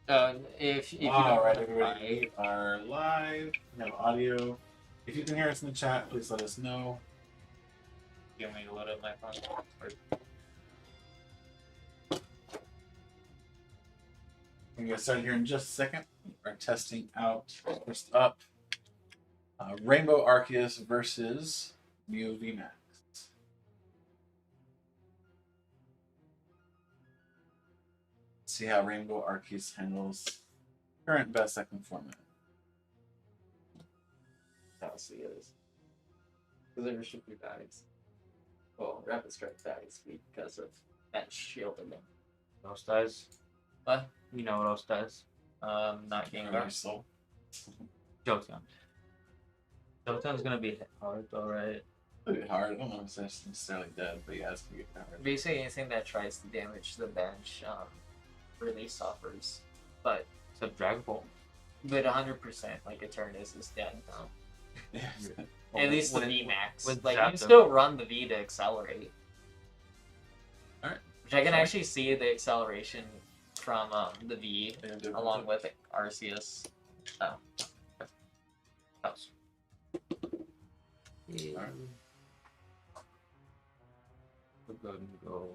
If you All don't right, want to everybody, buy, we are live. We have audio. If you can hear us in the chat, please let us know. you want me to load up my phone? Or- We're gonna get started here in just a second. We're testing out first up Rainbow Arceus versus Mew VMAX. See how Rainbow Arceus handles current best second format. I'll see it is. Because there should be bags. Well, rapid strike bags because of that shielding them. What else does? What? You know what else does? Not Gengar. Soul. Jotun. Jotun's gonna be hit hard though, right? A bit hard. I don't know if it's necessarily dead, but yeah, it's gonna get hard. Basically, anything that tries to damage the bench really suffers. But Except Dragon Ball. 100%, like Eternus is dead now. Yeah. At least the With- VMAX. with Like you can Zapdos. still run the V to accelerate. Alright. Which I can Sorry. actually see the acceleration from the V along with Arceus. Oh. House. Alright. We're going to go.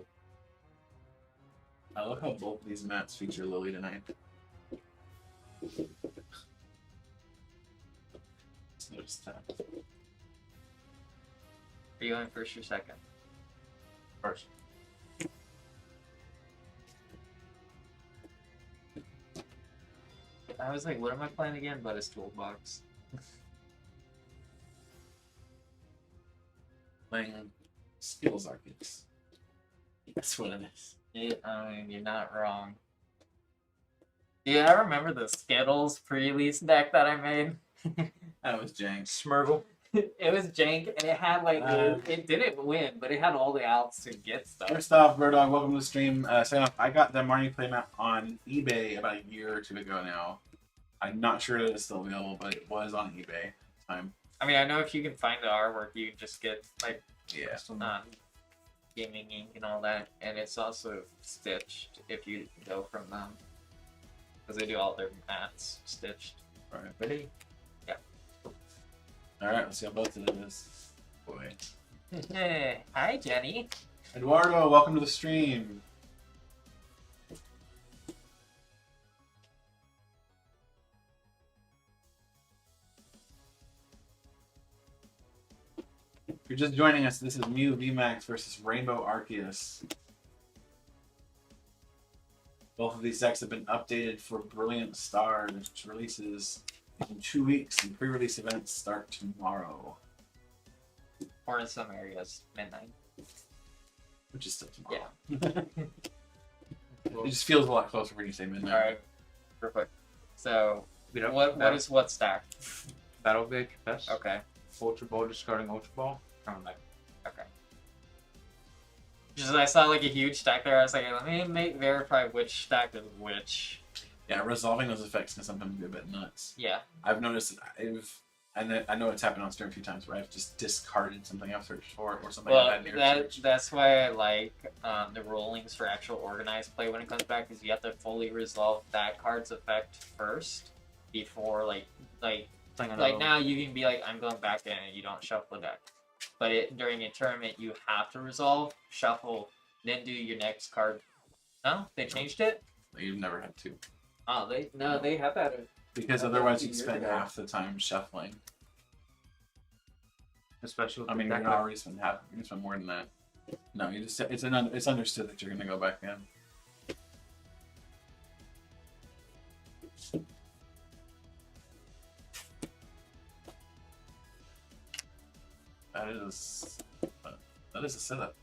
I love how both of these maps feature Lily tonight. Just noticed that. Are you going first or second? First. I was like, what am I playing again? But it's Toolbox. Playing Skills Arceus. That's what it is. I mean, you're not wrong. Yeah, I remember the Skittles pre-release deck that I made. That was jank. Smurgle. It was jank, and it had like Uh, it didn't win, but it had all the outs to get stuff. First off, Birdog, welcome to the stream. Second off, I got the Marnie playmat on eBay about a year or two ago now. I'm not sure that it's still available, but it was on eBay at the time. I mean, I know if you can find the artwork, you can just get like Yeah. gaming ink and all that, and it's also stitched if you go from them, because they do all their mats stitched. Alright. Ready? Alright, let's see how both of this. Boy. Hey, hi Jenny. Eduardo, welcome to the stream. If you're just joining us, this is Mew VMAX versus Rainbow Arceus. Both of these decks have been updated for Brilliant Star, which releases in 2 weeks, and pre-release events start tomorrow, Or in some areas, midnight. which is still tomorrow. It just feels a lot closer when you say midnight. All right, real quick. So, Beat up what Battle, is what stack? Battle Big Best. Okay, Ultra Ball, discarding Ultra Ball. Like, okay. Just I saw like a huge stack there. I was like, let me verify which stack is which. Yeah, resolving those effects can sometimes be a bit nuts. Yeah. I've noticed I know it's happened on stream a few times where I've just discarded something I've searched for or something Well, I've had near search. that's why I like the rulings for actual organized play when it comes back, because you have to fully resolve that card's effect first before like now you can be like, I'm going back in and you don't shuffle the deck. But during a tournament you have to resolve, shuffle, then do your next card. No, they changed it. You've never had to. Oh, they have that. Because I otherwise think you'd years spend ago. half the time shuffling. especially with I mean, the you're deck not already spend half. You're gonna spend more than that. No, you just it's understood that you're gonna go back in. That is a setup.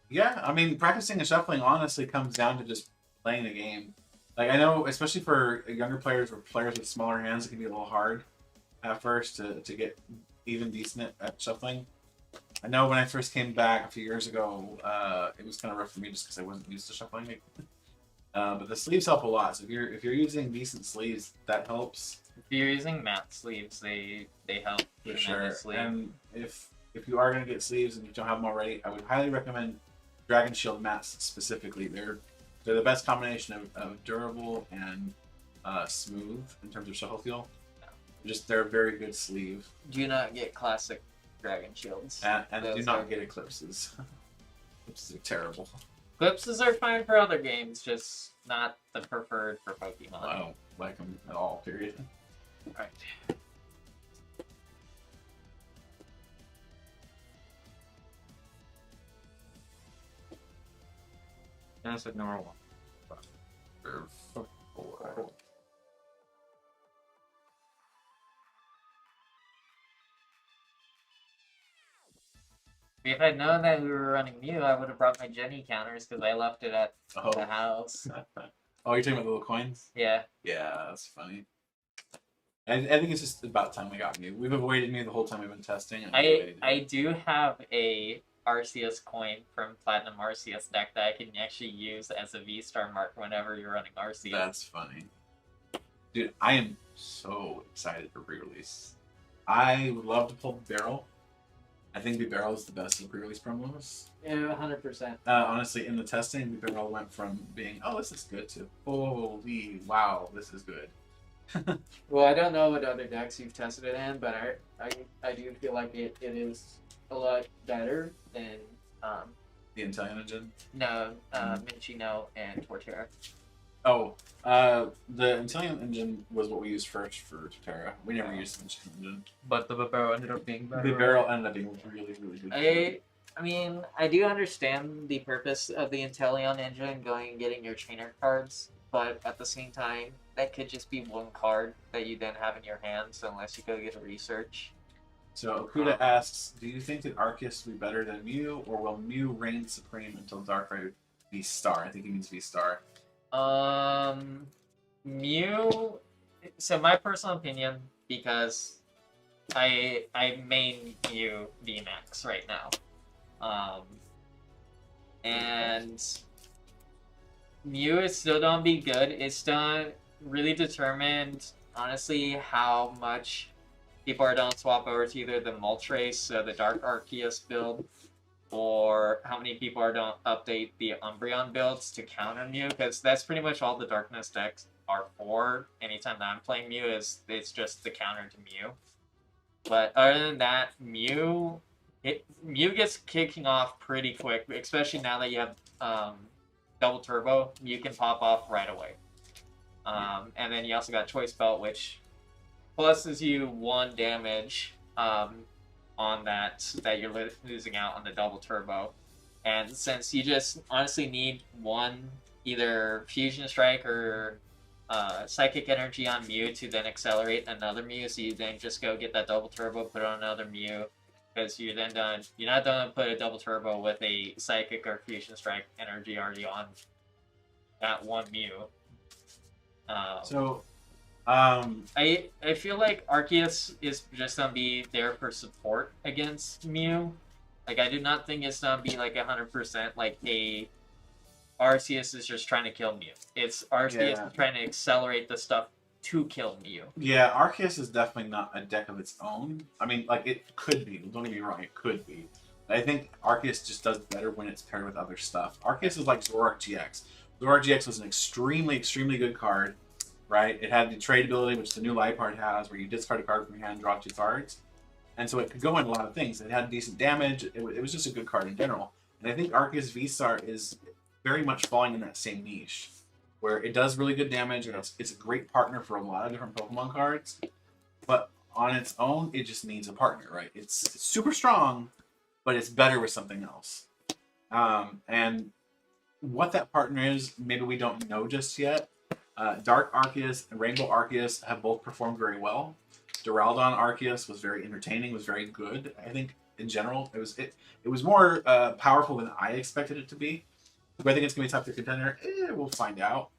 Yeah, I mean, practicing and shuffling honestly comes down to just playing the game. Like, I know, especially for younger players or players with smaller hands, it can be a little hard at first to get even decent at shuffling. I know when I first came back a few years ago, it was kind of rough for me just because I wasn't used to shuffling. But the sleeves help a lot. So if you're using decent sleeves, that helps. If you're using matte sleeves, they help For sure. tremendously. And if you are going to get sleeves and you don't have them already, I would highly recommend Dragon Shield mats specifically. They're the best combination of durable and smooth in terms of shuffle feel. They're a very good sleeve. Do not get classic Dragon Shields. And do not get Eclipses. Eclipses are terrible. Eclipses are fine for other games, just not the preferred for Pokemon. I don't like them at all, period. Right. That's like number 1. Or 4. If I'd known that we were running Mew, I would have brought my Jenny counters because I left it at the house. Oh, you're talking about the little coins? Yeah. Yeah, that's funny. I think it's just about time we got Mew. We've avoided Mew the whole time we've been testing. I do have a Arceus coin from Platinum Arceus deck that I can actually use as a V-Star mark whenever you're running Arceus. That's funny. Dude, I am so excited for pre-release. I would love to pull Barrel. I think the Barrel is the best of the pre-release promos. Yeah, 100%. Honestly, in the testing, the Barrel went from being, oh, this is good, to, holy, wow, this is good. Well, I don't know what other decks you've tested it in, but I do feel like it is a lot better than The Intelligen? No, Minchino and Torterra. Oh, the Intelligen engine was what we used first for Torterra. We never used the Minchino engine. But the Barrel ended up being better. The Barrel ended up being really, really good. I mean, I do understand the purpose of the Intellion engine going and getting your trainer cards, but at the same time, that could just be one card that you then have in your hands unless you go get a research. So Okuda asks, do you think that Arceus will be better than Mew, or will Mew reign supreme until Darkrai V-Star? I think he means V-Star. Mew. So my personal opinion, because I main Mew VMAX right now, and Mew is still gonna be good. It's still really determined, honestly, how much people are gonna swap over to either the Moltres, so the Dark Arceus build, or how many people are going to update the Umbreon builds to counter Mew, because that's pretty much all the Darkness decks are for. Anytime that I'm playing Mew, it's just the counter to Mew. But other than that, Mew gets kicking off pretty quick, especially now that you have Double Turbo. Mew can pop off right away. And then you also got Choice Belt, which pluses you 1 damage on that you're losing out on the Double Turbo. And since you just honestly need one, either Fusion Strike or Psychic Energy on Mew to then accelerate another Mew, so you then just go get that Double Turbo, put on another Mew, because you're not done to put a Double Turbo with a Psychic or Fusion Strike energy already on that one Mew. I feel like Arceus is just gonna be there for support against Mew. Like, I do not think it's gonna be like 100% like a Arceus is just trying to kill Mew. It's Arceus trying to accelerate the stuff to kill Mew. Yeah, Arceus is definitely not a deck of its own. I mean, like, it could be. Don't get me wrong, it could be. I think Arceus just does better when it's paired with other stuff. Arceus is like Zoroark GX. Zoroark GX was an extremely, extremely good card. Right, it had the trade ability, which the new Liepard has, where you discard a card from your hand, draw 2 cards, and so it could go in a lot of things. It had decent damage. It was just a good card in general, and I think Arceus V-Star is very much falling in that same niche, where it does really good damage, and it's a great partner for a lot of different Pokemon cards, but on its own, it just needs a partner, right? It's super strong, but it's better with something else, and what that partner is, maybe we don't know just yet. Dark Arceus and Rainbow Arceus have both performed very well. Duraludon Arceus was very entertaining, was very good. I think in general, it was more powerful than I expected it to be. Do I think it's going to be a top 3 contender? We'll find out.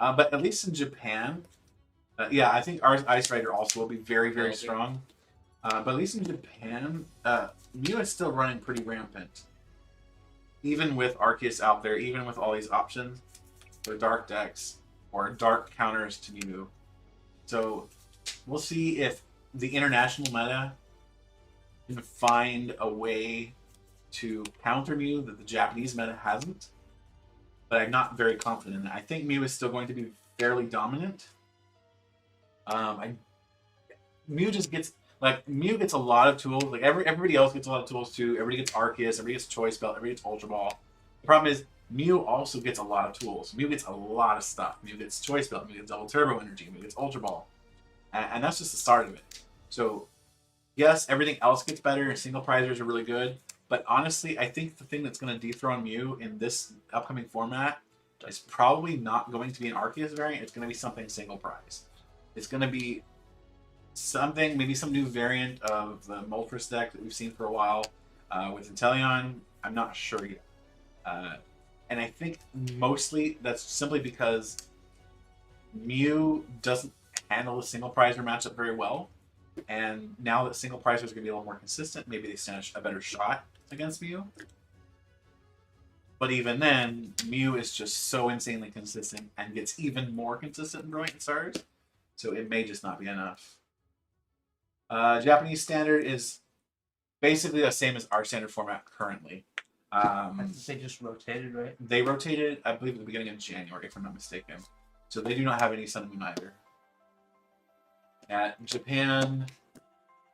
But at least in Japan, yeah, I think our Ice Rider also will be very, very strong. But at least in Japan, Mew is still running pretty rampant. Even with Arceus out there, even with all these options for dark decks, or dark counters to Mew. So we'll see if the international meta can find a way to counter Mew that the Japanese meta hasn't, but I'm not very confident in it. I think Mew is still going to be fairly dominant. Mew just gets Mew gets a lot of tools. Like everybody else gets a lot of tools too. Everybody gets Arceus, everybody gets Choice Belt, everybody gets Ultra Ball. The problem is Mew also gets a lot of tools. Mew gets a lot of stuff. Mew gets Choice Belt, Mew gets Double Turbo Energy, Mew gets Ultra Ball, and that's just the start of it. So yes, everything else gets better. Single prizers are really good, but honestly, I think the thing that's going to dethrone Mew in this upcoming format is probably not going to be an Arceus variant. It's going to be something single prize. It's going to be something, maybe some new variant of the Moltres deck that we've seen for a while with Inteleon. I'm not sure yet. And I think mostly that's simply because Mew doesn't handle the single prizer matchup very well. And now that single prizers are going to be a little more consistent, maybe they stand a better shot against Mew. But even then, Mew is just so insanely consistent and gets even more consistent in Brilliant Stars. So it may just not be enough. Japanese standard is basically the same as our standard format currently. They just rotated, right? They rotated, I believe, at the beginning of January, if I'm not mistaken. So they do not have any Sun and Moon either. At Japan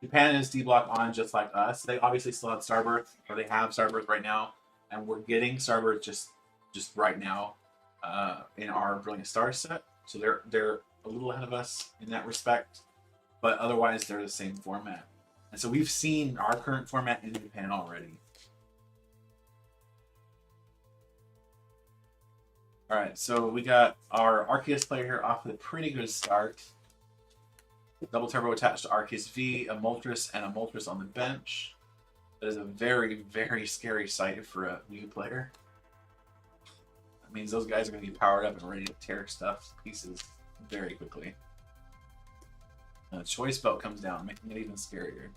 is D-Block on just like us. They obviously still have Starbirth, or they have Starbirth right now, and we're getting Starbirth just right now in our Brilliant Stars set. So they're a little ahead of us in that respect, but otherwise they're the same format. And so we've seen our current format in Japan already. All right, so we got our Arceus player here off with a pretty good start. Double Turbo attached to Arceus V, a Moltres, and a Moltres on the bench. That is a very, very scary sight for a new player. That means those guys are going to be powered up and ready to tear stuff to pieces very quickly. Choice Belt comes down, making it even scarier.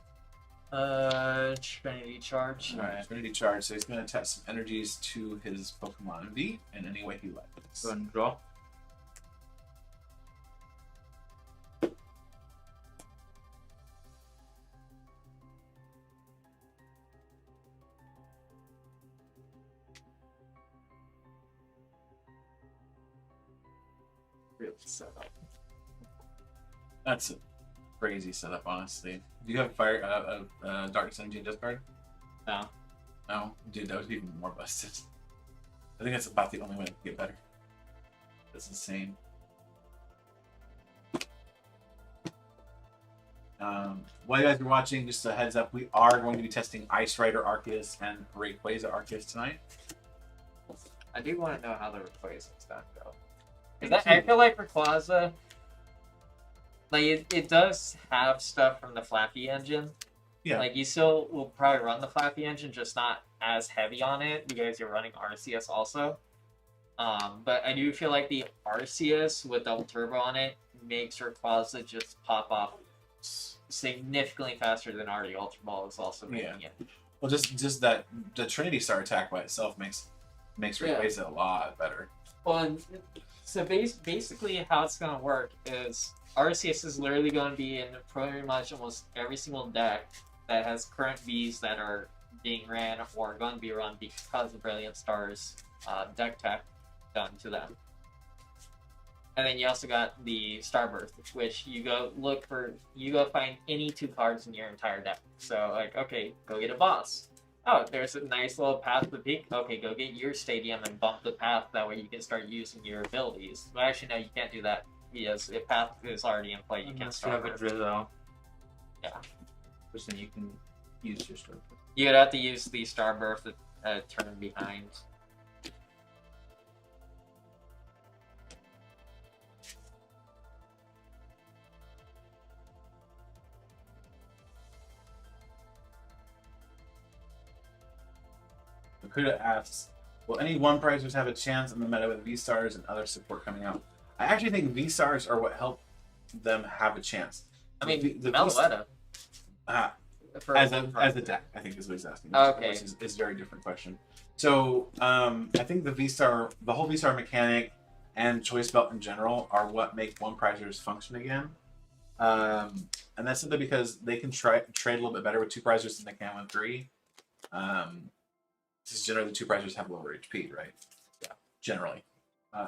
Trinity Charge. Alright, Trinity Charge. So he's going to attach some energies to his Pokemon V in any way he likes. Go and draw. Really setup. That's a crazy setup, honestly. Do you have fire, Darkness Energy in discard? No. No, dude, that was even more busted. I think that's about the only way to get better. That's insane. While you guys are watching, just a heads up, we are going to be testing Ice Rider Arceus and Rayquaza Arceus tonight. I do want to know how the Rayquaza stuff go. Because I feel like Rayquaza, like it does have stuff from the Flappy engine. Yeah. Like you still will probably run the Flappy engine, just not as heavy on it because you're running Arceus also. But I do feel like the Arceus with Double Turbo on it makes Rayquaza just pop off significantly faster than already Ultra Ball is also making it. Well, just that the Trinity Star attack by itself makes Rayquaza a lot better. Well, and so basically how it's going to work is Arceus is literally going to be in pretty much almost every single deck that has current Vs that are being ran or going to be run because of Brilliant Stars deck tech done to them. And then you also got the Starbirth, which you go find any 2 cards in your entire deck. So like, okay, go get a boss. Oh, there's a nice little path to the peak. Okay, go get your stadium and bump the path. That way you can start using your abilities. Well, actually, no, you can't do that because if path is already in play, you can't start. You have a Drizzo. Yeah. Which then you can use your Starbirth. You'd have to use the Starbirth a turn behind. Kuda asks, will any one prizers have a chance in the meta with V-Stars and other support coming out? I actually think V-Stars are what help them have a chance. I mean, the Meloetta. As a deck, I think is what he's asking. Okay. Which is a very different question. So I think the whole V-Star mechanic and Choice Belt in general are what make one prizers function again. And that's simply because they can trade a little bit better with 2 prizers than they can with 3. This is generally the two prizers have lower HP, right? Yeah. Generally.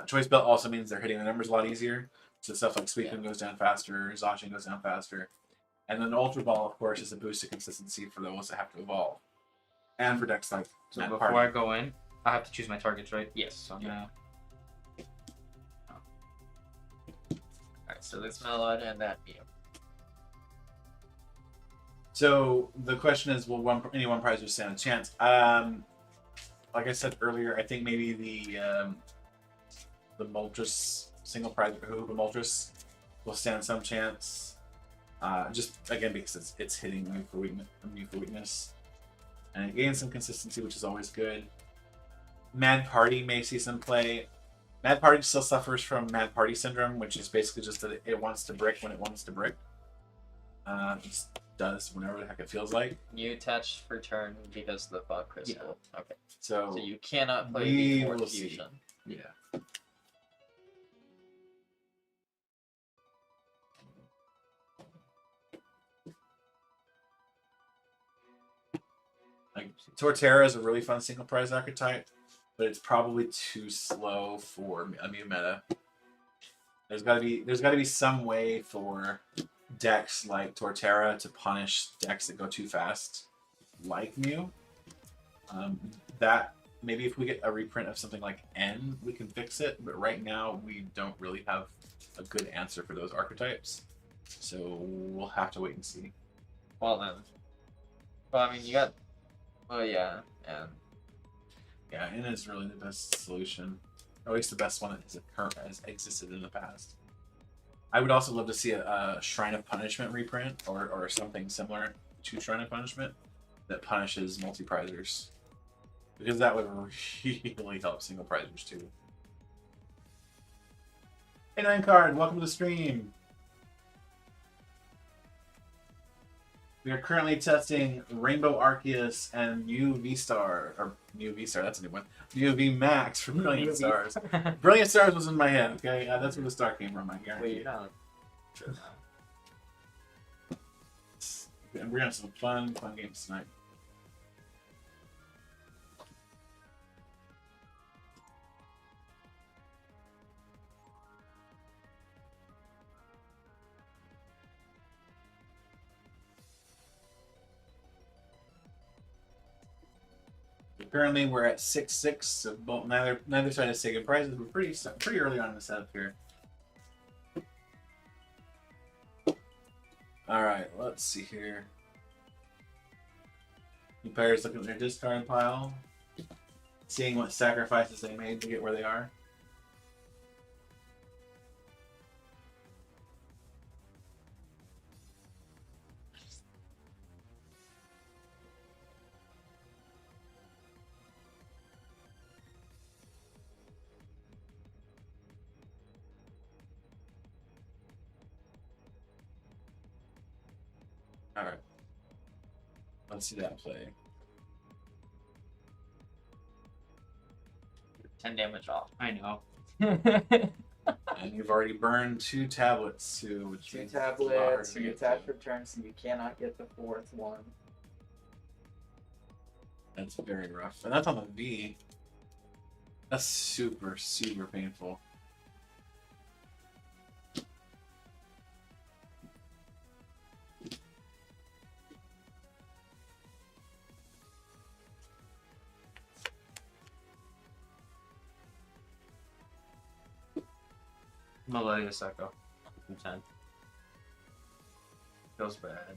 Choice belt also means they're hitting the numbers a lot easier. So stuff like Sweeping goes down faster, Zacian goes down faster. And then Ultra Ball, of course, is a boost to consistency for those that have to evolve. And for decks like So Matt before Party. I go in, I have to choose my targets, right? Yes. So I'm gonna. Alright, so this Melod and that Mew. So the question is, will any one prize just stand a chance? Like I said earlier, I think maybe the Moltres single prize Hoopa Moltres will stand some chance. Just again because it's hitting Mew for weakness, and it gains some consistency, which is always good. Mad Party may see some play. Mad Party still suffers from Mad Party syndrome, which is basically just that it wants to brick when it wants to brick. It just does whenever the heck it feels like. You attached for turn because of the Fog Crystal. Yeah. Okay. So you cannot play we before will see. fusion. Yeah. Like Torterra is a really fun single prize archetype, but it's probably too slow for a Mew meta. There's got to be some way for decks like Torterra to punish decks that go too fast, like Mew. That maybe if we get a reprint of something like N, we can fix it. But right now we don't really have a good answer for those archetypes, so we'll have to wait and see. Well then. Well, I mean, you got. Well, yeah, and Yeah, N is really the best solution, or at least the best one that has existed in the past. I would also love to see a Shrine of Punishment reprint, or something similar to Shrine of Punishment that punishes multi-prizers, because that would really help single prizers too. Hey, 9card, welcome to the stream. We are currently testing Rainbow Arceus and Mew V-Star, or Mew V-Star, that's a new one. Mew V Max for Brilliant Stars. Brilliant Stars was in my head, okay? That's where the star came from, I guarantee. wait, you're not. And we're gonna have some fun games tonight. Currently, we're at 6-6. So both, neither side has taken prizes. We're pretty early on in the setup here. All right, let's see here. The players looking at their discard pile, seeing what sacrifices they made to get where they are. All right, let's see that play. 10 damage off. I know. And you've already burned 2 tablets too. Which 2 means tablets, you you attach return, so you cannot get the 4th one. That's very rough, and that's on the V. That's super painful. Melodious Echo. 10. Feels bad.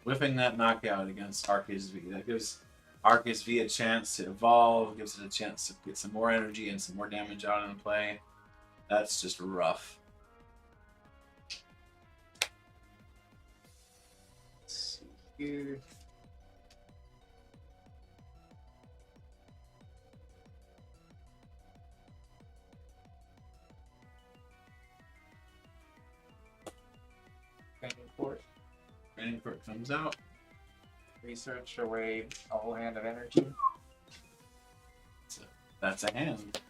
Whipping that knockout against Arceus V. That gives Arceus V a chance to evolve, gives it a chance to get some more energy and some more damage out in play. That's just rough. Let's see here. Training Court. Training Court comes out. Research away a whole hand of energy. That's a hand.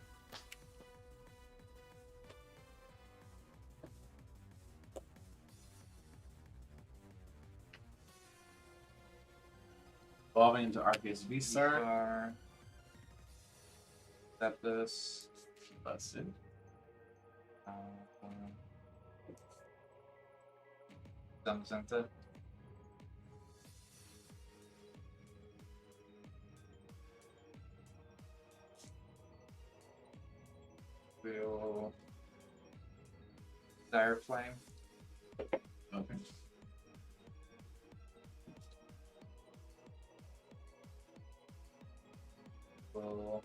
Evolving into Arceus V-Star. Got this. Busted. Some center. We'll Dire Flame. Okay. We'll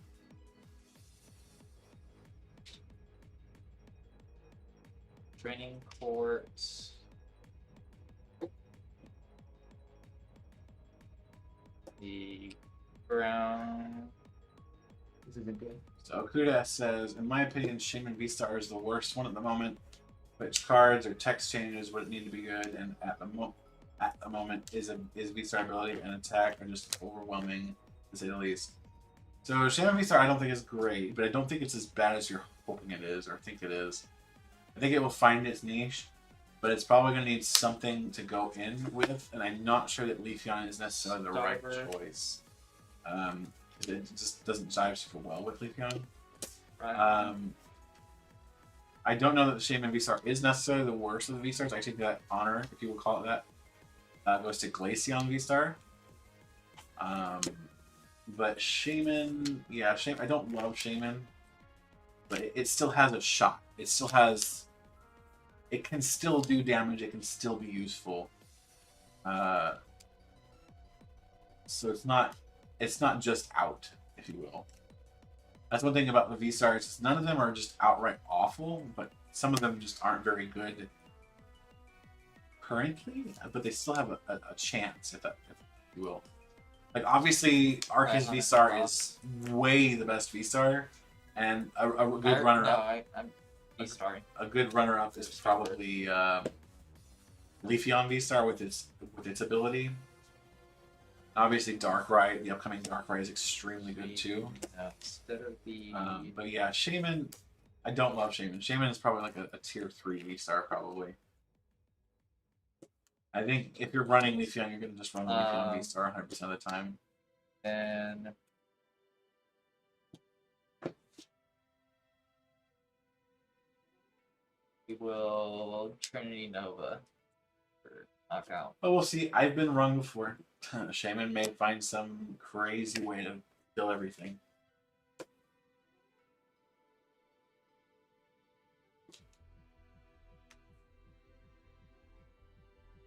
Training Court. The ground. This is a good. So Kuda says, in my opinion, Shaman V-Star is the worst one at the moment. Which cards or text changes would need to be good, and at the moment is V-Star ability and attack are just overwhelming, to say the least. So Shaman V-Star I don't think is great, but I don't think it's as bad as you're hoping it is or think it is. I think it will find its niche, but it's probably going to need something to go in with, and I'm not sure that Leafeon is necessarily the right choice. It just doesn't jive super well with Leafeon. Right. I don't know that the Shaman V-Star is necessarily the worst of the V-Stars. I take that honor, if you will call it that. Goes to Glaceon V-Star. But Shaman, yeah, I don't love Shaman, but it still has a shot. It still has, it can still do damage. It can still be useful. So it's not just out, if you will. That's one thing about the V-Stars. None of them are just outright awful, but some of them just aren't very good currently. But they still have a chance, if you will. Like, obviously, ARCEUS V-Star is way the best V-Star, and a good runner-up. I'm V-Star. A good runner-up is probably Leafeon V-Star with its ability. Obviously, Darkrai, the upcoming Darkrai is extremely good too. Instead of the. But yeah, Shaman, I don't love Shaman. Shaman is probably like a tier 3 V-Star probably. I think if you're running Leafeon, you're gonna just run Leafeon V-Star 100% of the time. And we will Trinity Nova for knockout. But we'll see. I've been wrong before. Shaman may find some crazy way to kill everything.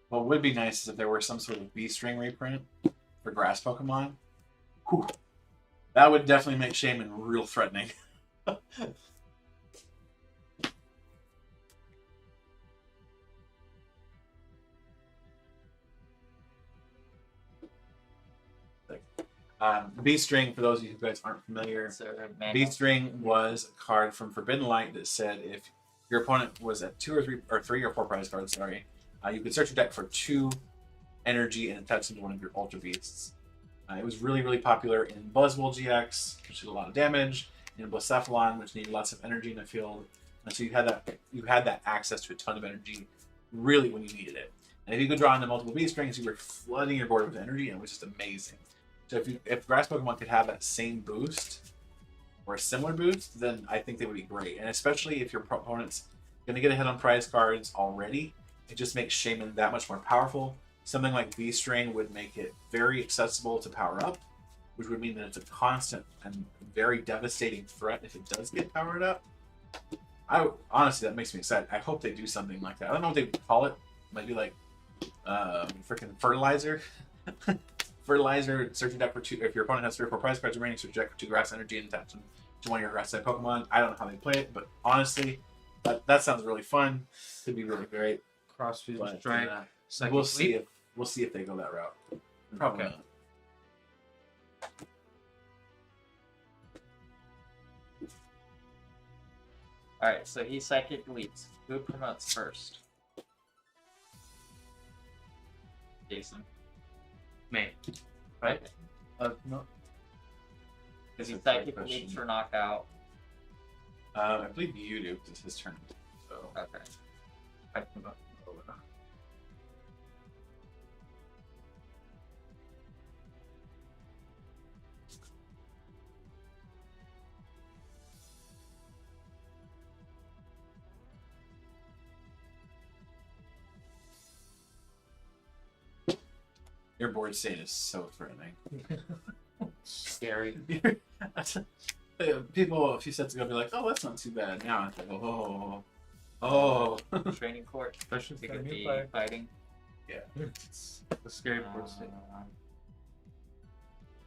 What would be nice is if there were some sort of B-string reprint for grass Pokemon. Whew. That would definitely make Shaman real threatening. B-String, for those of you who guys aren't familiar, B-String was a card from Forbidden Light that said if your opponent was at 3 or 4 prize cards, sorry, you could search your deck for 2 energy and attach them to one of your Ultra Beasts. It was really, really popular in Buzzwole GX, which did a lot of damage, in Blacephalon, which needed lots of energy in the field, and so you had that access to a ton of energy, really when you needed it. And if you could draw into multiple B-Strings, you were flooding your board with energy, and it was just amazing. So if grass Pokemon could have that same boost or a similar boost, then I think they would be great. And especially if your opponent's going to get ahead on prize cards already, it just makes Shaman that much more powerful. Something like V-String would make it very accessible to power up, which would mean that it's a constant and very devastating threat if it does get powered up. Honestly, that makes me excited. I hope they do something like that. I don't know what they would call it. Maybe like freaking fertilizer. Fertilizer, search your deck for 2. If your opponent has 3 or 4 prize cards remaining, search your deck for 2 grass energy and attach them to one of your grass type Pokemon. I don't know how they play it, but honestly, that sounds really fun. Could be really great. Cross Fusion Strike. We'll see if they go that route. Probably Okay. not. Alright, so he Psychic Leaps. Who promotes first? Jason. Me. Right? No. Because he That's a great Psychic question. Leaps for knockout. I believe you do, because it's his turn. So Okay. I can go. Your board state is so threatening. Scary. People a few sets ago be like, "Oh, that's not too bad." Now it's like, "Oh." Training court. Especially It for a could new be player. fighting. It's a scary board state.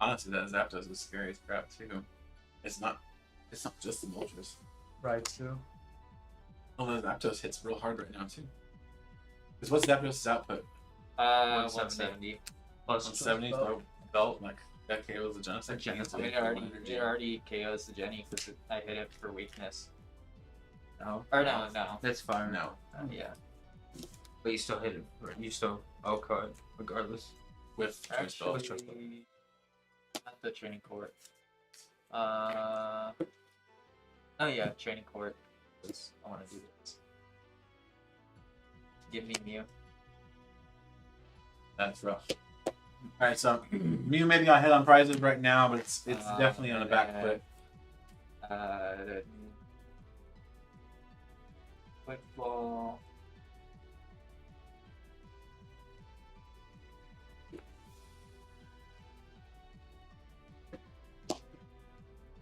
Honestly, that Zapdos is scary as crap too. It's not just the Moltres. Right, too. Although Zapdos hits real hard right now too. Because what's Zapdos' output? 170. Plus 170 so belt like that KOs the Genesect. Genesect. I mean, it already KOs the Jenny because I hit it for weakness. No. Or no. That's fire. No. Yeah. But you still hit it. You still card regardless. With choice belt. Actually, not the training court. Oh yeah, training court. I want to do this. Give me Mew. That's rough. Alright, so Mew maybe got hit on prizes right now, but it's definitely on a back foot. Quick ball.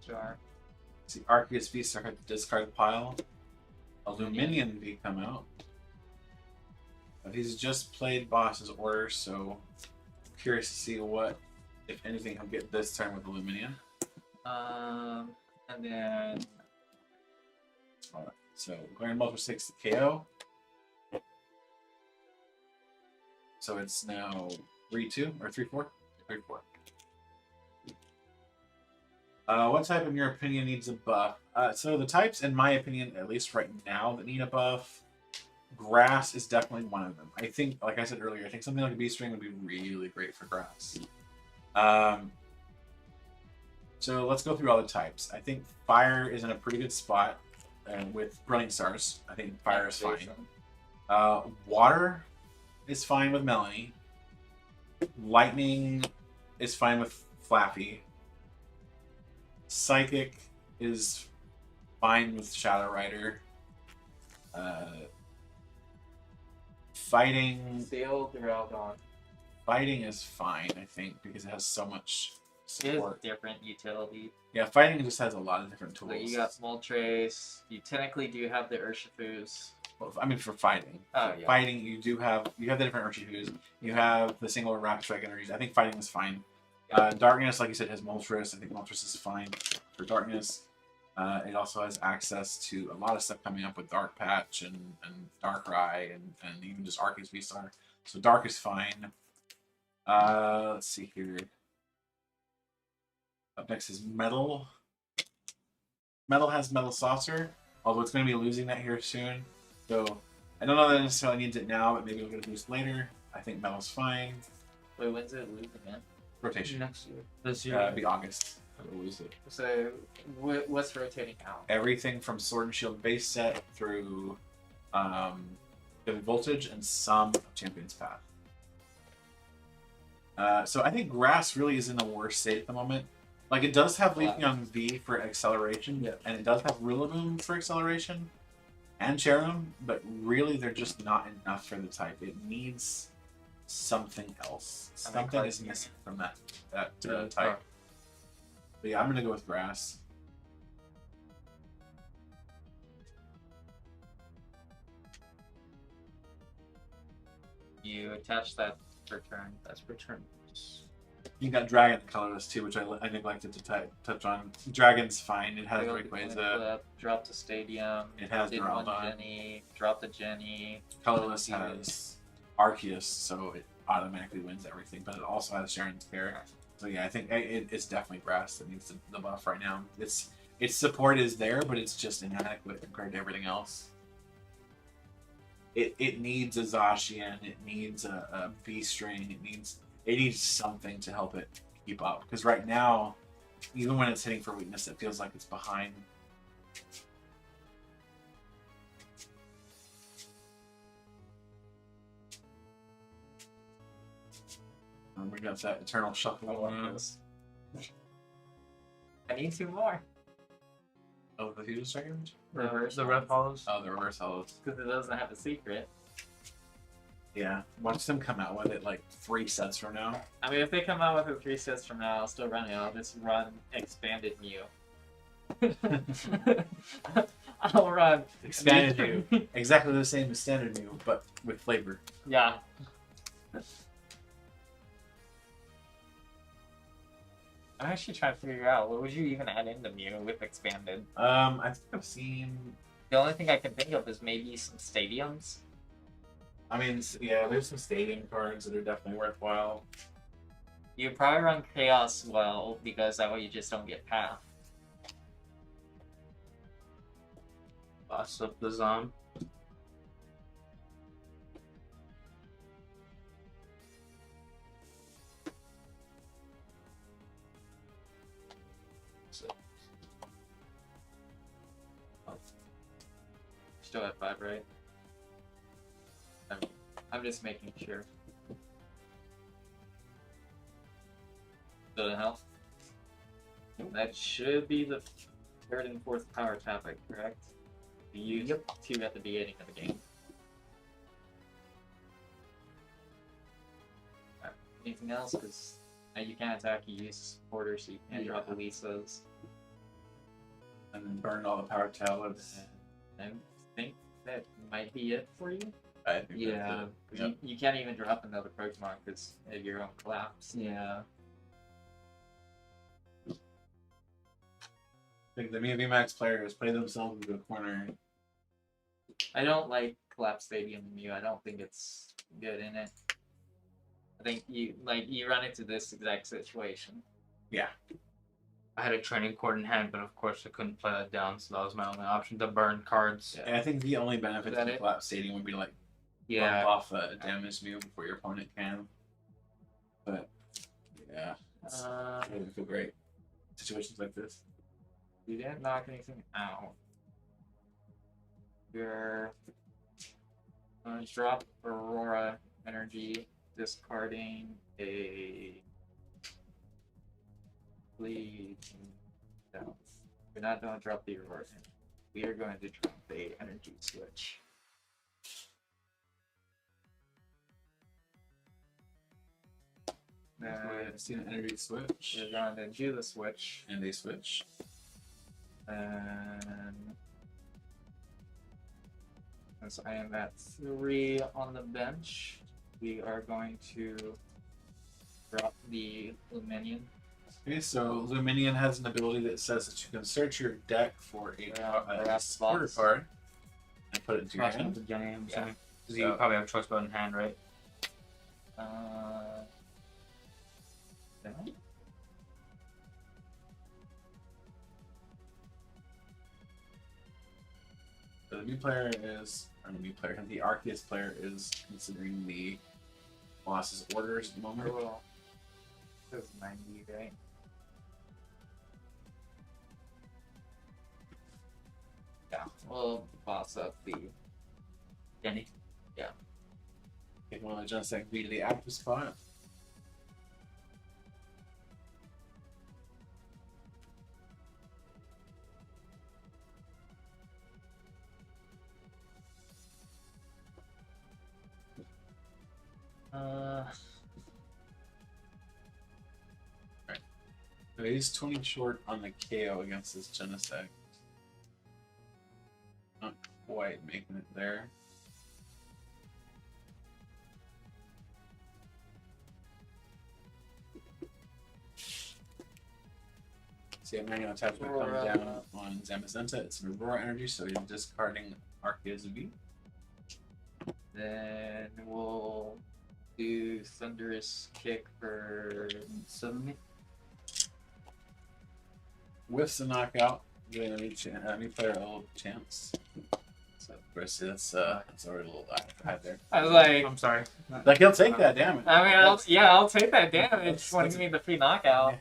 Jar. See, Arceus V start at the discard pile. A Luminion V come out. But he's just played boss's order, so curious to see what, if anything, he'll get this turn with the Luminion. And then Alright, so Grand Multiple 6 to KO. So it's now 3-2 or 3-4? 3-4. What type, in your opinion, needs a buff? So the types, in my opinion, at least right now, that need a buff, grass is definitely one of them. I think, like I said earlier, I think something like a B-string would be really great for grass. So let's go through all the types. I think fire is in a pretty good spot with Brilliant Stars. I think fire is fine. Water is fine with Melanie. Lightning is fine with Flaffy. Psychic is fine with Shadow Rider. Fighting Steel Duraludon. Fighting is fine, I think, because it has so much it has support. different utility. Yeah, fighting just has a lot of different tools. Like you got Moltres. You technically do have the Urshifus. Well, I mean, for fighting. Oh, For yeah. Fighting, you have the different Urshifus. You have the single Rapid Strike energies. I think fighting is fine. Darkness, like you said, has Moltres. I think Moltres is fine for Darkness. It also has access to a lot of stuff coming up with Dark Patch and Darkrai and even just Arceus V-Star. So Dark is fine. Let's see here. Up next is Metal. Metal has Metal Saucer, although it's going to be losing that here soon. So I don't know that it necessarily needs it now, but maybe it'll get a boost later. I think Metal's fine. Wait, when's it losing, man? Rotation. Next year. This year. It'll be August. It'll lose it. So, what's rotating out? Everything from Sword and Shield base set through Vivid Voltage and some of Champion's Path. So I think Grass really is in the worst state at the moment. Like, it does have Leafeon V for acceleration, and it does have Rillaboom for acceleration, and Cherrim, but really they're just not enough for the type. It needs something else. Something is missing from that type. But yeah, I'm gonna go with Grass. You attach that per turn. That's per turn. You got Dragon colorless too, which I neglected to touch on. Dragon's fine. It has Rayquaza. Drop the Stadium. It has Did one Duraludon. Jenny. Drop the Jenny. Colorless has Arceus, so it automatically wins everything. But it also has Sharon's Care. So yeah, I think it's definitely Grass that needs the buff right now. Its support is there, but it's just inadequate compared to everything else. It needs a Zacian. It needs a V-String. It needs something to help it keep up. Because right now, even when it's hitting for weakness, it feels like it's behind. And we got that Eternal Shuffle going on. I need two more. Oh, the Fusion Strikers? Reverse The Red Hollows. Oh, the Reverse Hollows. Because it doesn't have a secret. Yeah, watch them come out with it like 3 sets from now. I mean, if they come out with it 3 sets from now, I'll still run it. I'll just run expanded Mew. I'll run Expanded Mew. Exactly the same as standard Mew, but with flavor. Yeah. I'm actually trying to figure out what would you even add into Mew with expanded. I think I've seen. The only thing I can think of is maybe some stadiums. I mean, yeah, there's some stadium cards that are definitely worthwhile. You probably run Chaos well because that way you just don't get Path. Boss up the Zom. Still at 5, right? I'm just making sure. Still in health? That should be the 3rd and 4th power topic, correct? You used 2 at the beginning of the game. Anything else? Because you can't attack, you use Porter, so you can't drop Elisa's. And then burn all the power towers. I think that might be it for you. I think Yeah, that's it. you can't even drop another Pokemon because of your own collapse. Yeah. I think the VMAX players play themselves into a corner. I don't like Collapse Stadium Mew. I don't think it's good in it. I think you run into this exact situation. Yeah. I had a training cord in hand, but of course I couldn't play that down, so that was my only option to burn cards. Yeah. And I think the only benefit Is that to it? Collapse Stadium would be like Yeah. bump off a damage Mew before your opponent can. But yeah, it doesn't feel great. Situations like this. You didn't knock anything out. You're gonna drop Aurora Energy, discarding a bleed. No, we're not gonna drop the Aurora Energy. We are going to drop the Energy Switch. I've seen an energy switch. We're going to do the switch. And a switch. And since I am at 3 on the bench, we are going to drop the Luminion. Okay, so Luminion has an ability that says that you can search your deck for a supporter card and put it into your Cross hand. into Jenny, I'm Yeah. saying. Because you probably have a choice button in hand, right? Yeah. So the new player is, or the new player, the Arceus player is considering the Colossus orders at the moment. Well, it was 90, right? Yeah, we'll boss up the Jenny. If you want to just like be to the active spot. So he's 20 short on the KO against this Genesect. Not quite making it there. See, I'm manual attachment comes down on Zamazenta. It's an Aurora energy, so you're discarding Arceus V. Then we'll do Thunderous Kick for Suddenly. Whiffs a knockout, giving a new player a little chance. So, of course, that's already a little high there. I was like, I'm sorry. Like, he'll take that damage. I mean, I'll take that damage when you give me the free knockout. Yeah.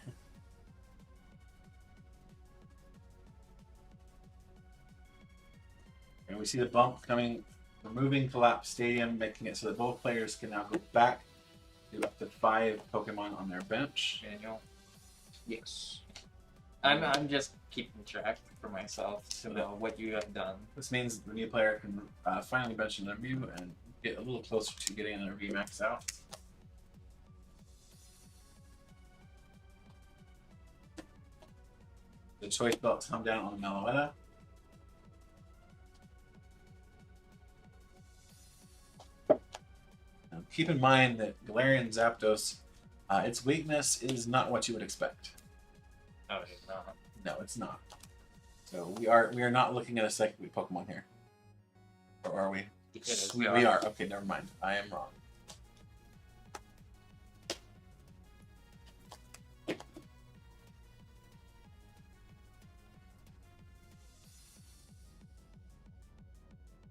And we see the bump coming, removing Collapse Stadium, making it so that both players can now go back to up to 5 Pokemon on their bench. Daniel. Yes. I'm just keeping track for myself to know what you have done. This means the new player can finally bench another Mew and get a little closer to getting another VMAX out. The choice belts come down on the Meloetta. Now, keep in mind that Galarian Zapdos, its weakness is not what you would expect. Oh, it's not. No, it's not. So we are not looking at a second weak Pokemon here. Or are we? We We are. Okay, never mind. I am wrong.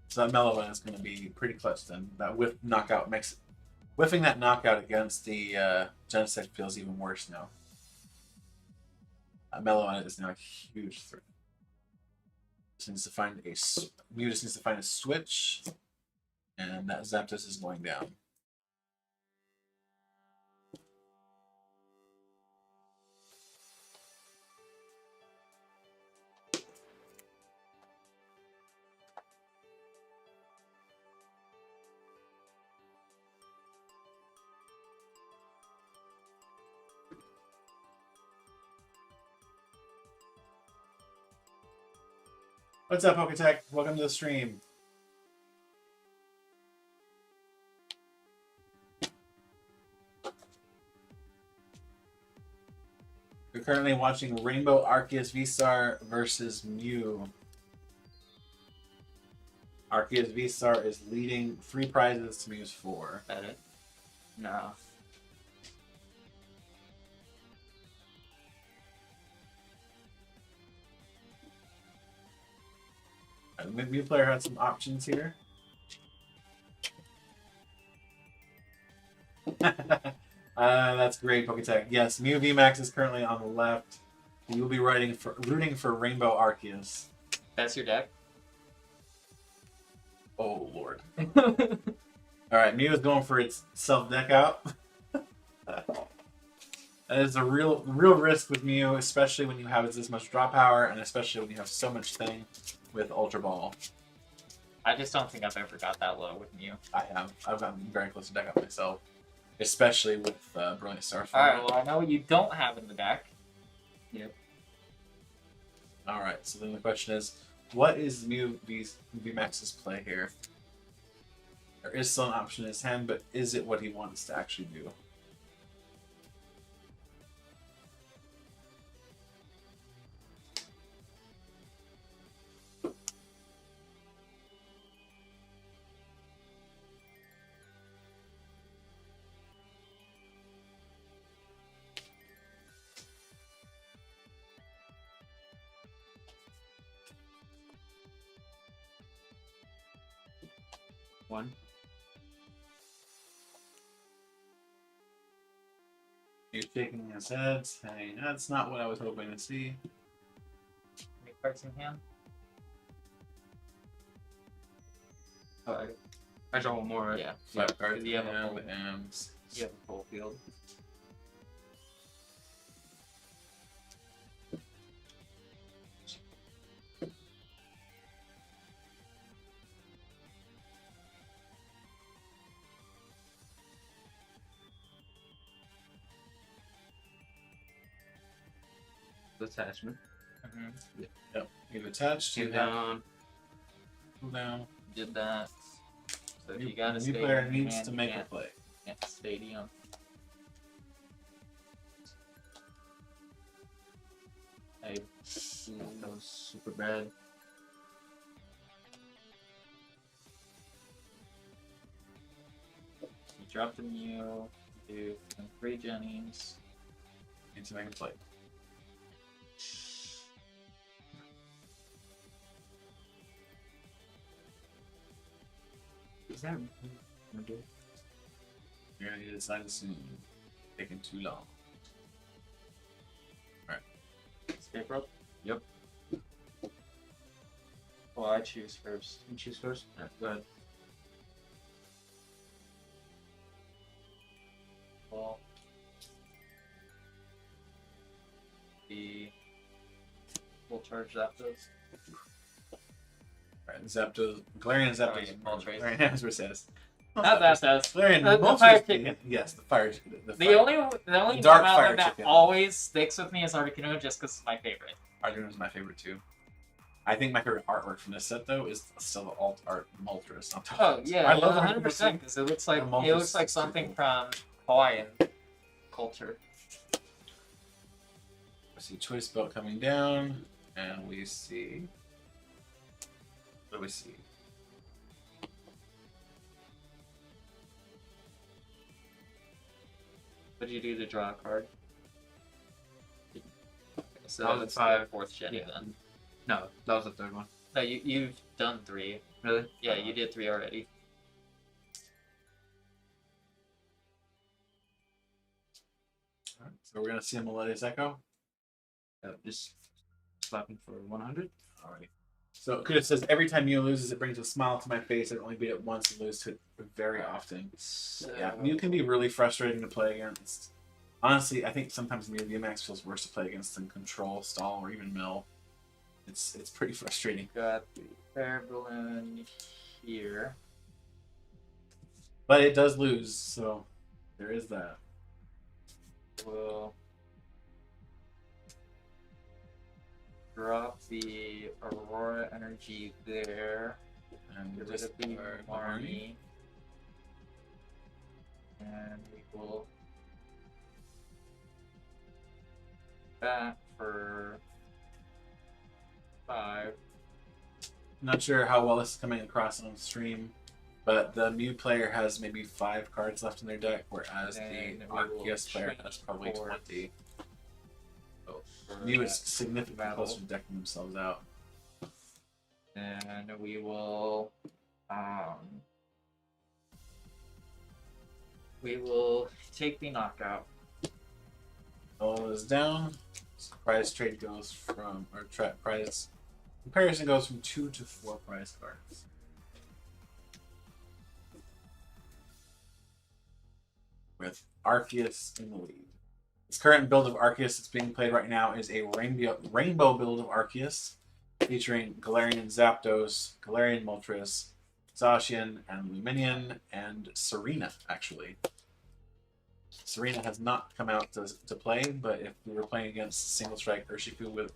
So that Meloetta is going to be pretty clutch then. That whiff knockout makes it. Whiffing that knockout against the Genesect feels even worse now. Meloetta is now a huge threat. Just needs to find a Mew just needs to find a switch, and that Zapdos is going down. What's up, Poketech? Welcome to the stream. We're currently watching Rainbow Arceus V-Star versus Mew. Arceus V-Star is leading 3 prizes to Mew's 4. That it? No. The Mew player had some options here. That's great, Poketech. Yes, Mew VMAX is currently on the left. You will be rooting for Rainbow Arceus. That's your deck? Oh lord. Alright, Mew is going for its self deck out. That is a real risk with Mew, especially when you have this much draw power, and especially when you have so much thing with Ultra Ball. I just don't think I've ever got that low with Mew. I have. I've gotten very close to deck out myself. Especially with Brilliant Starfire. Alright, well I know what you don't have in the deck. Yep. Alright, so then the question is, what is Mew VMAX's play here? There is still an option in his hand, but is it what he wants to actually do? One. He's shaking his head, saying, that's not what I was hoping to see. Any cards in hand? Oh, I draw one more, right? yeah. 5 cards You have a and full, M's. you have a full field. Attachment. Mm-hmm. Yep. You've attached. Two You have down. 2 down. Did that. So if New- you got a new stadium player in needs hand, to you make a can't- play. can't stadium. Hey, That was super bad. you drop the Mew, you do 3 Jennings. Need to make a play. Is that You're gonna need to decide soon. Taking too long. Escape rope? Yep. Well, I choose first. You choose first? Yeah, go ahead. Well, we'll charge Zapdos. Alright, Zapdos. Galarian Zapdos. Oh, yeah, Moltres. Galarian Zapdos says. Not that does. Galarian The Moltres, fire chicken. yes, the fire. The only Dark Mount fire that chicken. always sticks with me is Articuno just because it's my favorite. Articuno is my favorite too. I think my favorite artwork from this set though is still the alt art Moltres. Oh yeah, I love the 100% because it looks like Moltres something too. from Hawaiian culture. We see Choice Belt coming down, and we see. What do we see? What did you do to draw a card? So That was that's 5. 4th gen Yeah. then. No, that was the third one. No, you've done 3. Really? Yeah, you did 3 already. Alright, so we're gonna see a Melodious Echo. Just slapping for 100. Alrighty. So Kuda says every time Mew loses, it brings a smile to my face. I only beat it once and lose to it very often. So, Yeah, Mew can be really frustrating to play against. Honestly, I think sometimes Mew VMAX feels worse to play against than Control, Stall, or even Mill. It's pretty frustrating. got the Fair Balloon here. But it does lose, so there is that. We'll drop the Aurora energy there. And Get rid of the Marnie. And we will back for 5. Not sure how well this is coming across on stream, but the Mew player has maybe 5 cards left in their deck, whereas And the we will Arceus player has probably transport 20. For Mew is that significantly battle. closer to decking themselves out. And we will take the knockout. All is down. Prize trade goes from, or prize comparison goes from 2 to 4 prize cards. With Arceus in the lead. This current build of Arceus that's being played right now is a rainbow build of Arceus, featuring Galarian Zapdos, Galarian Moltres, Zacian, and Luminion, and Serena, actually. Serena has not come out to play, but if we were playing against Single Strike Urshifu with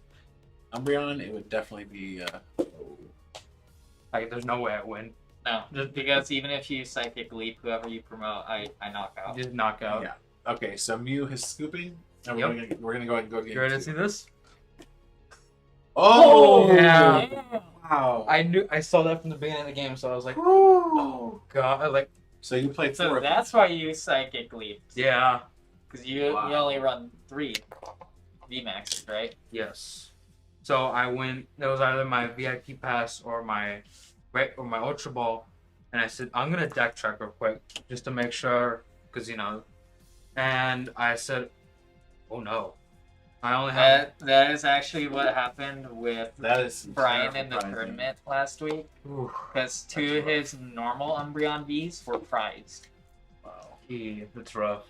Umbreon, it would definitely be. Like, there's no way I win. No, just because even if you Psychic Leap, whoever you promote, I knock out. Just knock out. Yeah. Okay, so Mew is scooping, and Yep. we're gonna go ahead and go get. You ready to see this? Oh yeah. Wow! I saw that from the beginning of the game, so I was like, oh God, like, So you played So 4. that's why you Psychic Leap. yeah, Because you Wow. only run 3 VMAXs, right? yes. So I went. It was either my VIP pass or my Ultra Ball, and I said I'm gonna deck check real quick just to make sure, because and I said, oh no, I only have. That is actually what happened with That is Brian in the surprising. tournament last week. Ooh, Because 2 of his normal Umbreon Vs were prized. Wow. that's rough.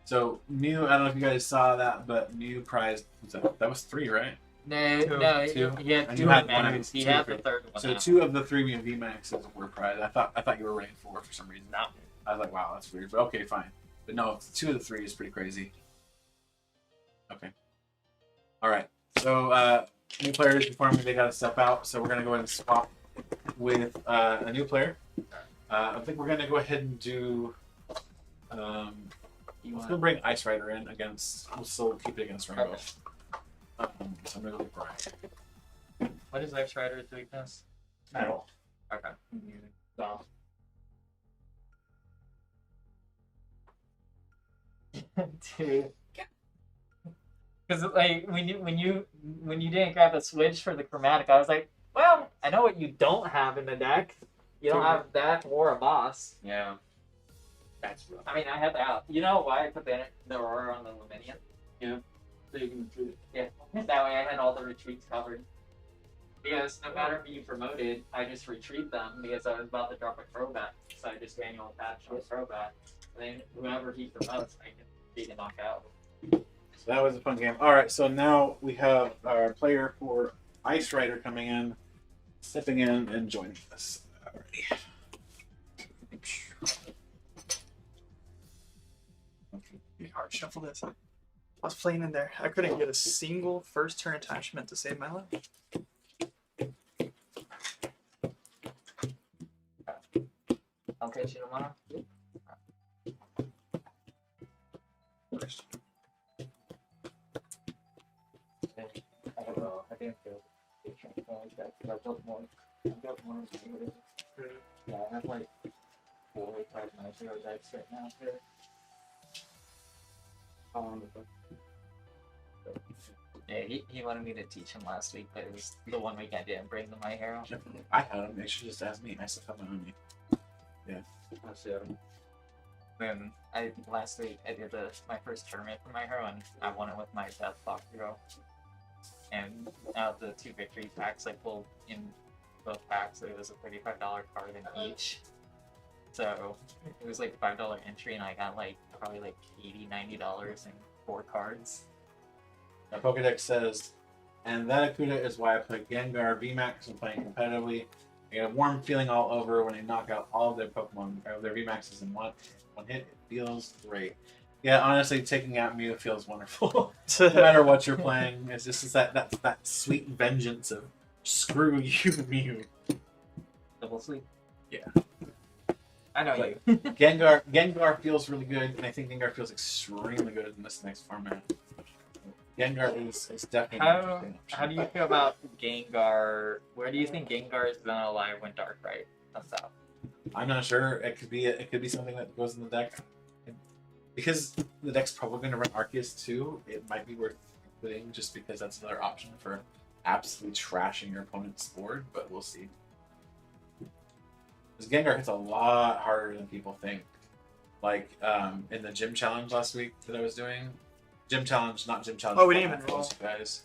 So Mew, I don't know if you guys saw that, but Mew prized. That was 3, right? No, Two. no, Two. he had And 2 you had VMAXs. He two had of the it. 3rd one. So now. 2 of the 3 Mew VMAXs were prized. I thought you were running 4 for some reason. No. I was like, wow, that's weird. But okay, fine. But no, 2 of the 3 is pretty crazy. Okay. All right. So new players before me, they got to step out. So we're gonna go ahead and swap with a new player. I think we're gonna go ahead and do. Let's go bring Ice Rider in against. We'll still keep it against Rainbow. Okay. So I'm gonna go with Brian. What is Ice Rider's weakness? Metal. Okay. So, Dude. Because like when you didn't grab a switch for the chromatic, I was like, well, I know what you don't have in the deck. You don't have that or a boss. yeah, that's rough. I mean, I had that. You know why I put the Aurora on the Luminion? So you can retreat. Yeah. That way I had all the retreats covered. Because no matter if you promoted, I just retreat them because I was about to drop a throwback. So I just manual attach a throwback. And then whoever he promotes, I can beat and knock out. So that was a fun game. All right, so now we have our player for Ice Rider coming in, stepping in and joining us. Alrighty. shuffle this. I was playing in there. I couldn't get a single first turn attachment to save my life. I'll catch you tomorrow. First. I don't know. I didn't feel like that. I built more. I built more. Yeah, I have like 4 or 5 nice hero decks right now. Yeah, he wanted me to teach him last week, but it was the 1 week I didn't bring the My Hero. I had them. They should just ask me. I still have my own. Then last week I did my first tournament for My Hero, and I won it with my Deathlock Hero. And out of the 2 victory packs I pulled in both packs, it was a $35 card in each. So it was like $5 entry, and I got like probably like $80-$90 in 4 cards. My Pokedex says, and that Akuda is why I play Gengar VMAX when playing competitively. I get a warm feeling all over when they knock out all of their Pokemon, or their VMAXs in one hit. It feels great. Yeah, honestly, taking out Mew feels wonderful. No matter what you're playing, it's just that sweet vengeance of screw you, Mew. Double sleep. Yeah. I know But you. Gengar feels really good, and I think Gengar feels extremely good in this next format. Gengar is definitely. How do you feel about Gengar? Where do you think Gengar is gonna lie when Darkrai comes out? I'm not sure. It could be something that goes in the deck. Because the deck's probably going to run Arceus too, it might be worth including just because that's another option for absolutely trashing your opponent's board, but we'll see. Because Gengar hits a lot harder than people think. Like in the gym challenge last week that I was doing. Gym challenge, not gym challenge. Oh, we didn't even roll. Guys.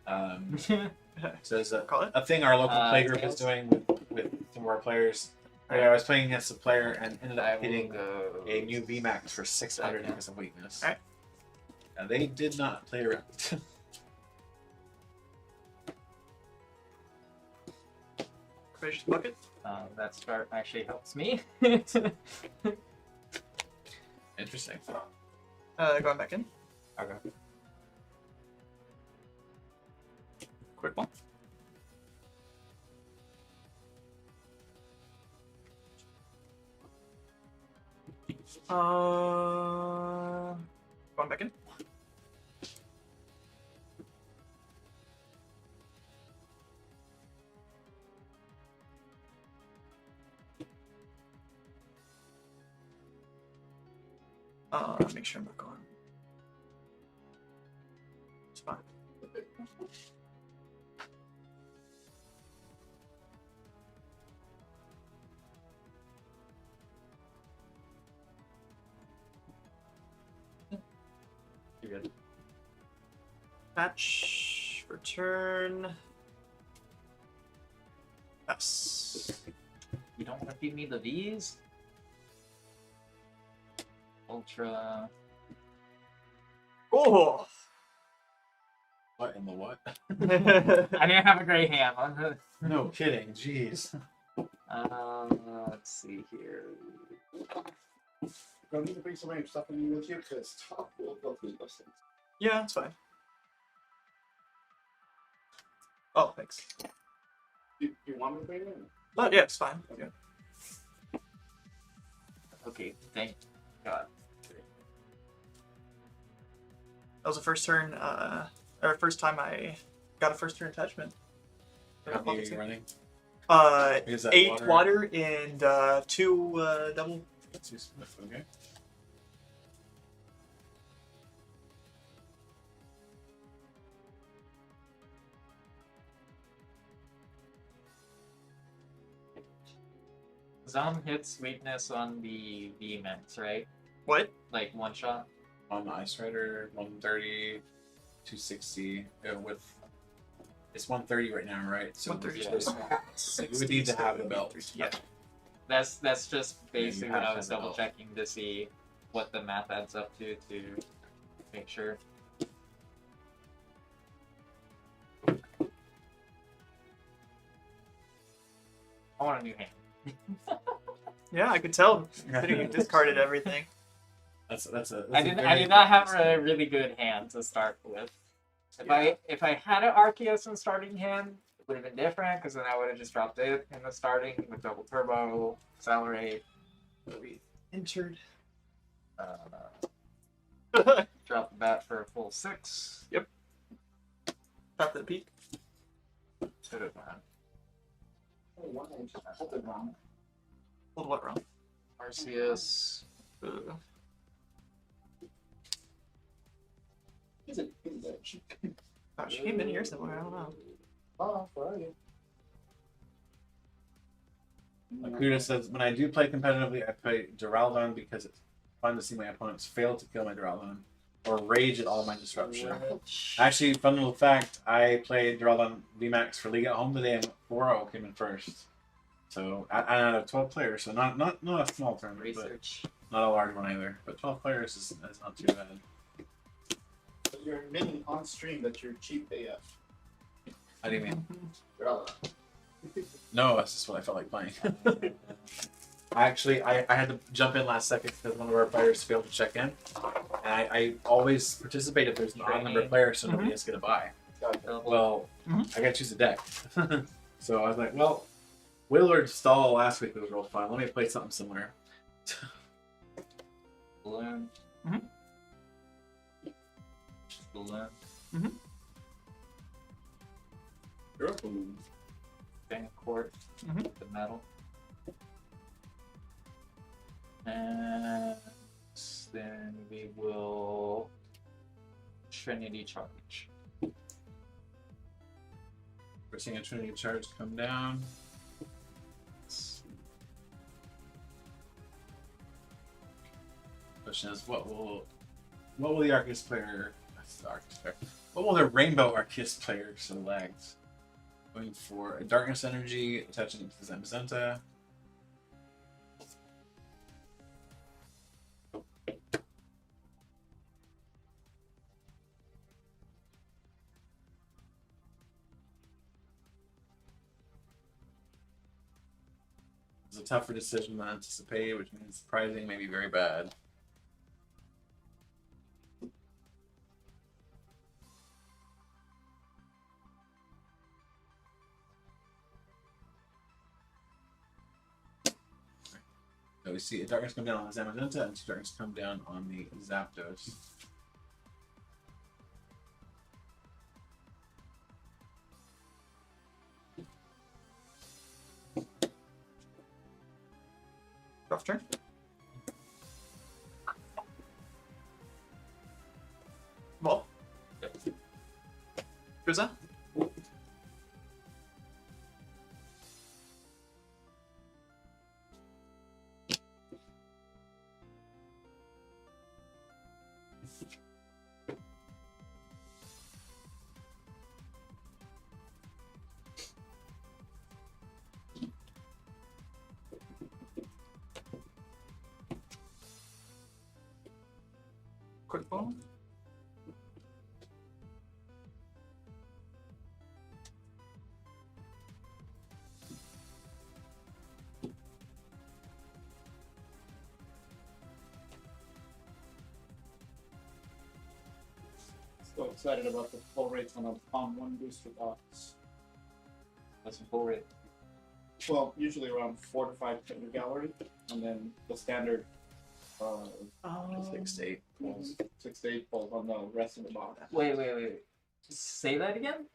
So there's Call it? a thing our local play group is Tails? doing with some of our players. I was playing against a player and ended I up will hitting go a new VMAX for 600 second. because of weakness. Alright. They did not play around. Finish the bucket. That start actually helps me. Interesting. Going back in. Okay. Quick one. Going back in. Make sure I'm back on. It's fine. You're good. Match, return. Yes. You don't want to feed me the V's? Ultra. Oh! What in the what? I didn't have a great hand. No kidding. Jeez. Let's see here. Do I need to bring some random stuff in with you? Because Top will go through those things. Yeah, that's fine. Oh, thanks. You want me to bring it in? Oh, yeah, it's fine. Okay. Okay, thank God. That was the first turn, or first time I got a first turn attachment. How many are you running? Is that 8 water and 2 double. That's too swift, okay. Zom hits weakness on the VMAX, right? What? Like one shot? On the Ice Rider, 130, 260. With it's 130 right now, right? So 130. you would need to have the belt. Yeah. That's just basically have what I to was have the double checking to see what the math adds up to make sure. I want a new hand. Yeah, I could tell. Considering you discarded everything. That's a. I did not have a really good hand to start with. If I had an Arceus in starting hand, it would have been different because then I would have just dropped it in the starting with double turbo, accelerate, We entered. drop the bat for a full 6. Top the peak. Should have done. Oh, why did I just put it wrong? A little bit wrong. Arceus. Is it? She Oh, she came in here somewhere. I don't know. oh, where are you? Like Kuda says, when I do play competitively, I play Duraludon because it's fun to see my opponents fail to kill my Duraludon or rage at all my disruption. Actually, fun little fact, I played Duraludon VMAX for League at Home today and 4-0 came in first. So, out of 12 players, so not a small tournament, but Research. not a large one either. But 12 players is not too bad. But you're admitting on stream that you're cheap AF. How do you mean? Well, No, that's just what I felt like playing. I had to jump in last second because one of our players failed to check in. And I always participate if there's an odd number of players so nobody has to get a buy. Well, I gotta choose a deck. So I was like, well, Willard Stall last week was real fun. Let me play something similar. Balloon. Mhm. Balloon. you're a balloon. Bang court. Mhm. The metal. And then we will Trinity Charge. We're seeing a Trinity Charge come down. Question is, what will the Arceus player? That's the Arceus player. What will the Rainbow Arceus player select? Going for a Darkness Energy, attaching it to the Zamazenta. It's a tougher decision than anticipated, which means surprising may be very bad. So we see a darkness come down on the Zamazenta and two darkness come down on the Zapdos. Rough turn. Ball. Yep. Cruiser. Quick ball. So excited about the full rates on a Palm 1 booster box. That's a full rate. Well, usually around 4 to 5 Tinder gallery, and then the standard 6 to 8 pulls. 6 to 8 pulls on the rest of the box. Wait. Say that again?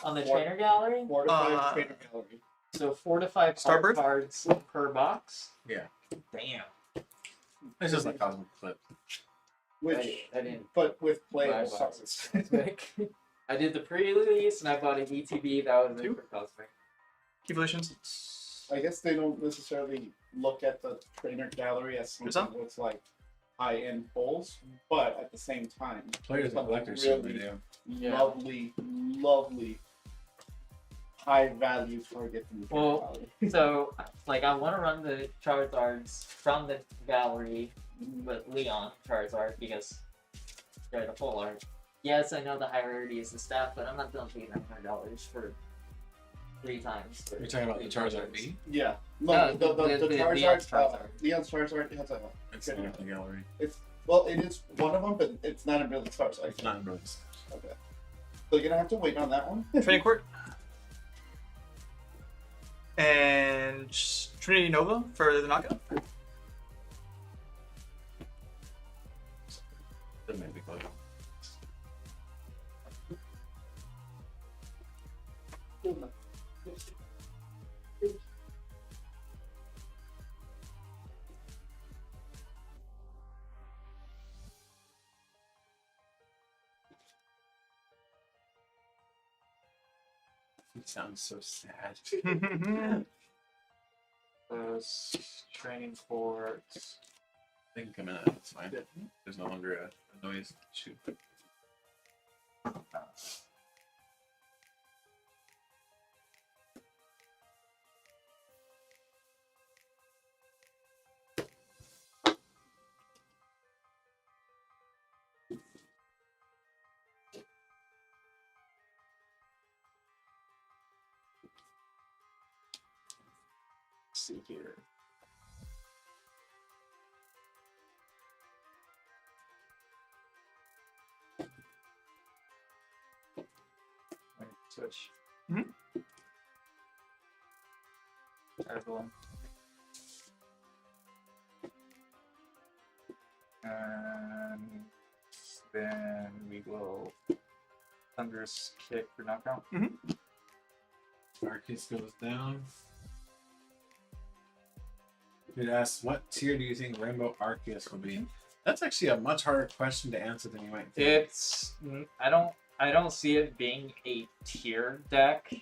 On the Four- trainer gallery? 4 to 5 Trainer gallery. So 4 to 5 Starbird? cards per box? Yeah. Damn. It's just like Cosmic Flip. Which, I didn't. but with buy playable boxes. cards. I did the pre-release and I bought an ETB that was Two? in for Cosmic. Evolutions. I guess they don't necessarily look at the trainer gallery as something Rizzo? that's like high-end pulls, but at the same time, Players and something collectors certainly really do. lovely, high-value target in the trainer Well, gallery. So, like, I want to run the Charizards from the gallery with Leon Charizard because they're the full art. Yes, I know the high rarity is the staff, but I'm not going to pay $900 for 3 times. You're talking about the Charizard B? Yeah. No, No, the the Charizard, Leon's Charizard. Leon's Charizard has a It's in the gallery. Well, it is one of them, but it's not in Brilliant Stars. It's not really. Okay. So you're gonna have to wait on that one. Training Court. And Trinity Nova for the knockout. That may be close. It sounds so sad. Training for. They can come in. That's fine. There's no longer a noise. Shoot. Let's see here. Switch. Mhm. Everyone. And then we will Thunderous Kick for knockout. Arceus goes down. It asks, what tier do you think Rainbow Arceus will be? That's actually a much harder question to answer than you might think. It's I don't see it being a tier deck.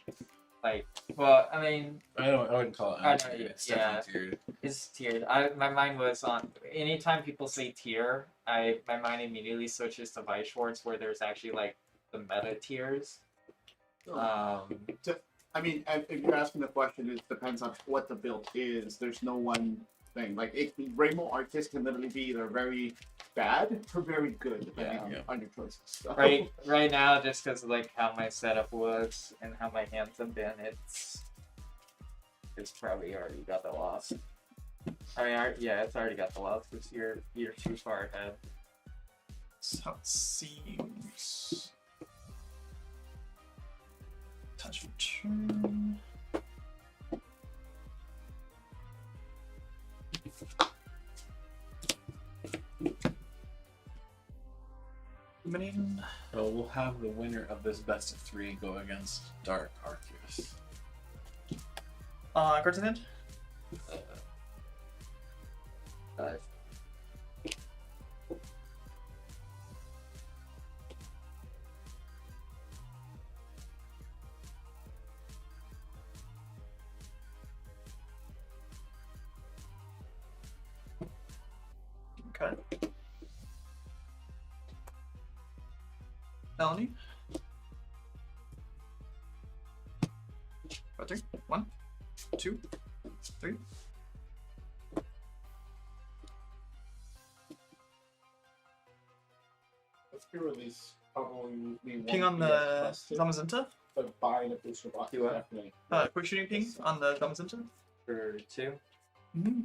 Like, well, I mean, I wouldn't call it I know, untiered. It's yeah. definitely tiered. it's tiered. My mind was on. Anytime people say tier, my mind immediately switches to Vice Schwartz, where there's actually like the meta tiers. I mean, if you're asking the question, it depends on what the build is. There's no one thing. Like, Rainbow Arceus can literally be either very bad or very good, depending on your choices. So. Right now, just because of like how my setup was and how my hands have been, it's probably already got the loss. I mean, yeah, it's already got the loss because you're too far ahead. That's how it seems. Touch return. Winning. So we'll have the winner of this best of 3 go against Dark Arceus. Cards in hand. Okay. Melanie. Go 3. 1, 2, 3. Let's be released. Probably Ping on the Zamazinta. But buying a booster box. Do what? Definitely. Quick shooting ping on the Zamazinta. For 2. Mm-hmm.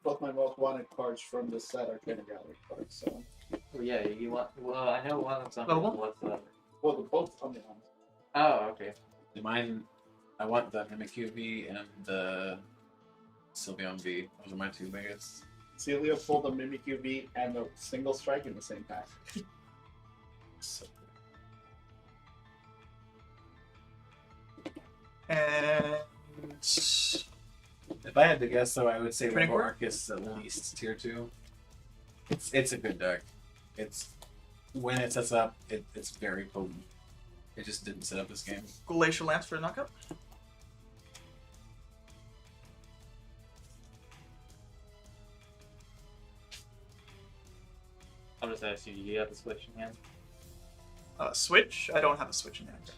Both my most wanted cards from the set are Trainer Gallery cards. So, Well, yeah, you want. Well, I know one of them. Level one? What's the other? well, they're both on the honest. Oh, okay. Mine, I want the Mimikyu and the Sylveon V. Those are my 2 biggest. Celia pulled the Mimikyu V and the single strike in the same pack. So, And if I had to guess, though, I would say Training Rainbow Court? Arceus is at least tier 2. It's a good deck. It's when it sets up, it's very potent. It just didn't set up this game. Glacial Lance for a knockout. I'll just ask you. You got the switch in hand? Switch. I don't have a switch in hand.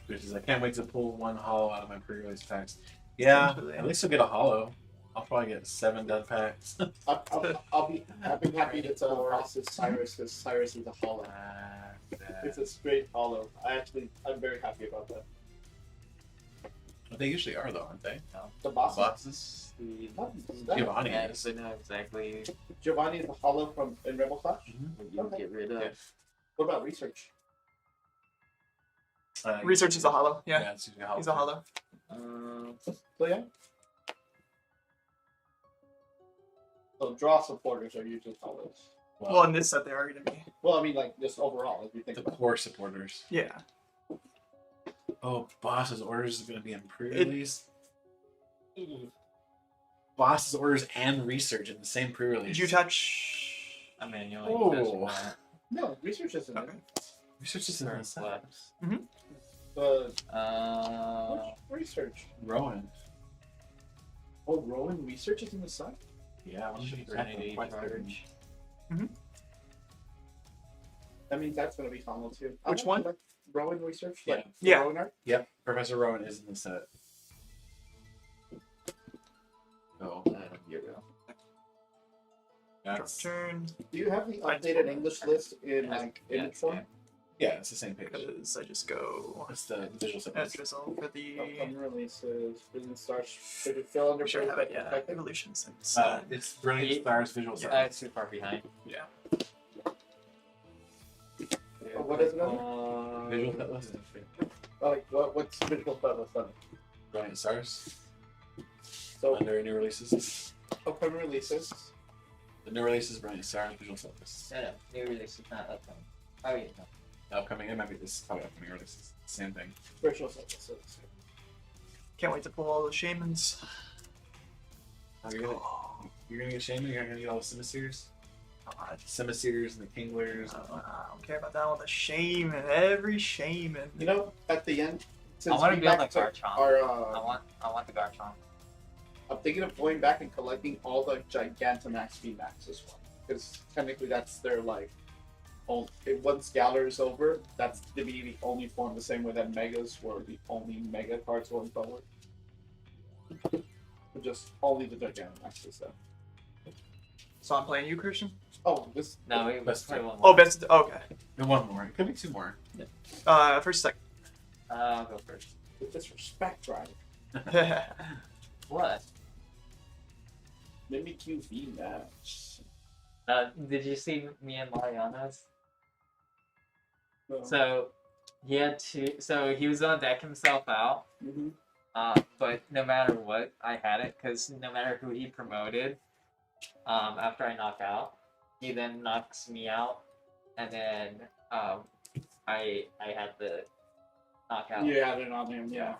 Which is, I can't wait to pull 1 hollow out of my pre-release packs. Yeah, Essentially. at least I'll get a hollow. I'll probably get 7 dud packs. I'll be happy that ARCEUS Cyrus, because Cyrus is a hollow. It's a straight hollow. I'm very happy about that. They usually are though, aren't they? The bosses. Bosses. Giovanni Yeah, is. so know exactly Giovanni is the hollow from in Rebel Clash. what you get rid of. Yeah. What about research? Research is a hollow. Yeah, it's usually a hollow. he's a hollow. So yeah. So draw supporters are usually hollows. Well, in this set, they are going to be. Well, I mean, like just overall, if you think The about core supporters. Yeah. Oh, boss's orders is going to be in pre-release. Boss's orders and research in the same pre-release. Did you touch? I'm manually Oh. touching that. it. No, research isn't Okay. it. Research is in Or the set. flex. Which research? Rowan. Oh, Rowan research is in the site. Yeah, I'm sure Grenade charge. That means that's going to be hollow too. Which one? Like Rowan research. Yeah. Like the Yeah. Rowan art? Yep, Professor Rowan is in the set. Oh, Here we go. Drop that's turn. Do you have the I updated don't. English list in Yeah, like yeah, image form? yeah, it's the same page. Because I just go It's the visual at set. drizzle for the. Upcoming releases. Brilliant Stars. Should it fill under? We should have it. Yeah. Protected? Evolutions. It's Brilliant Stars visual set. It's too far behind. Yeah. Oh, what is it under? Visual set list. Like what's visual style on? Brilliant Stars. So Under new releases. upcoming releases. The new releases, Brilliant Stars visual set list. No, new release is not upcoming. Oh yeah, no. Upcoming, it might be this probably upcoming releases. Same thing. Virtual set list. Can't wait to pull all the shamans. Oh, you're gonna get Shaman, you're gonna get all the Simisears? God. Simisears and the Kinglers. I don't care about that one. The shaman, every shaman. You know, at the end, since I want we to build back the to Garchomp. our, I want the Garchomp. I'm thinking of going back and collecting all the Gigantamax VMAXs one, because technically that's their like. Once Galar is over, that's to be the only form, the same way that Megas were the only Mega cards going forward. Just only the Gigantamaxes though. So I'm playing you, Christian. Oh, this. No, we Best must play of- one more. Oh, best. Okay. And one more. It could be 2 more. First, second. I'll go first. The disrespect, right? What? Mimic Q VMAX. Did you see me and Mariano's? No. So he had to. So he was gonna deck himself out. Mhm. But no matter what, I had it because no matter who he promoted, after I knock out, he then knocks me out, and then I had the knockout. Yeah, they're not him. Yeah.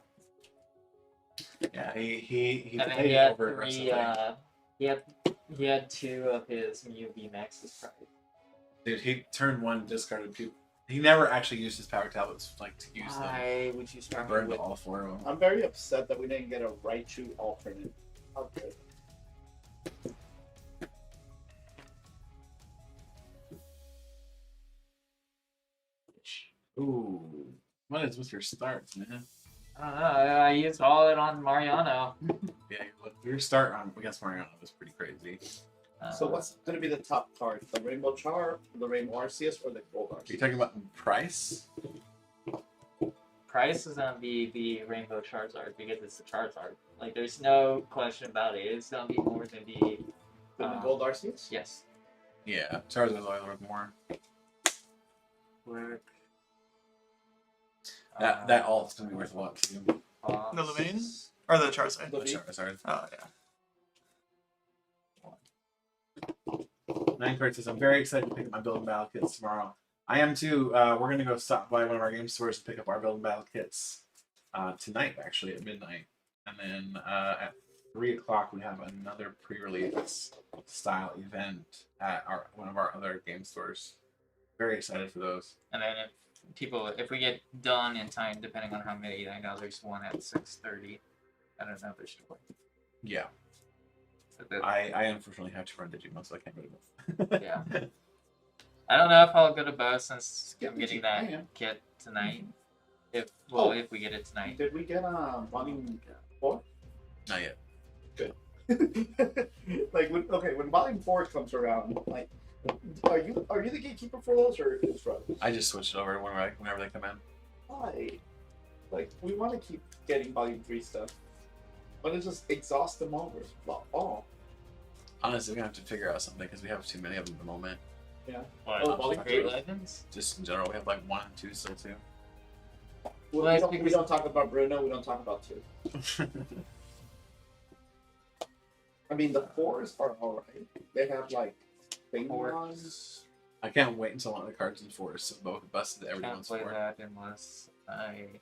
Yeah, he And then played he had over three. aggressively. He had 2 of his Mew VMAXs probably. Dude, he turned 1, discarded 2. He never actually used his power tablets like to use them. Why would you start me Burned with? all 4 of them. I'm very upset that we didn't get a Raichu alternate. How good. Ooh, what is with your starts, man? I don't know. I used all it on Mariano. Yeah, your start on against Mariano was pretty crazy. So what's going to be the top card? The Rainbow Char, the Rainbow Arceus, or the Gold Are you Arceus? talking about price? Price is gonna be the Rainbow Charizard because it's the Charizard. Like, there's no question about it. It's gonna be more than the. Than the Gold Arceus? Yes. Yeah, Charizard's always worth more. Work. That alt's gonna be worth a lot too. The Luminion? Or the Charizard? The Charizard. Oh, yeah. 9 cards says, I'm very excited to pick up my build and battle kits tomorrow. I am too. We're gonna go stop by one of our game stores to pick up our build and battle kits tonight, actually at midnight, and then at 3 o'clock we have another pre-release style event at one of our other game stores. Very excited for those. And then if we get done in time, depending on how many, I know there's one at 6:30. I don't know if there's two. Yeah, But the- I unfortunately have to run Digimon, so I can't go to both. yeah. I don't know if I'll go to both since Yeah, I'm getting you that can. kit tonight. If Oh. if we get it tonight. Did we get Volume 4? Not yet. Like when volume 4 comes around, like are you the gatekeeper for those or is REDUX? I just switched it over whenever they come in. Why? Like we want to keep getting volume 3 stuff. Why don't just exhaust them over? Oh. Honestly, we're gonna have to figure out something because we have too many of them at the moment. Yeah. What? Oh, volume Great 3? Legends? Just in general, we have like 1 and 2 still too. Well, we don't talk about Bruno. We don't talk about 2. I mean, the 4s are alright. They have like thing ones. I can't wait until one of the cards in Force both busted Can't everyone's play for. that unless I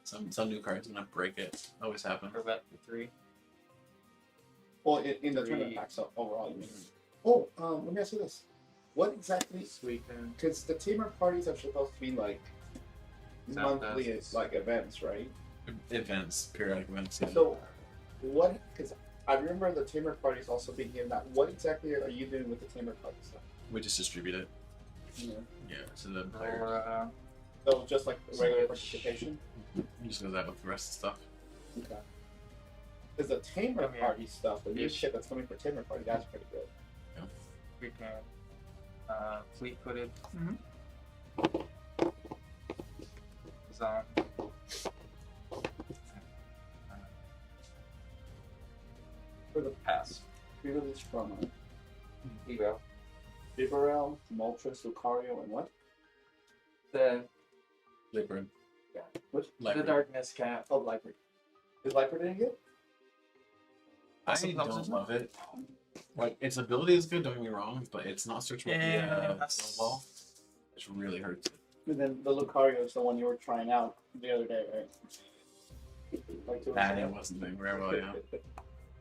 Some new cards gonna break it. Always happen. prevent the 3. Well, in the 3. tournament packs overall, you mean? Oh, let me ask you this: what exactly? Weekend. Because the tamer parties are supposed to be like monthly, like events, right? Events, periodic events. Yeah. So, what? Because I remember the tamer parties also being given out. What exactly are you doing with the tamer party stuff? We just distribute it. Yeah. Yeah, to the players. Or, So just like regular participation. It just goes out with the rest of the stuff. Okay. Because the tamer Come here. party stuff, the new Yes. shit that's coming for tamer party, that's pretty good. weekend. Fleet-footed. Mhm. Zon. For the Pass. pre-release promo, Evo. Vivarel, Moltres, Lucario, and what? The Liquid. Which? the darkness cap. Oh, Lycra. Is Lycra doing good? I Sometimes don't it's love it. Like, its ability is good, don't get me wrong, but it's not searchable Yeah. snowball. Which really hurts. And then the Lucario is the one you were trying out the other day, right? Like 2 weeks And ago. it wasn't doing very well, yeah.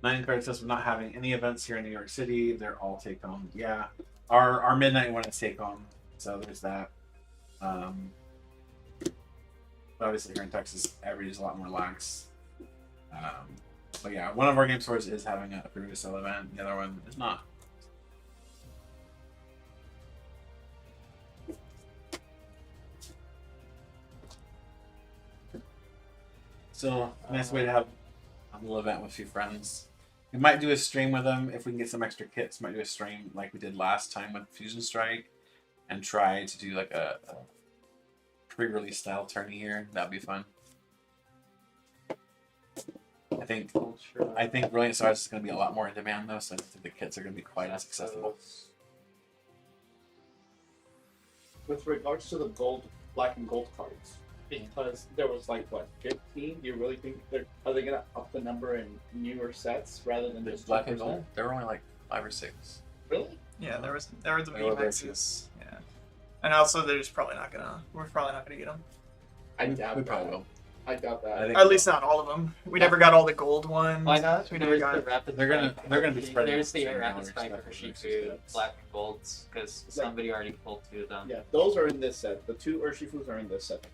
9 card says we're not having any events here in New York City. They're all take home. Yeah. Our midnight one is take home. So there's that. But obviously here in Texas, every is a lot more lax. But yeah, one of our game stores is having a previous sale event. The other one is not. So nice way to have a little event with a few friends. We might do a stream with them if we can get some extra kits. Might do a stream like we did last time with Fusion Strike, and try to do like a pre-release style tourney here. That'd be fun. I think Brilliant Stars is going to be a lot more in demand though, so I don't think the kits are going to be quite as accessible. With regards to the black and gold cards, because there was like what 15. Do you really think are they gonna up the number in newer sets rather than The just black and 2%? gold, there were only like 5 or 6. Really? Yeah, there was the There were VMAXs. Yeah, and also we're probably not gonna get them. I doubt We that. probably will. I doubt that. I think At least not all of them. We never got all the gold ones. Why not? We never There's got. the rapid They're gonna- spike. they're gonna be spreading There's out the some rapid more spike stuff for with Shifu, sets. black and golds, because somebody already pulled 2 of them. Yeah, those are in this set. The 2 Urshifus are in this set.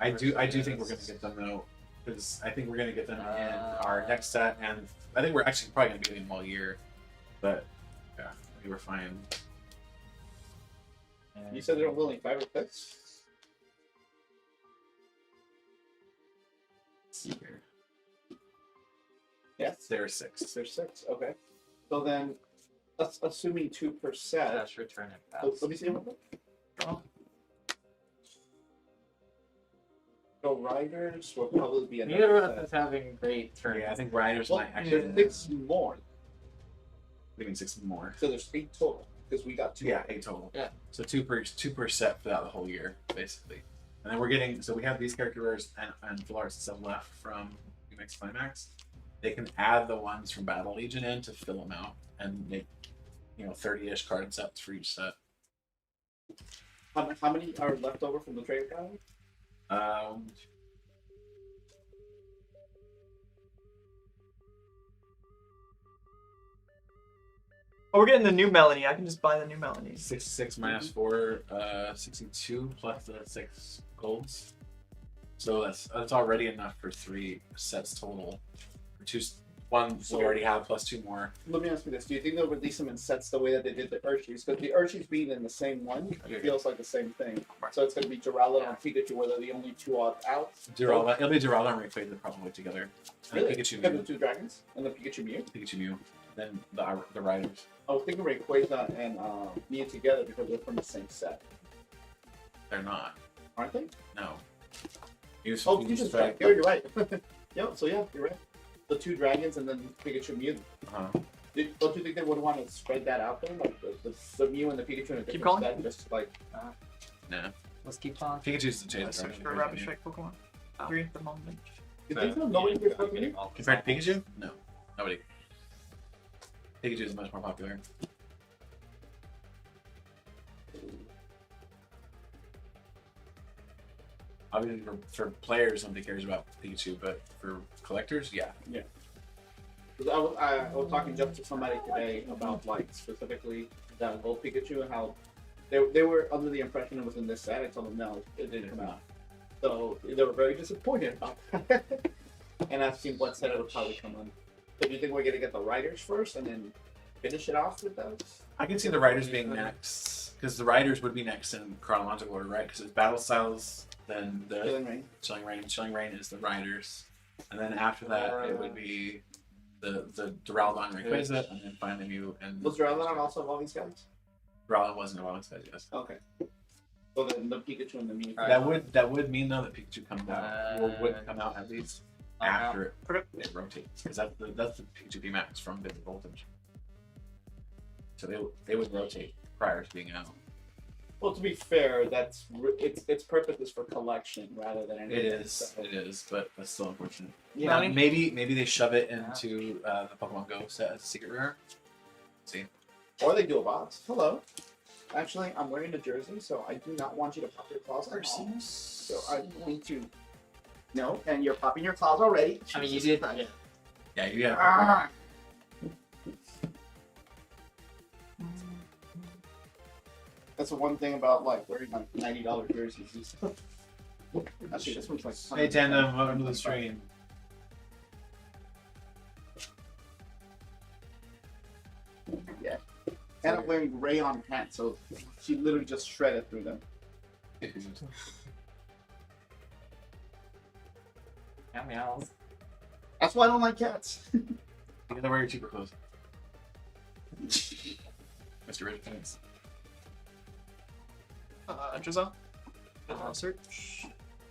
I do think we're going to get them though, because I think we're going to get them in our next set, and I think we're actually probably going to be getting them all year. But yeah, we were fine. You said there were only 5 or 6. Let's see here. Yes, There are 6. there's 6. Okay. So then, assuming 2%. Dash return and pass. Oh, let me see one more. So Riders will probably be Neither another of us is having great turns. Yeah, I think Riders Well, might actually. there's 6 more. Maybe 6 more. So there's 8 total because we got 2. Yeah, 8 total. Yeah. So 2 per set throughout the whole year, basically. And then we're getting, so we have these characters and full arts and stuff left from Remix Climax. They can add the ones from Battle Legion in to fill them out and make, 30-ish card sets for each set. How many are left over from the trade guide? Oh, we're getting the new Melanie. I can just buy the new Melanie. 6 minus 4, 62 plus the 6 golds. So that's already enough for 3 sets total. For one we already have plus 2 more. Let me ask you this: do you think they'll release them in sets the way that they did the Arceus? Because the Arceus being in the same one feels like the same thing. So it's going to be Duraludon and Pikachu, where they're the only 2 out. Duraludon, it'll be Duraludon and Rayquaza probably together. And Really? Pikachu The Mew. 2 dragons and the Pikachu Mew. Pikachu Mew. Then the riders. I was thinking Rayquaza and Mew together because they're from the same set, They're not. aren't they? No. Use Oh, Fusion Strike. You're right. Yep. So yeah, you're right. The 2 dragons and then Pikachu Mew. Don't you think they would want to spread that out there, like the Mew and the Pikachu in a different going. set, just like Nah. Let's keep on. Pikachu's the change. Let's search for Rapid Strike Pokemon. 3 at the moment. you think so? Nobody cares about Mew? Compared to Pikachu? No. Nobody. Pikachu is much more popular. Obviously, for players, nobody cares about Pikachu, but for collectors, yeah. 'Cause I was talking just to somebody today about like specifically that Gold Pikachu and how they were under the impression it was in this set. I told them no, it didn't come out. So they were very disappointed about that. And I've seen what set it would probably come on. So do you think we're gonna get the riders first and then finish it off with those? I can see the riders being next, because the riders would be next in chronological order, right? Because it's battle styles, then the Killing Rain. Chilling Rain. Chilling Rain is the riders, and then after that it would be the Duraludon and Rayquaza, and then finally Mew and Was Duraludon also Evolving Skies? Duraludon wasn't Evolving Skies, yes. Okay. So then the Pikachu and the Mew. That would mean though that Pikachu comes out or would come out at least after it rotates, because that's the Pikachu VMAX from Vivid Voltage. So they would rotate prior to being out. Well, to be fair, that's its purpose is for collection rather than anything. It is, but that's still unfortunate. Yeah. Maybe they shove it into the Pokemon Go set as a secret rare. See. Or they do a box. Hello. Actually, I'm wearing a jersey, so I do not want you to pop your claws at all. So I'm going to. No, and you're popping your claws already. I mean, you did. Yeah, you have. Ah. That's the one thing about like wearing like $90 jerseys. Actually, this one's like. Hey Tandem, welcome to the stream. Yeah. And I'm wearing rayon pants, so she literally just shredded through them. Meows. That's why I don't like cats. You gotta wear your cheaper clothes. Mr. Rich Pants. Drizzle. Search.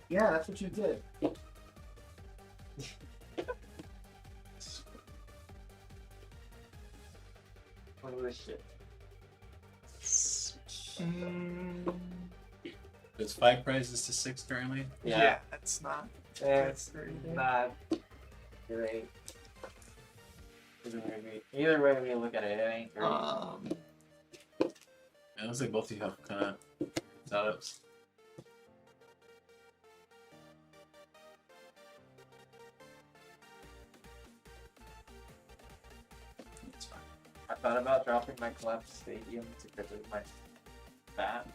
Yeah, that's what you did. Holy shit. There's 5 prizes to 6 currently. Yeah, that's not. It's not great. Either way we look at it, it ain't great. It looks like both of you have kind of setups. It's fine. I thought about dropping my collapsed stadium to get rid of my bat.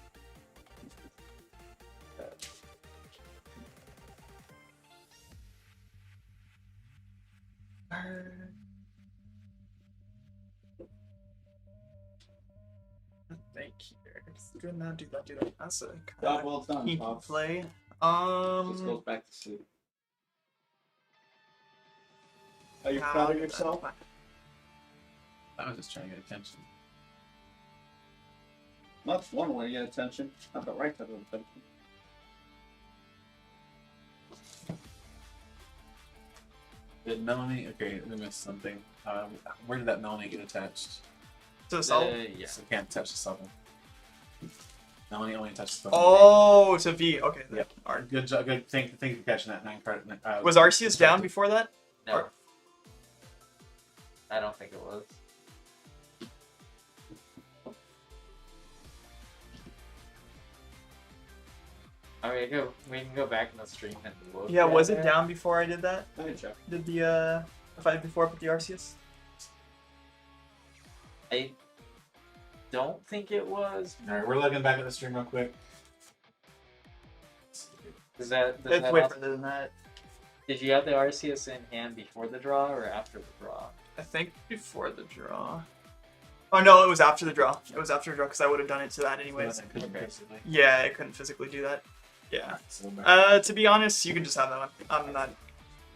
Thank you. Do not do that. Do that. That's a Job well done, kinky Bob. play. Just goes back to sleep. Are you proud of yourself? I was just trying to get attention. That's one way to get attention. Not the right type of attention. Did Melanie? Okay, we missed something. Where did that Melanie get attached? To the cell? Yeah. So can't touch the summon. Melanie only touches the. Oh, to V. Okay. Yep. Alright. Good job. Good. Thank you for catching that 9 card. Was Arceus down before that? No. Or- I don't think it was. I mean, we can go back in the stream and look. Yeah, at was it down before I did that? I didn't check. Did the fight before I put the Arceus? I don't think it was. All right, we're looking back at the stream real quick. Does that It's way also- further than that. Did you have the Arceus in hand before the draw or after the draw? I think before the draw. Oh no, it was after the draw. It was after the draw because I would have done it to that anyways. Yeah, I couldn't physically do that. Yeah. To be honest, you can just have that one. I'm not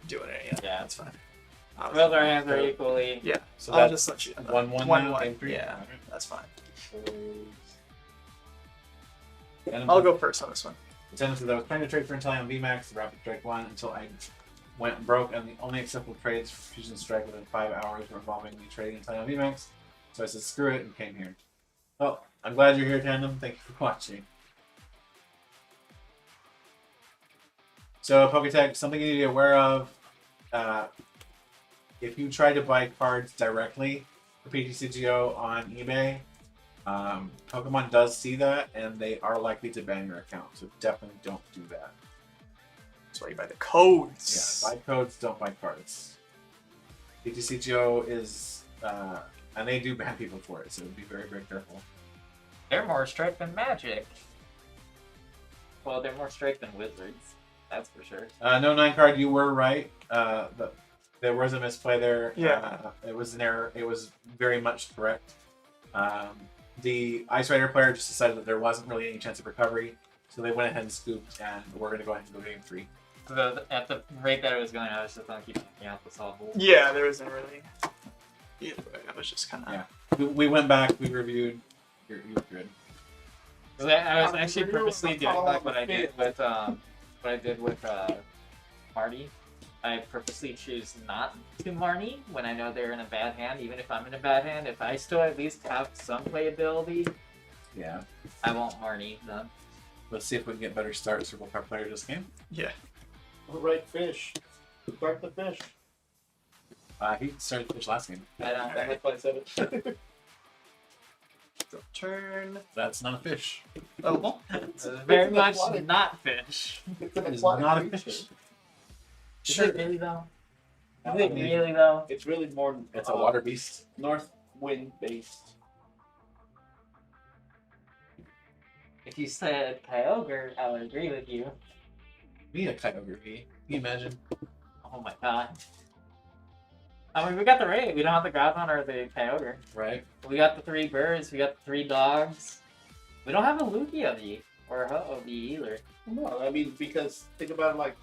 doing it yet. Yeah, That's fine. both our hands are equally. Yeah. So I'll that's just let you. 1-1 1-1. now, game 3? Yeah, that's fine. And I'll go first on this one. Tentative, I was trying to trade for Intellion VMAX, the Rapid Strike 1, until I went broke, and the only acceptable trades for Fusion Strike within 5 hours were involving me trading Intellion VMAX. So I said screw it and came here. Well, I'm glad you're here, Tandem. Thank you for watching. So, Poketech, something you need to be aware of. If you try to buy cards directly for PTCGO on eBay, Pokemon does see that, and they are likely to ban your account. So definitely don't do that. That's why you buy the codes. Yeah, buy codes, don't buy cards. PTCGO is, and they do ban people for it, so be very, very careful. They're more strict than Magic. Well, they're more strict than Wizards. That's for sure. No 9 card, you were right. There was a misplay there. Yeah. It was an error. It was very much correct. The Ice Rider player just decided that there wasn't really any chance of recovery, so they went ahead and scooped, and we're going to go ahead and go game 3. So at the rate that it was going, I was just going to keep looking out the solve. Yeah, there isn't really. Either way, I was just kind of. Yeah. We went back, we reviewed. You were good. I was actually purposely doing like what I did with Marty. I purposely choose not to Marnie when I know they're in a bad hand. Even if I'm in a bad hand, if I still at least have some playability, Yeah. I won't Marnie them. Let's see if we can get better starts for both our players this game. Yeah. All right, fish. Start the fish. He started fish last game. I had 27. Turn. That's not a fish. Oh, well. Very much not fish. It's an It is aquatic not a creature. fish. Is it really though? Is it really though? It's really more. It's a water beast. North wind based. If you said Kyogre, I would agree with you. Be a Kyogre V. Can you imagine? Oh my god. I mean, we got the raid. We don't have the Groudon or the Kyogre. Right? We got the 3 birds. We got the 3 dogs. We don't have a Lugia or a Ho-Oh either. No, I mean because think about it like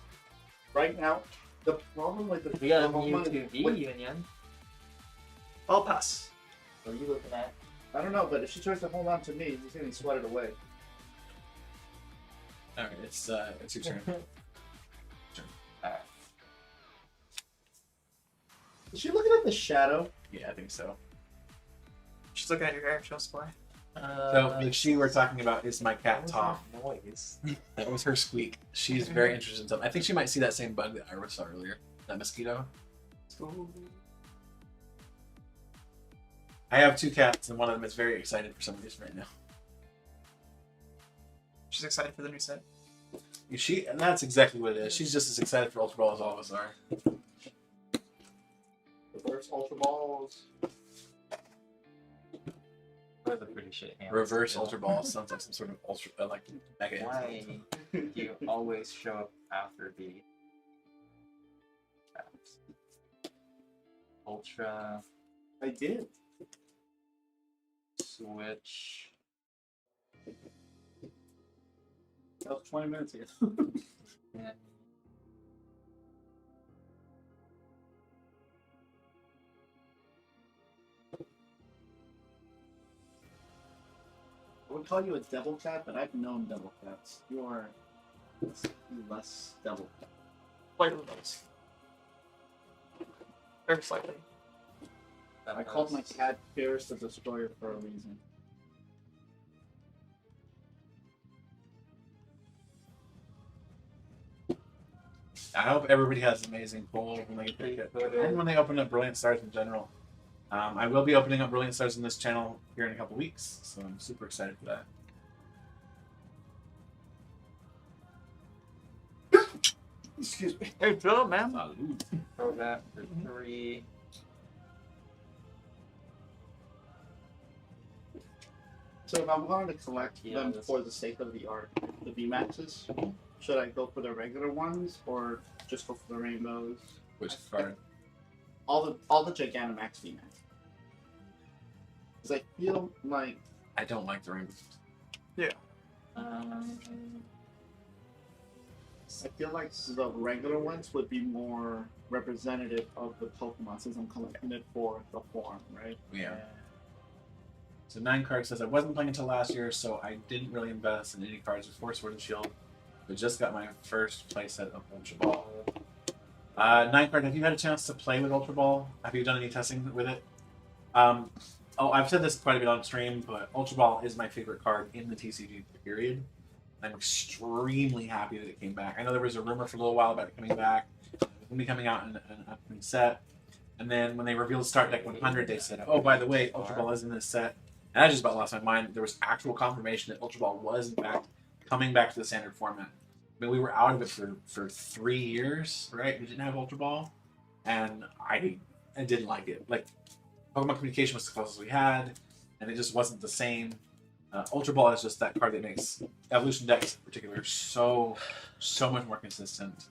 right now. The problem with the We got a Pokemon Mewtwo V with- Union. I'll pass. What are you looking at? I don't know, but if she tries to hold on to me, she's getting sweated away. Alright, it's your turn. Alright. Is she looking at the shadow? Yeah, I think so. She's looking at your hair. She wants to play. So the she we're talking about is my cat Tom. Noise. That was her squeak. She's very interested in something. I think she might see that same bug that Ira saw earlier. That mosquito. I have 2 cats, and one of them is very excited for some reason right now. She's excited for the new set. And that's exactly what it is. She's just as excited for Ultra Ball as all of us are. Reverse Ultra Balls. That was a pretty shit hand. Reverse Ultra Ball sounds like some sort of ultra, like mega. Why do you always show up after the Ultra I did. Switch? That was 20 minutes ago. Yeah. I would call you a devil cat, but I've known devil cats. You are less devil cat. Slightly less. Very slightly. I called my cat Fierce the Destroyer for a reason. I hope everybody has amazing pulls when they pick it, and when they open up Brilliant Stars in general. I will be opening up Brilliant Stars in this channel here in a couple weeks, so I'm super excited for that. Excuse me. Hey, Joe, man. Salud. Throw that for 3. So if I'm going to collect Yeah, them that's- for the sake of the art, the VMAXs, should I go for the regular ones or just go for the rainbows? Which card? All the Gigantamax VMAX. Because I feel like I don't like the rainbow. I feel like the regular ones would be more representative of the Pokemon since I'm collecting it for the form, right? Yeah. So 9 cards says I wasn't playing until last year, so I didn't really invest in any cards before Sword and Shield, but just got my first playset of Ultra Ball. 9 card. Have you had a chance to play with Ultra Ball? Have you done any testing with it? I've said this quite a bit on stream, but Ultra Ball is my favorite card in the TCG period. I'm extremely happy that it came back. I know there was a rumor for a little while about it coming back. It's going to be coming out in an upcoming set. And then when they revealed Start Deck 100, they said, oh, by the way, Ultra Ball is in this set. And I just about lost my mind. There was actual confirmation that Ultra Ball was, in fact, coming back to the standard format. I mean, we were out of it for 3 years, right? We didn't have Ultra Ball. And I didn't like it. Like, Pokemon Communication was the closest we had, and it just wasn't the same. Ultra Ball is just that card that makes Evolution decks in particular so much more consistent.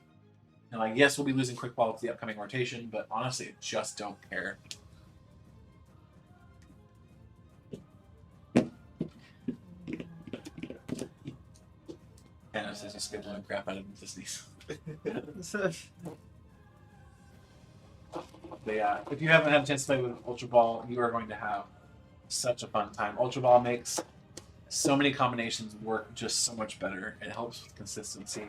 And like, yes, we'll be losing Quick Ball to the upcoming rotation, but honestly, I just don't care. Anna says he's scheduling crap out of Disney's. But yeah, if you haven't had a chance to play with Ultra Ball, you are going to have such a fun time. Ultra Ball makes so many combinations work just so much better. It helps with consistency,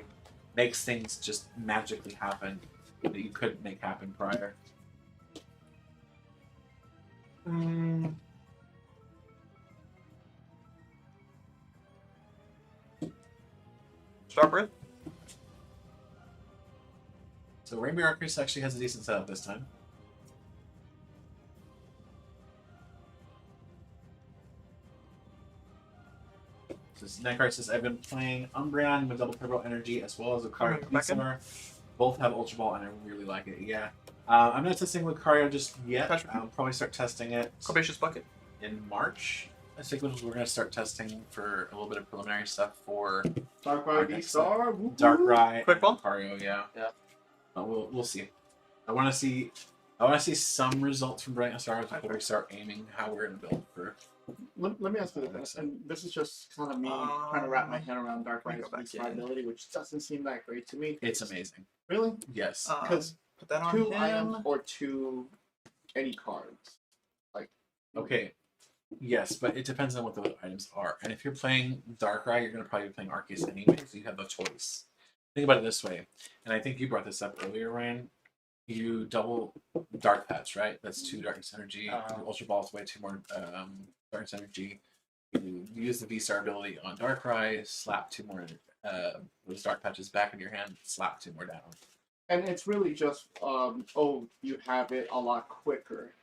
makes things just magically happen that you couldn't make happen prior. Start with. So Rainbow Arceus actually has a decent setup this time. This next card says, I've been playing Umbreon with Double Turbo Energy as well as Lucario. Both have Ultra Ball and I really like it. Yeah. I'm not testing Lucario just yet. I'll probably start testing it Cobacious Bucket. in March. I think we're going to start testing for a little bit of preliminary stuff for Darkrai V-Star. Darkrai, Quick Ball? Lucario, yeah. Yeah. We'll see. I want to see some results from Bright Stars before we start aiming how we're going to build for. Let me ask you this, and this is just kind of me trying to wrap my head around Darkrai's V-Star ability, which doesn't seem that great to me. It's amazing. Really? Yes. Because put that on 2 him. items or 2 any cards. Okay. Yes, but it depends on what the items are. And if you're playing Darkrai, you're going to probably be playing Arceus anyway, so you have no choice. Think about it this way, and I think you brought this up earlier, Ryan. You double Dark Patch, right? That's 2 Darkness Energy. Ultra Ball is way 2 more Darkness Energy. You use the V-Star ability on Darkrai, slap 2 more those Dark Patches back in your hand, slap 2 more down. And it's really just, you have it a lot quicker,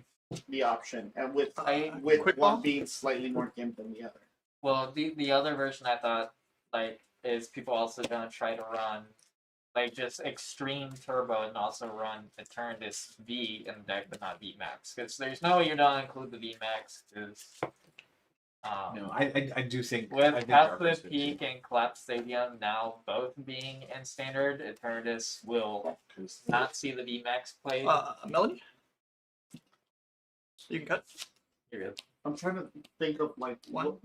the option, and with Quick one Ball? being slightly more gimp than the other. Well, the other version I thought is people also gonna try to run just extreme turbo and also run Eternatus V in the deck but not V Max because there's no way you're not include the V Max because No, I do think with I think Path to Darkrai is the good, too. Peak and Collapse Stadium now both being in standard, Eternatus will not see the V Max played. Melody? You can cut. You're good. I'm trying to think of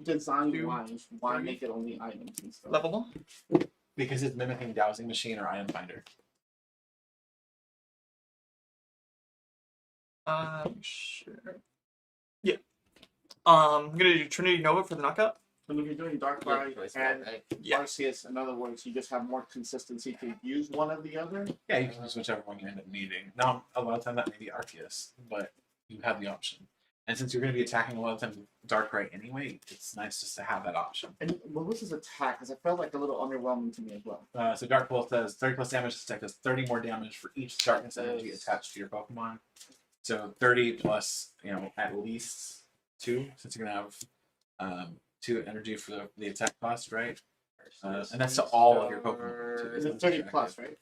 design-wise, why make it only items and stuff. Level 1. Because it's mimicking Dowsing Machine or Item Finder. Sure. Yeah. I'm gonna do Trinity Nova for the knockout. So if you're doing Darkrai and Yeah. Arceus, in other words, you just have more consistency to use one or the other. Yeah, you can use whichever one you end up needing. Now, a lot of time that may be Arceus, but you have the option. And since you're going to be attacking a lot of times with Darkrai anyway, it's nice just to have that option. And what was his attack? Because it felt like a little underwhelming to me as well. So Dark Pulse does 30 plus damage. This deck does 30 more damage for each Darkness Energy attached to your Pokemon. So 30 plus, at least 2, since you're going to have 2 energy for the attack cost, right? And that's to all of your Pokemon. Too. Is it 30 plus, right?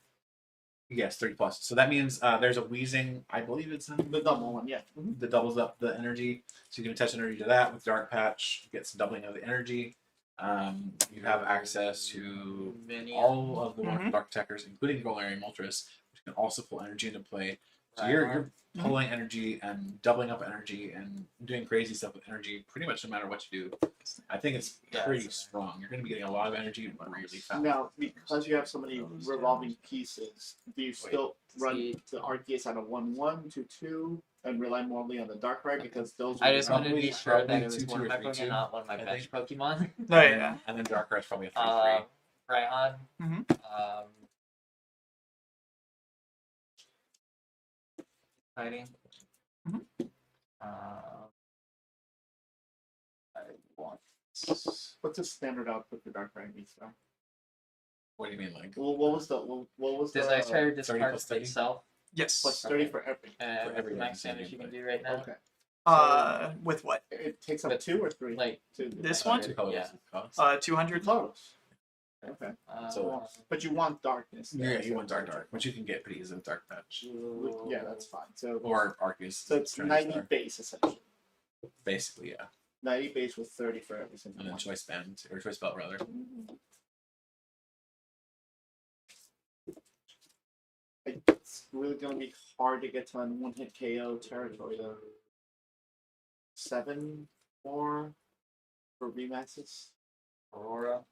Yes, 30 plus. So that means there's a Wheezing, I believe it's in The double one, yeah. that doubles up the energy. So you can attach energy to that with Dark Patch, get some doubling of the energy. You have access to Many all of the wonderful Mhm. Dark Techers, including Golarium Ultras, which can also pull energy into play. So Right. you're pulling energy and doubling up energy and doing crazy stuff with energy pretty much no matter what you do. I think it's pretty strong. You're going to be getting a lot of energy really fast. Now, because you have so many revolving pieces, do you still run the RDS at a 1/1, 2/2, and rely more on the Dark Ride because those? I just wanted to Probably- be sure that probably it was 2/2 one of or my 3/2, Pokemon, not one of my I bench think. Pokemon. No, yeah. And then Dark Ride's probably a 3/3. Raihan. Mhm. Fighting. Mhm. I want. What's the standard output for Dark Ride meets though? What do you mean, like? Well, what was Does the I try to 30 discard plus 30? itself? Yes. plus 30 for every? And For every max damage damage you can play. do right now. Okay. With what? It takes up But, 2 or 3. Like This Uh, one? 2 colors Yeah. cost. 200. Close. Okay. So- But you want darkness. Yeah, you want Dark, which you can get pretty easily with Dark Patch. Yeah, that's fine. So Or Arceus. so it's Trendy 90 Star. base essentially. Basically, yeah. 90 base with 30 for every single And then one. Choice Band, or Choice Belt, rather. It's really gonna be hard to get to on one hit KO territory though. 7 more for remaxes. Aurora.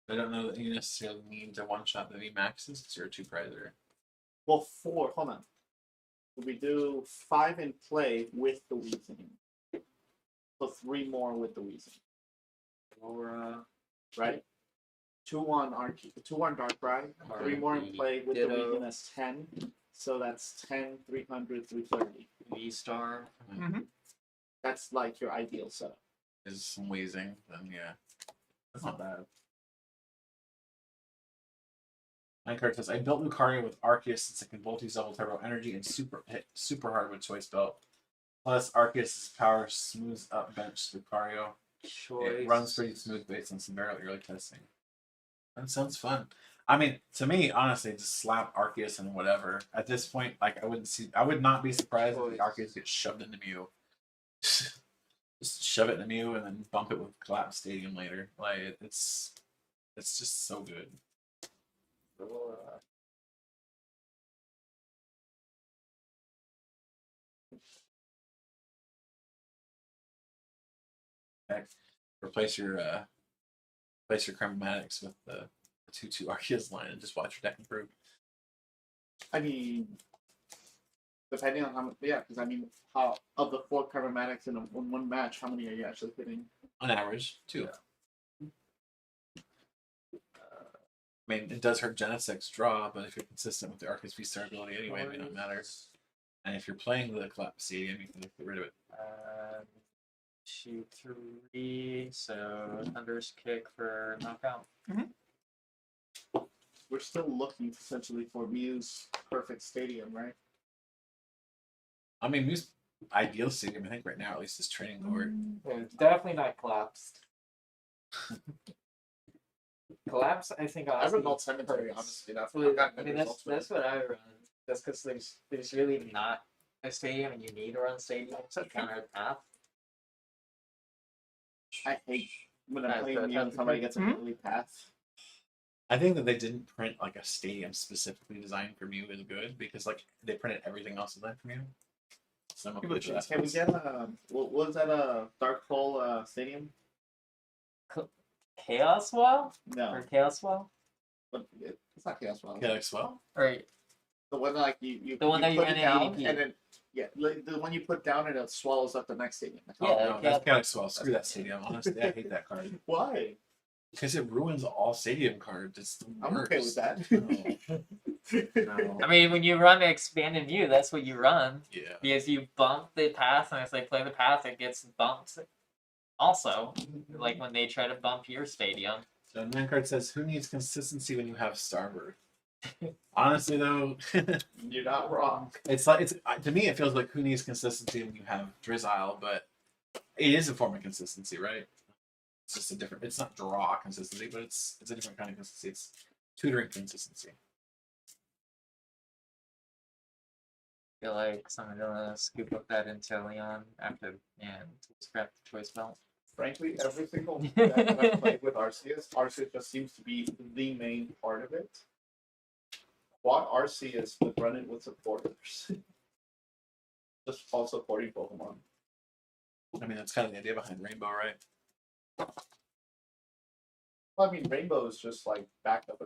I don't know that you necessarily need to one-shot the VMAXs, because you're a 2-prizer. Well, 4. Hold on. We do 5 in play with the Weezing. So 3 more with the Weezing. Aurora. Right? 2 on Dark Ride. 3 more in play with the Ditto. Weezing. That's 10. So that's 10, 300, 330. V-Star. That's like your ideal setup. Is some wheezing, then yeah. That's not bad. Minecart says, I built Lucario with Arceus since it can both use double turbo energy and hit super hard with Choice Belt. Plus, Arceus' power smooths up bench Lucario. Choice. It runs pretty smooth based on some very early testing. That sounds fun. I mean, to me, honestly, just slap Arceus and whatever. At this point, like I would not be surprised if the Arceus gets shoved into Mew. Just shove it in Mew and then bump it with Collapse Stadium later. Like it's just so good. Aurora. Heck, replace your chromatics with the 2/2 Arceus line and just watch your deck improve. I mean, depending on how much, yeah, because I mean, how of the 4 carbomatics in one match, how many are you actually hitting? On average, 2. I mean, it does hurt Genesec's draw, but if you're consistent with the Arceus V-Star ability anyway, it may not matter. And if you're playing the Collapse Stadium, you can get rid of it. 2, 3. So Thunder's Kick for knockout. We're still looking essentially for Mew's perfect stadium, right? I mean, Mew's ideal stadium, I think right now at least is Training Court. It's definitely not collapsed. Collapse, I think. I Honestly, run Alt Cemetery, hurts. honestly. That's Well, I've gotten I good mean, results with that's what I run. That's because there's really not a stadium, and you need to run stadium to counter a path. I hate when I'm That's playing the Mew and somebody gets a early path. I think that they didn't print like a stadium specifically designed for Mew is good because like they printed everything else designed for Mew. So I'm okay with that. Can we get what was that Dark Hole stadium? Chaos Wall No, or Chaos Wall, but it's not Chaos Well. Yeah, like swell. or The one like you The one that you put it end in down ADP. and then like the one you put down and it swallows up the next stadium. Oh, Yeah, no, that's Chaotic Swell. Screw that stadium. Honestly, I hate that card. Why? Because it ruins all stadium cards. It's the I'm okay with worst. that. No. I mean, when you run Expanded View, that's what you run Yeah. because you bump the path, and as they play the path, it gets bumped. Also, like when they try to bump your stadium. So Mancard says, "Who needs consistency when you have Starbirth?" Honestly, though, You're not wrong. it's like to me it feels like who needs consistency when you have Drizzile, but it is a form of consistency, right? It's just a different. It's not draw consistency, but it's a different kind of consistency. It's tutoring consistency. feel like someone's gonna scoop up that Inteleon after and scrap the choice belt. Frankly, every single deck that I've played with Arceus just seems to be the main part of it. Quad Arceus would run it with supporters. Just all supporting Pokemon. I mean, that's kind of the idea behind Rainbow, right? Well, I mean, Rainbow is just like backed up.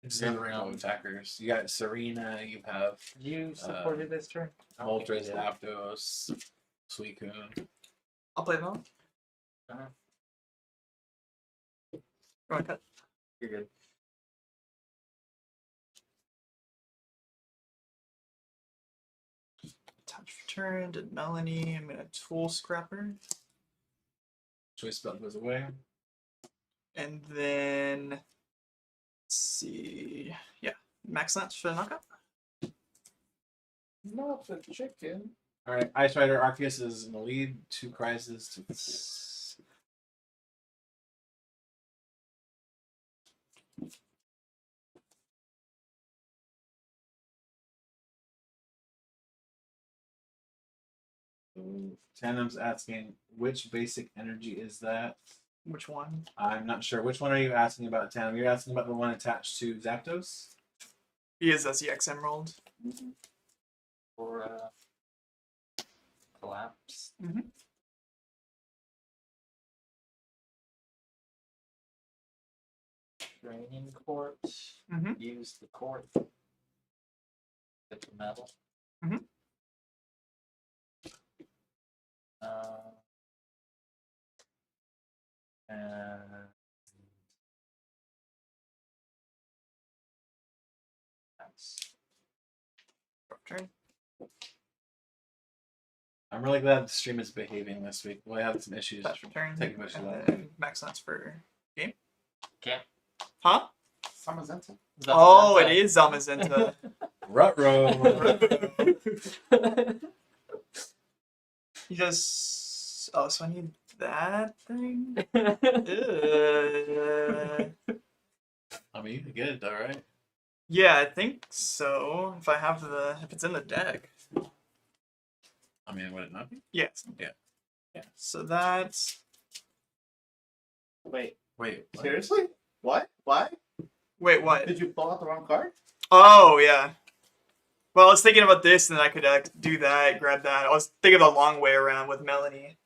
It's the Rainbow attackers. You got Serena, you have You supported this turn? Moltres, Zapdos, Suicune. I'll play them all. Uh-huh. You want to cut? You're good. Touch return, did Melanie. I'm going to Tool Scrapper. Choice belt goes away. And then, let's see. Yeah, Max Lance for the knockout. Not the chicken. All right, Ice Rider Arceus is in the lead. 2 prizes to 4. Tandem's asking, which basic energy is that? Which one? I'm not sure. Which one are you asking about, Tandem? You're asking about the one attached to Zapdos? He is SEX Emerald. Or collapse. Mm-hmm. Training court. Mm-hmm. Use the court. Get the metal. Mhm. And that's Turn. I'm really glad the stream is behaving this week. We had some issues. Touch return. Taking much And longer. then Max Lance for game. okay. Huh? Samazenta. Oh, it is Zamazenta. Rutrow. He just. Oh, so I need that thing? I mean, you can get it though, right? Yeah, I think so. If it's in the deck. I mean, would it not be? Yes. Yeah. Yeah. So that's. Wait, Wait, what? seriously? What? Why? Wait, what? Did you pull out the wrong card? Oh, yeah. Well, I was thinking about this, and then I could do that, grab that. I was thinking the long way around with Melanie.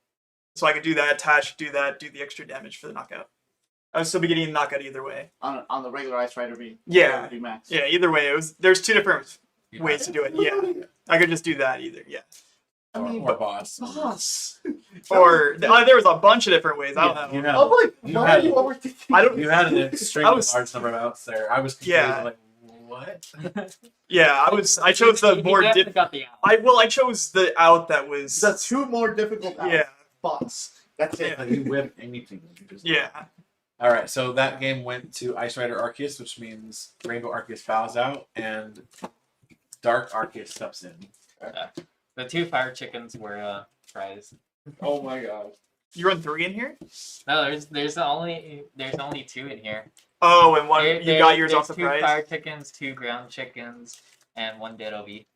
So I could do that, attach, do that, do the extra damage for the knockout. I would still be getting a knockout either way. On the regular Ice Rider V. Yeah. V Max. Yeah, either way. There's 2 different You ways to do it. Yeah. I could just do that either, yeah. I mean, or boss. boss. Or there was a bunch of different ways. I don't know. You had, I'm like, You why had- are you overthinking? I don't. you had an extremely I was- large number of outs there. I was confused. Yeah. I'm like, what? Yeah, I chose the more difficult. Got the out. I chose the out that was. The 2 more difficult outs. Yeah. Boss. That's it. Like, you whip anything. You just- Yeah. All right, so that game went to Ice Rider Arceus, which means Rainbow Arceus fouls out and Dark Arceus steps in. The 2 fire chickens were prize. Oh my god. You run 3 in here? No, there's only 2 in here. Oh, and one There- you got yours there's off the 2 prize. fire chickens, 2 ground chickens, and 1 Ditto V.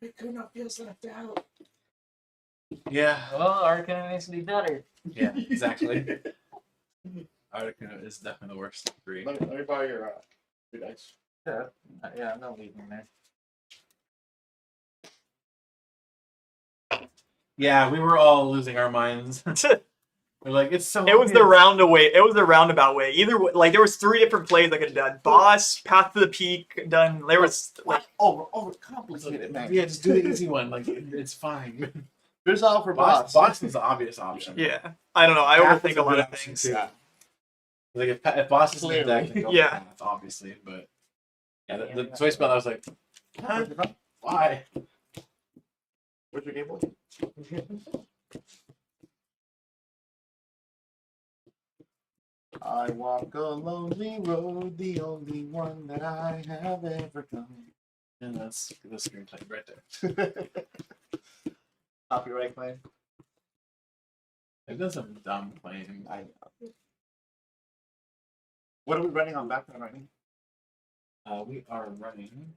It could not feel left out. Yeah, Well, Arcanine needs to be better. yeah, exactly. Articuno is definitely the worst of the 3. Let me borrow your dice. Yeah, I'm not leaving there. Yeah, we were all losing our minds. We're like, it's so. It was the obvious. roundabout. It was the roundabout way. Either way, like there was 3 different plays I could have done. Boss, Path to the Peak, done. There was like Over complicated, man. Yeah, just do the easy one. Like, it's fine. There's all for Boss, boss. boss is the obvious option. yeah. I don't know. I Path overthink is a lot good of option, things. too. Yeah. Like if boss is in the Clearly. deck, then go Yeah. for Path, obviously. But yeah, the choice spell, I was like, huh? Why? Where's your Game Boy? I walk a lonely road, the only one that I have ever come. And that's the screenplay right there. Copyright claim. It does some dumb claim. What are we running on background right now? We are running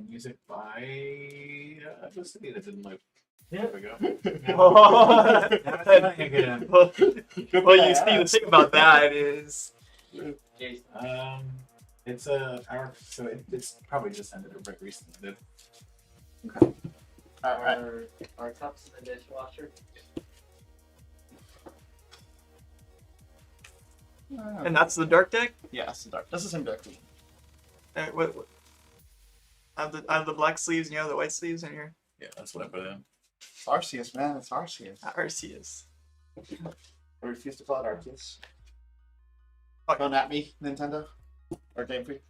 music by the city that didn't loop. There we go. Again. Well, you see, the thing about that is, It's it's probably just ended a break recently. Our cups in the dishwasher. and that's the dark deck. Yeah, it's dark. This is in dark. What? I have the black sleeves and you have the white sleeves in here. Yeah, that's what I put in. It's Arceus, man. It's Arceus. Arceus. I refuse to call it Arceus. Okay. Don't at me, Nintendo. Or Game Freak.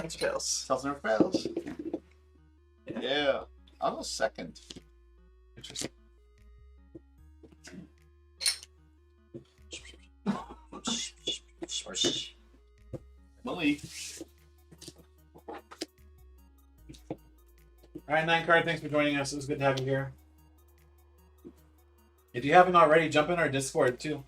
Tails. Tails never fails. Yeah. I'll go second. Interesting. Malik. All right, 9 Card, thanks for joining us. It was good to have you here. If you haven't already, jump in our Discord too.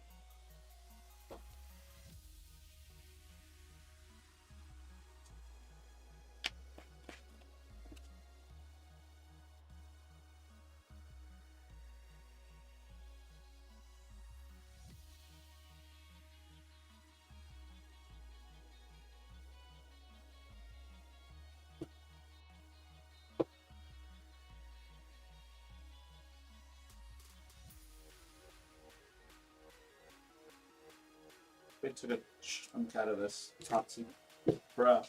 Wait to get chunk out of this Tatsu. Bruh.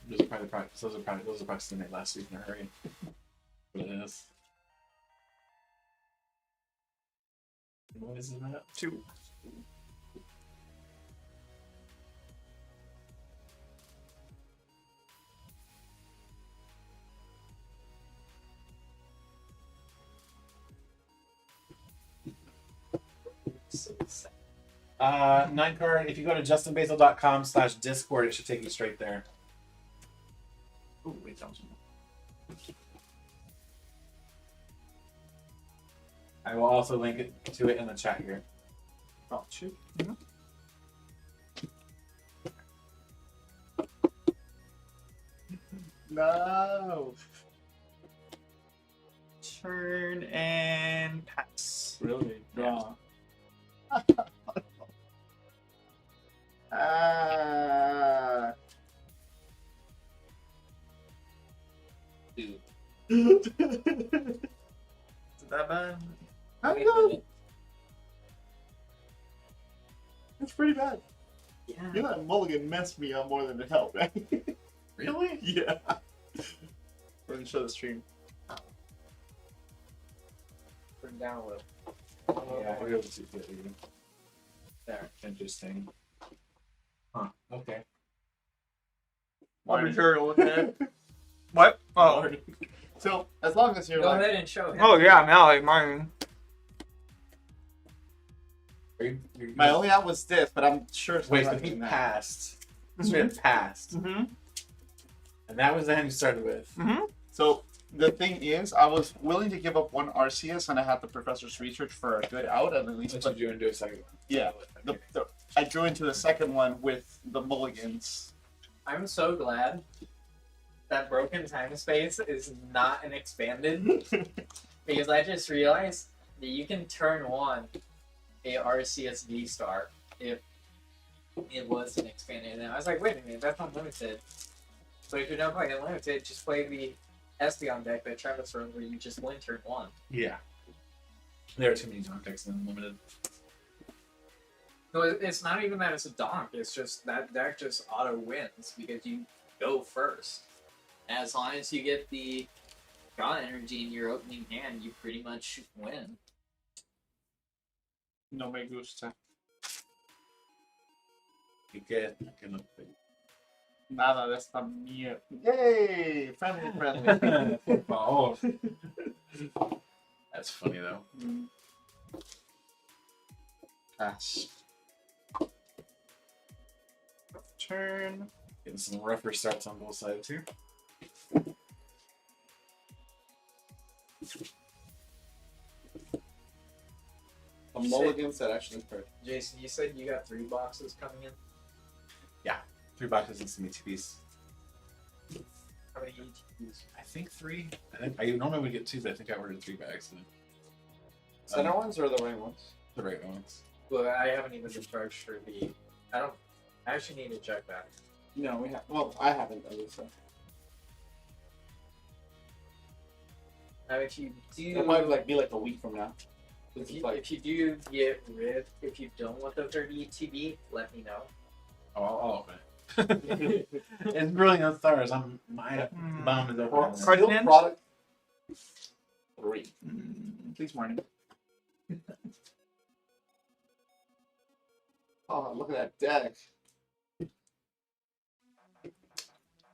Those are probably practices made last week in a hurry. What it is. What is that? 2. So sad. 9 Card, if you go to justinbasil.com/discord, it should take you straight there. Ooh, wait, that was I will also link it to it in the chat here. Oh, shoot. No. Turn and pass. Really? Draw. Ah. Dude. Is it that bad? I Wait a know. minute. It's pretty bad. Yeah. You know that mulligan messed me up more than it helped, right? Really? Yeah. We're gonna show the stream. Bring down a little. Yeah, we're able to see it. There. Interesting. Huh. Okay. What material looking at? What? Oh. So as long as you're Go like, ahead and show him. Oh yeah, now like mine. my only out was this, but I'm sure it's Wait, not so he doing that. passed. Straight passed. Mm-hmm. And that was the hand you started with. Mm-hmm. So the thing is, I was willing to give up one Arceus, and I had the professor's research for a good out, and at least. What you do and do a second one. Yeah, I drew into the second one with the mulligans. I'm so glad that broken time space is not an expanded, because I just realized that you can turn one a RCS V star if it was an expanded. And I was like, wait a minute, that's unlimited. But if you're not playing unlimited, just play the Espeon deck that Travis runs where you just win turn one. Yeah. There are too many context and unlimited. No, it's not even that it's a donk. It's just that deck just auto wins because you go first. As long as you get the God energy in your opening hand, you pretty much win. No me gusta. You get. Nada de esta mierda. Yay! Friendly. Oh. That's funny though. Pass. Turn. Getting some rougher starts on both sides here. A mulligan that actually hurt. Jason, you said you got 3 boxes coming in. 3 boxes and some ETBs. How many ETPs? I think 3. I normally would get 2, but I think I ordered 3 bags. Center ones or the right ones? The right ones. Well, I haven't even been charged for the. I actually need to check that. No, we have. Well, I haven't at least. So. Now, if you do, It'll probably be like a week from now. if you do get rid, if you don't want the 30 ETB, let me know. Oh, I'll open it. It's Brilliant Stars. My bomb is over. Card in hand? Product 3. Please, Marnie. Oh, look at that deck.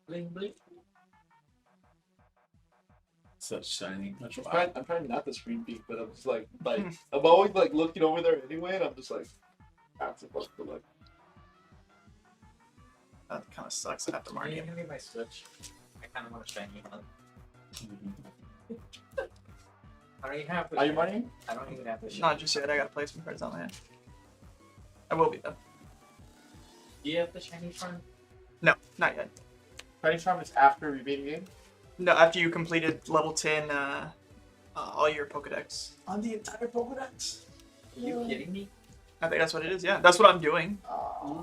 Bling bling. Such shiny. Much I'm trying not to screen peek, but I'm just like I'm always like looking over there anyway, and I'm just like, I'm supposed to look. That kind of sucks. I have to mark Are you it. gonna be my Switch? I kind of want a shiny one. I don't even have. The Are you shiny- running? I don't even have the shiny. Not just yet. I gotta play some cards on my hand. I will be though. Do you have the shiny farm? No, not yet. Fighting Charm is after we beat the game. No, after you completed level 10, all your Pokedex. On the entire Pokedex. Are you kidding me? I think that's what it is. Yeah, that's what I'm doing.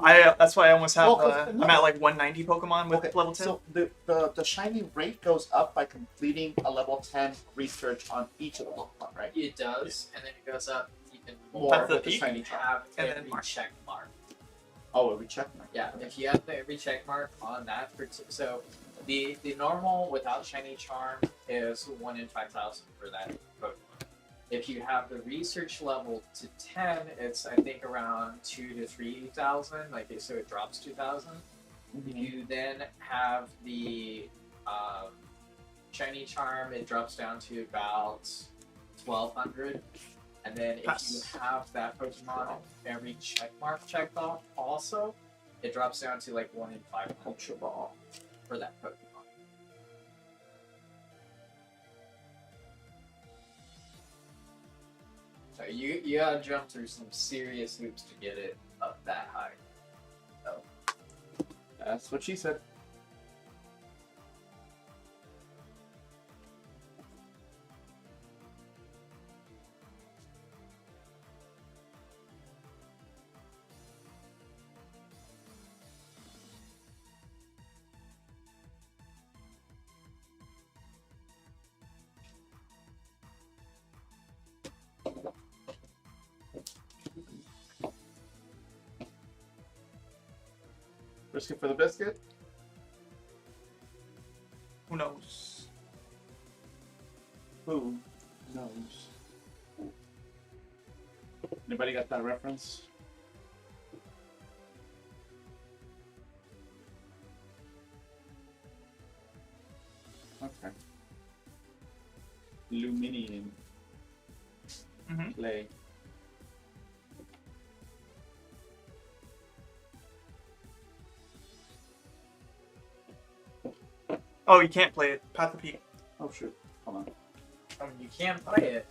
That's why I almost have. I'm at like 190 Pokemon with level 10. So the shiny rate goes up by completing a level 10 research on each of the Pokemon, right? It does, and then it goes up even More more That's the with the peak? shiny if you charm. have And then every mark. check mark. Oh, we check mark. Yeah, if you have every check mark on that, so the normal without shiny charm is 1 in 5,000 for that Pokemon. If you have the research level to 10, it's I think around 2 to 3,000. Like so, it drops 2,000. If you then have the shiny charm, it drops down to about 1,200. And then if you have that Pokemon, every check mark checked off also, it drops down to like 1 in 500 Ultra Ball for that Pokemon. So you gotta jump through some serious hoops to get it up that high. That's what she said. Risk it for the biscuit. Who knows? Who knows? Anybody got that reference? Okay. Luminium Mhm. play. Oh, you can't play it. Path of Peak. Oh shoot! Hold on. I mean, you can play it.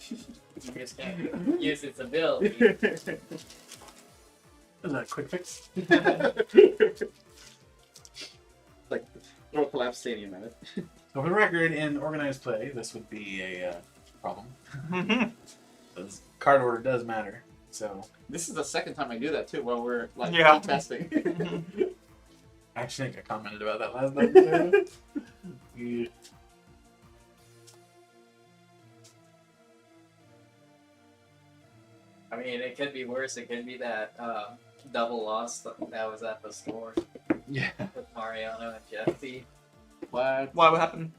You just can't use its ability. Is that a quick fix? Like throw a collapse stadium at it. So for the record, in organized play, this would be a problem. Mhm. Because card order does matter. So This is the second time I do that too, while we're like Yeah. testing. I actually think I commented about that last episode. Yeah. I mean, it could be worse. It could be that double loss that was at the store Yeah. with Mariano and Jesse. What? Why? What happened?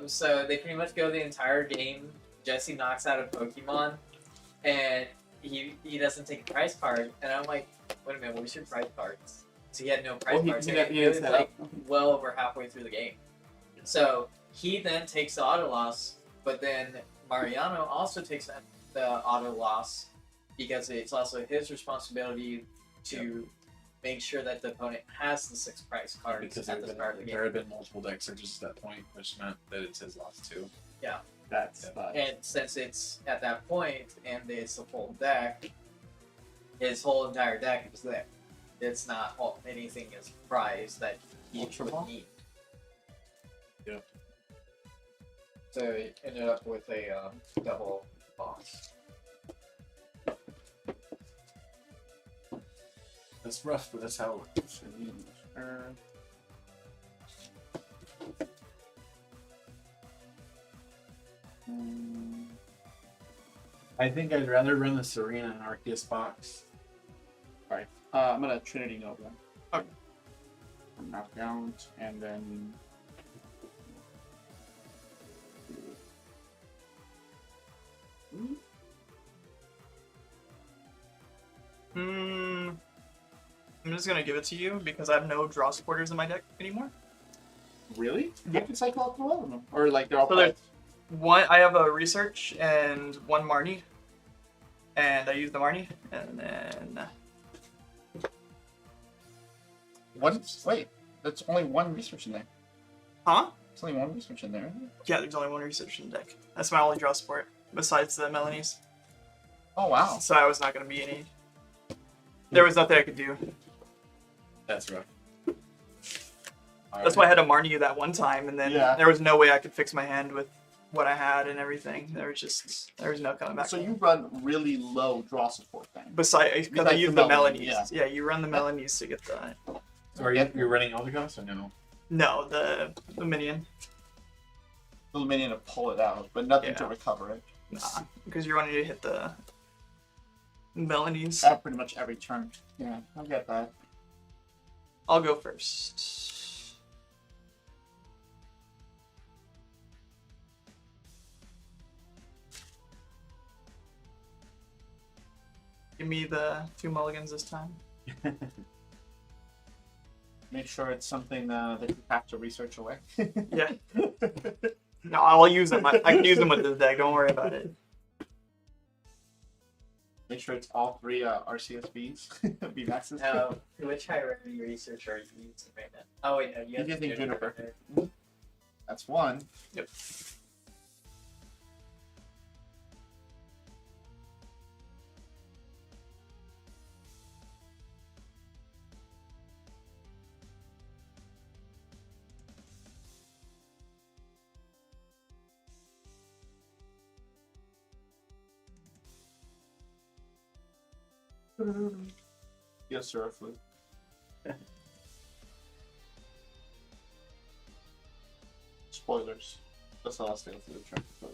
So they pretty much go the entire game. Jesse knocks out a Pokemon, and he doesn't take a prize card. And I'm like, wait a minute, where's your prize cards? So he had no prize cards. he and got- he it was had like set up. well over halfway through the game. So he then takes the auto loss, but then Mariano also takes the auto loss because it's also his responsibility to make sure that the opponent has the 6 prize cards Because at the start of the game. there had been multiple deck searches at that point, which meant that it's his loss too. That's And since it's at that point and it's a full deck, his whole entire deck is there. It's not anything is prized that he would need. Yeah. So he ended up with a double boss. That's rough, but that's how it works. I think I'd rather run the Serena and Arceus box. Alright. I'm gonna Trinity Nova. Okay. Knockdowns and then. I'm just gonna give it to you because I have no draw supporters in my deck anymore. Really? You can cycle out through all of them, or like they're all. So there's one. I have a research and one Marnie, and I use the Marnie, and then One. Wait, that's only one research in there. huh? There's only one research in there. Isn't it? Yeah, there's only one research in the deck. That's my only draw support besides the Melanies. Oh wow. So I was not gonna be any. There was nothing I could do. That's rough. That's why I had to Marnie you that one time, and then Yeah. there was no way I could fix my hand with what I had and everything. There was no coming back. So you run really low draw support then. Besides, because I Besides use the the Melanies, Melanies. Yeah, you run the Melanies to get the. So are you're running Eldegoss or no? No, the minion. Little minion to pull it out, but nothing to Yeah. recover it. Nah, because you're wanting to hit the Melanies. Pretty much every turn. Yeah, I get that. I'll go first. Give me the 2 mulligans this time. Make sure it's something that you have to research away. Yeah. No, I'll use them. I can use them with this deck. Don't worry about it. Make sure it's all 3 RCSBs. B maxes. Which hierarchy research are you using right now? Oh wait, no, you have Using to Juniper. That's one. Yep. Yes, sir, roughly. Spoilers. That's the last thing I'll do.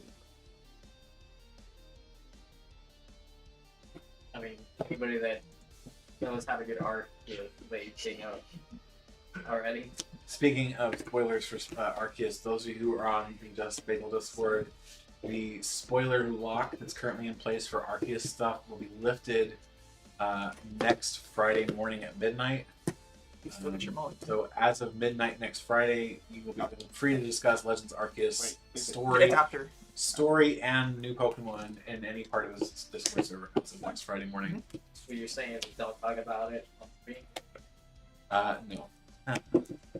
I mean, anybody that knows how to get art, they know already. Speaking of spoilers for Arceus, those of you who are on the Bagel Discord, the spoiler lock that's currently in place for Arceus stuff will be lifted next Friday morning at midnight. Look at your mulligan. So as of midnight next Friday, you will be free to discuss Legends Arceus It's story, after. and new Pokemon in any part of this Discord server as of next Friday morning. So you're saying don't talk about it on screen? No.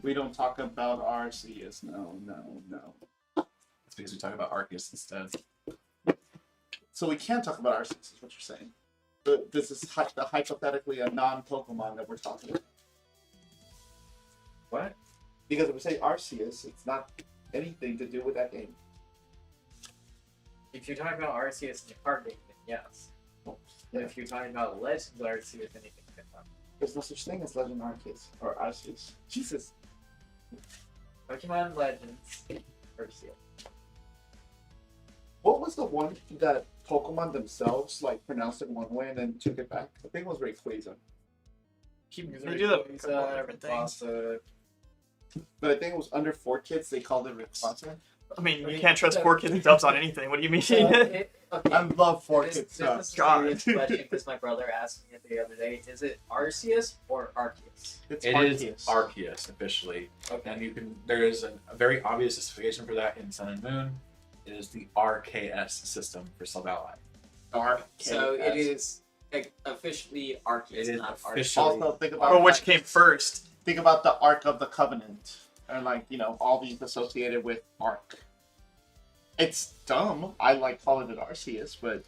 We don't talk about RCS. No. It's because we talk about Arceus instead. So we can't talk about RCS, is what you're saying. But this is hypothetically a non-Pokemon that we're talking about. What? Because if we say Arceus, it's not anything to do with that game. If you're talking about Arceus in the card game, then yes. But if you're talking about Legends Arceus, then anything can happen. There's no such thing as Legend Arceus or Arceus. Jesus. Pokemon Legends Arceus. What was the one that Pokemon themselves pronounced it one way and then took it back? I think it was Rayquaza. They do that with a couple different things. But I think it was under 4 kids, they called it Rayquaza. I mean, you can't trust 4 kids and dubs on anything. What do you mean? Okay. I love 4 This kids is stuff. a serious question because my brother asked me it the other day. Is it Arceus or Arceus? It's It is Arceus. Arceus officially, and you can. There is a very obvious justification for that in Sun and Moon. It is the RKS system for Sub Ally. So it is officially Arceus, It is not officially- Arceus. Also, think about Or which came first? Think about the Ark of the Covenant, and all these associated with Ark. It's dumb. I like calling it Arceus, but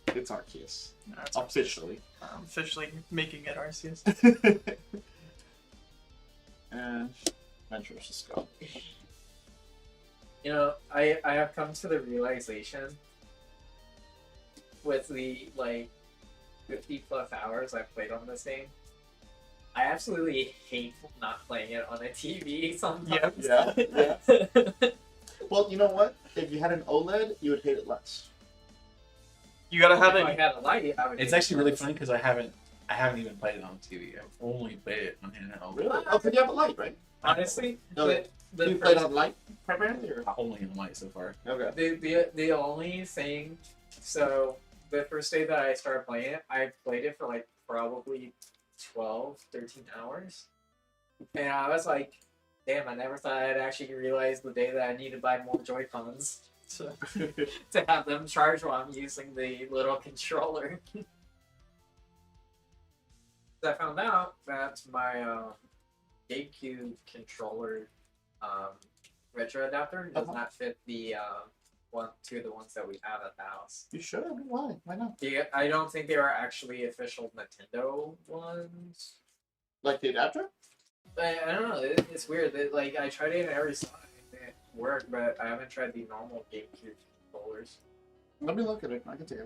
it's Arceus. No, it's Officially. I'm officially making it Arceus. And Venturous is gone. You know, I have come to the realization with the like 50+ hours I've played on this game. I absolutely hate not playing it on a TV sometimes. Yeah. Well, you know what? If you had an OLED, you would hate it less. You gotta have If I it. had a light, I would. It's hate actually it really less. funny because I haven't even played it on TV. I've only played it on handheld. Really? Oh, because you have a light, right? Honestly, No, the you played first- on light primarily, or? Only on light so far. Okay. the only thing, so the first day that I started playing it, I played it for like probably 12, 13 hours. And I was like, damn, I never thought I'd actually realize the day that I need to buy more Joy-Cons to have them charge while I'm using the little controller. I found out that my GameCube controller retro adapter does not fit the two of the ones that we have at the house. You should. Why? Why not? I don't think they are actually official Nintendo ones. Like the adapter? I don't know. It's weird. Like I tried it every time and it worked, but I haven't tried the normal GameCube controllers. Let me look at it. I can take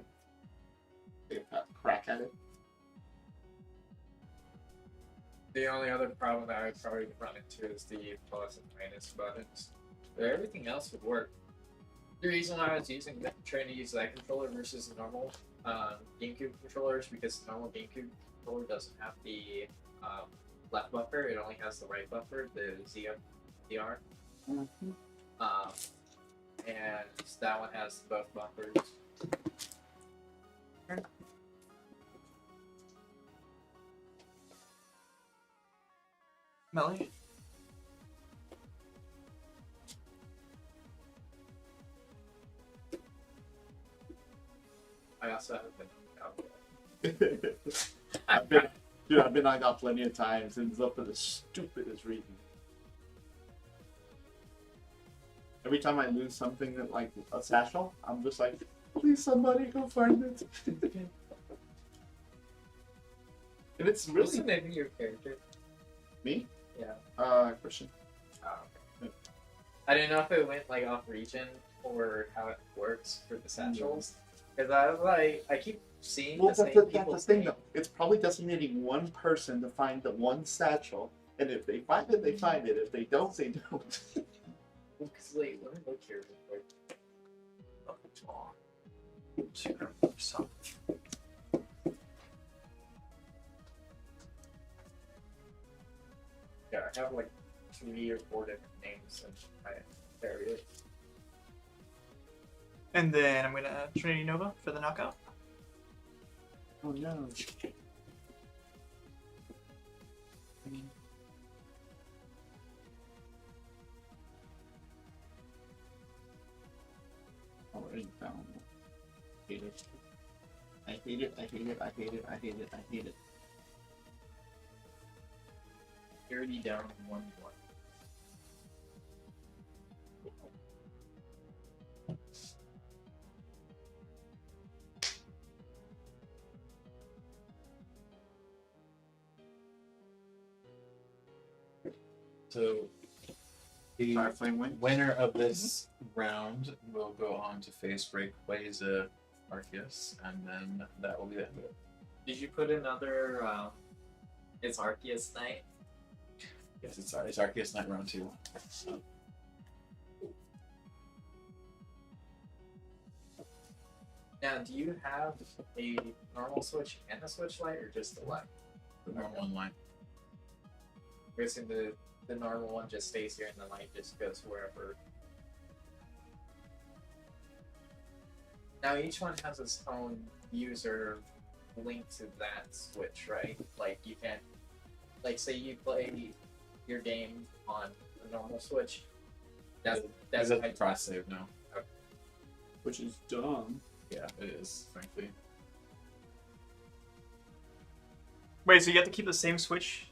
a crack at it. The only other problem that I would probably run into is the plus and minus buttons. But everything else would work. The reason why I was trying to use that controller versus the normal GameCube controllers because the normal GameCube controller doesn't have the left buffer. It only has the right buffer, the ZR. Mm-hmm. And that one has both buffers. Melly? I also haven't been out. I've been knocked out plenty of times, and it's up for the stupidest reason. Every time I lose something that like a satchel, I'm just like, please somebody go find it. And it's What's the really name of your character? me. Yeah. Christian. Oh, okay. I didn't know if it went like off region or how it works for the satchels. Because I was like, I keep seeing Well, the same that's the people's thing, name. though. It's probably designating one person to find the one satchel, and if they find it, they find it. If they don't, they don't. Because wait, let me look here real quick. Yeah, I have like 3 or 4 different names in my area. And then I'm gonna Trinity Nova for the knockout. Oh no. Already found it. Hate it. I hate it. I hate it. I hate it. I hate it. I hate it. You're already down 1-1. So the Fireflame win. winner of this round will go on to face Rayquaza Arceus, and then that will be the end of it. Did you put another, it's Arceus Night? Yes, it's Arceus Night round 2. Now, do you have a normal Switch and a Switch Lite, or just the Lite? The normal online. I'm guessing the normal one just stays here and the Lite just goes wherever. Now, each one has its own user linked to that Switch, right? Like, you can't, like, say you play your game on the normal Switch. That's a cross save now. Which is dumb. Yeah, it is, frankly. Wait, so you have to keep the same Switch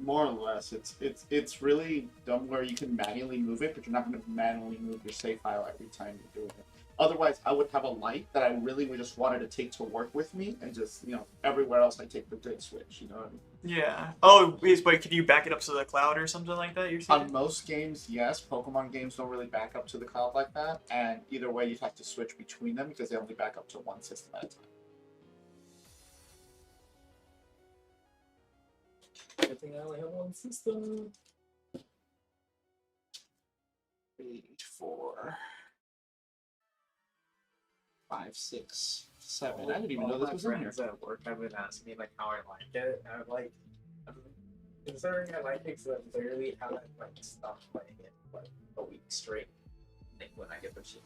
More or less, it's really dumb where you can manually move it, but you're not going to manually move your save file every time you're doing it. Otherwise, I would have a light that I really would just wanted to take to work with me, and just everywhere else I take the good switch. You know what I mean? Yeah. Oh, wait, could you back it up to the cloud or something like that? You're saying? On most games, yes. Pokemon games don't really back up to the cloud like that, and either way, you have to switch between them because they only back up to one system at a time. I think I only have one system. 3, 4, 5, 6, 7. I didn't even know this was in here. Friends at work have been asking me like how I like it, and I'm like, considering I like it, because I literally haven't like stopped playing it like a week straight. I think when I get the shit.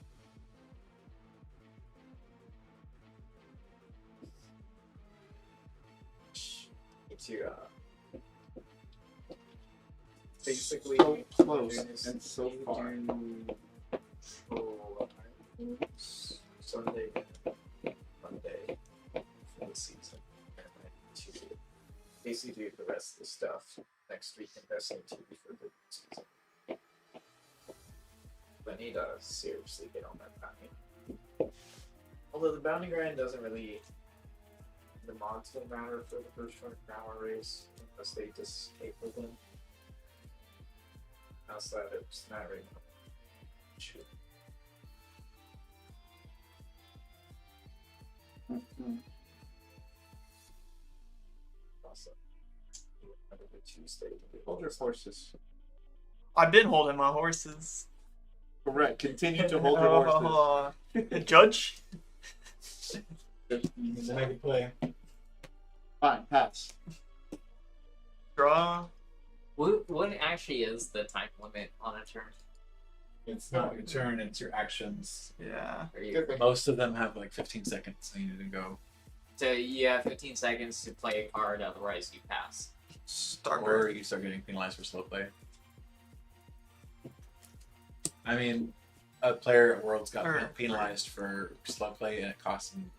To basically So close and so far. Sunday and Monday for the season, and then to basically do the rest of the stuff next week and Destiny 2 for the season. But I need to seriously get on that bounty. Although the bounty grind doesn't really, the mods don't matter for the first 24-hour race unless they disable them. Outside of it's not really true. Awesome. Another Tuesday. Hold your horses. I've been holding my horses. Correct. Continue to hold your horses. Judge? Needs to make a play. Fine, pass. Draw. What actually is the time limit on a turn? It's not your turn, it's your actions. Yeah. Most of them have like 15 seconds needed to go. So you have 15 seconds to play a card, otherwise you pass. Or you start getting penalized for slow play. I mean, a player at Worlds got penalized for slow play, and it cost them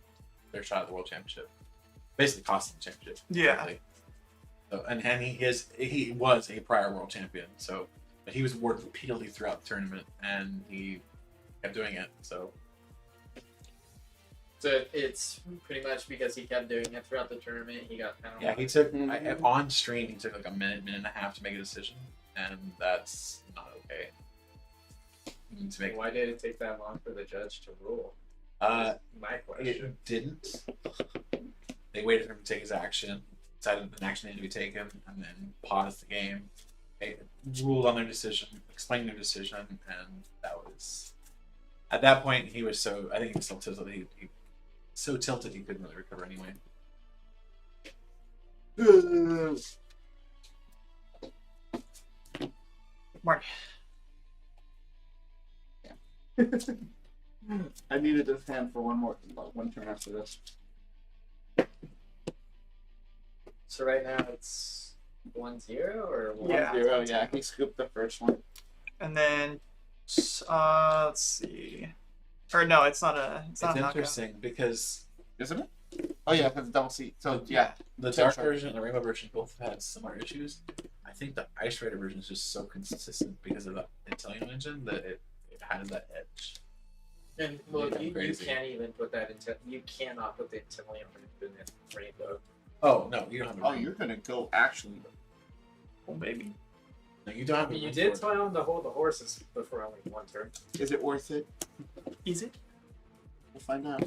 their shot at the World Championship. Basically, cost them the championship. Yeah. Exactly. So, and he was a prior World Champion, so but he was awarded repeatedly throughout the tournament, and he kept doing it. So it's pretty much because he kept doing it throughout the tournament. He got penalized. yeah, he took on stream. He took like a minute and a half to make a decision, and that's not okay. You need to make. Why did it take that long for the judge to rule? My question. It didn't. They waited for him to take his action, decided an action needed to be taken, and then paused the game. They ruled on their decision, explained their decision, and that was. At that point, he was so. I think he was still tilted. He so tilted he couldn't really recover anyway. Mark. I needed this hand for one turn after this. So right now it's 1-0 or 1-0? Yeah. 1-0, yeah. He scooped the first one. And then, let's see. Or no, it's not a. It's not a knockout. Interesting because Isn't it? Oh yeah, because double C. So yeah, the dark version and the rainbow version both had similar issues. I think the Ice Rider version is just so consistent because of the Italian engine that it has that edge. And well, Yeah, you crazy. can't even put that into. You cannot put the Italian in rainbow. Oh no, you don't have. Oh, you're gonna go actually. Oh, maybe. No, you don't have. You did tell him to hold the horses before only one turn. Is it worth it? Is it? We'll find out.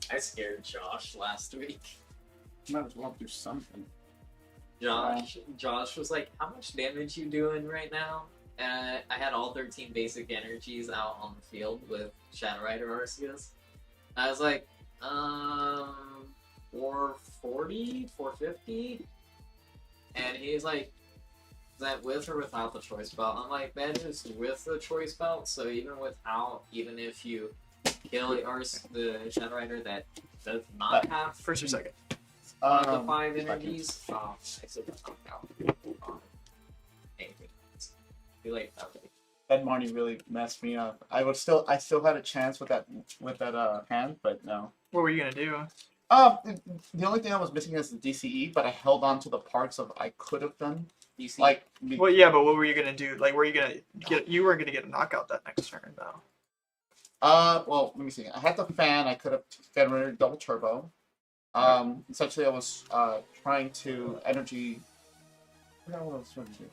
I scared Josh last week. Might as well do something. Josh was like, "How much damage you doing right now?" And I had all 13 basic energies out on the field with Shadow Rider Arceus. I was like, 440, 450, and he's like, "Is that with or without the choice belt?" I'm like, "That is with the choice belt. So even without, even if you kill the Shadow Rider that does not have First or second? the 5 energies, I still got knocked out. Anything. Be like that way. That Marnie really messed me up. I still had a chance with that hand, but no. What were you gonna do? The only thing I was missing is the DCE, but I held on to the parts of I could have done. DC. Like, Well, yeah, but what were you gonna do? Like, were you gonna get? You weren't gonna get a knockout that next turn, though. well, let me see. I had the fan. I could have gotten rid of double turbo. Essentially, I was trying to energy. I forgot what I was trying to do.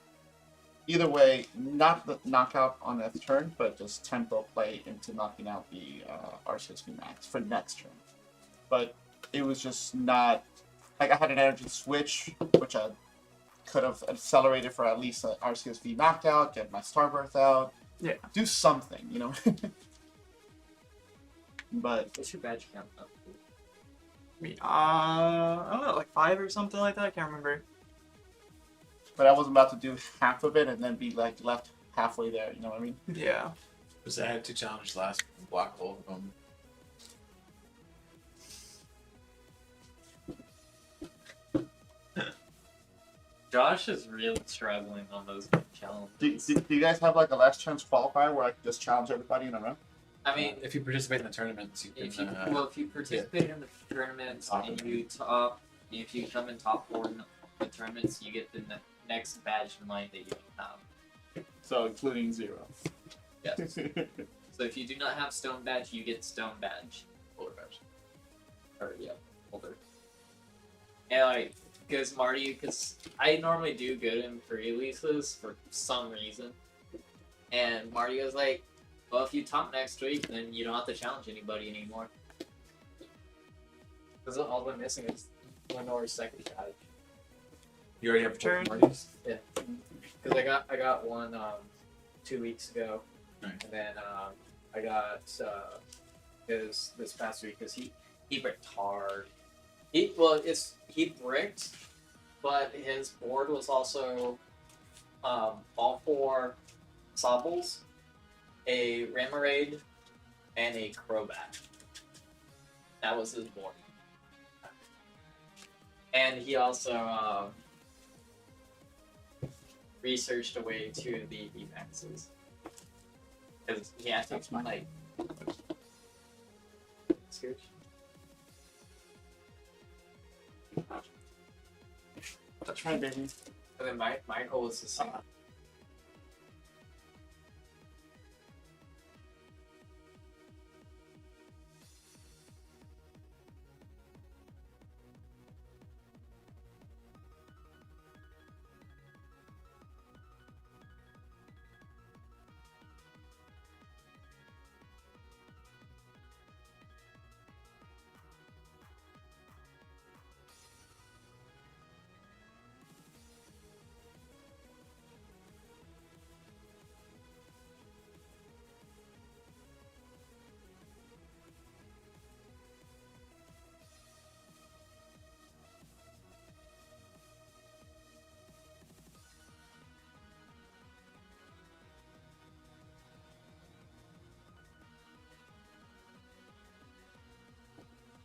Either way, not the knockout on that turn, but just tempo play into knocking out the RCS Max for next turn. But it was just not like I had an energy switch, which I could have accelerated for at least an RCSV knockout, get my Starbirth out, Yeah. do something, you know. But What's your badge count up? I don't know, like 5 or something like that. I can't remember. I wasn't about to do half of it and then be like left halfway there. You know what I mean? Yeah. Because I had 2 challenges last block hole of them. Josh is really struggling on those challenges. Do you guys have like a last chance qualifier where I can just challenge everybody in a round? I mean, If you participate in the tournaments, you if can. you if you participate in the tournaments and you if you come in top 4 in the tournaments, you get the next badge in line that you don't have. So including 0. Yes. So if you do not have stone badge, you get stone badge. Older badge. Or yeah, older. And like, because I normally do good in pre-releases for some reason, and Marty was like, "Well, if you top next week, then you don't have to challenge anybody anymore." Because all we're missing is Lenore's second badge. You already have Turn. parties? Because I got one 2 weeks ago, Nice. and then I got his this past week because he bricked hard. He bricked, but his board was also all 4 Sobbles, a Ramarade, and a Crobat. That was his board. And he also researched a way to the VMAXs. Because he had to, like... Scooch. That's right, baby. And then my goal was to see.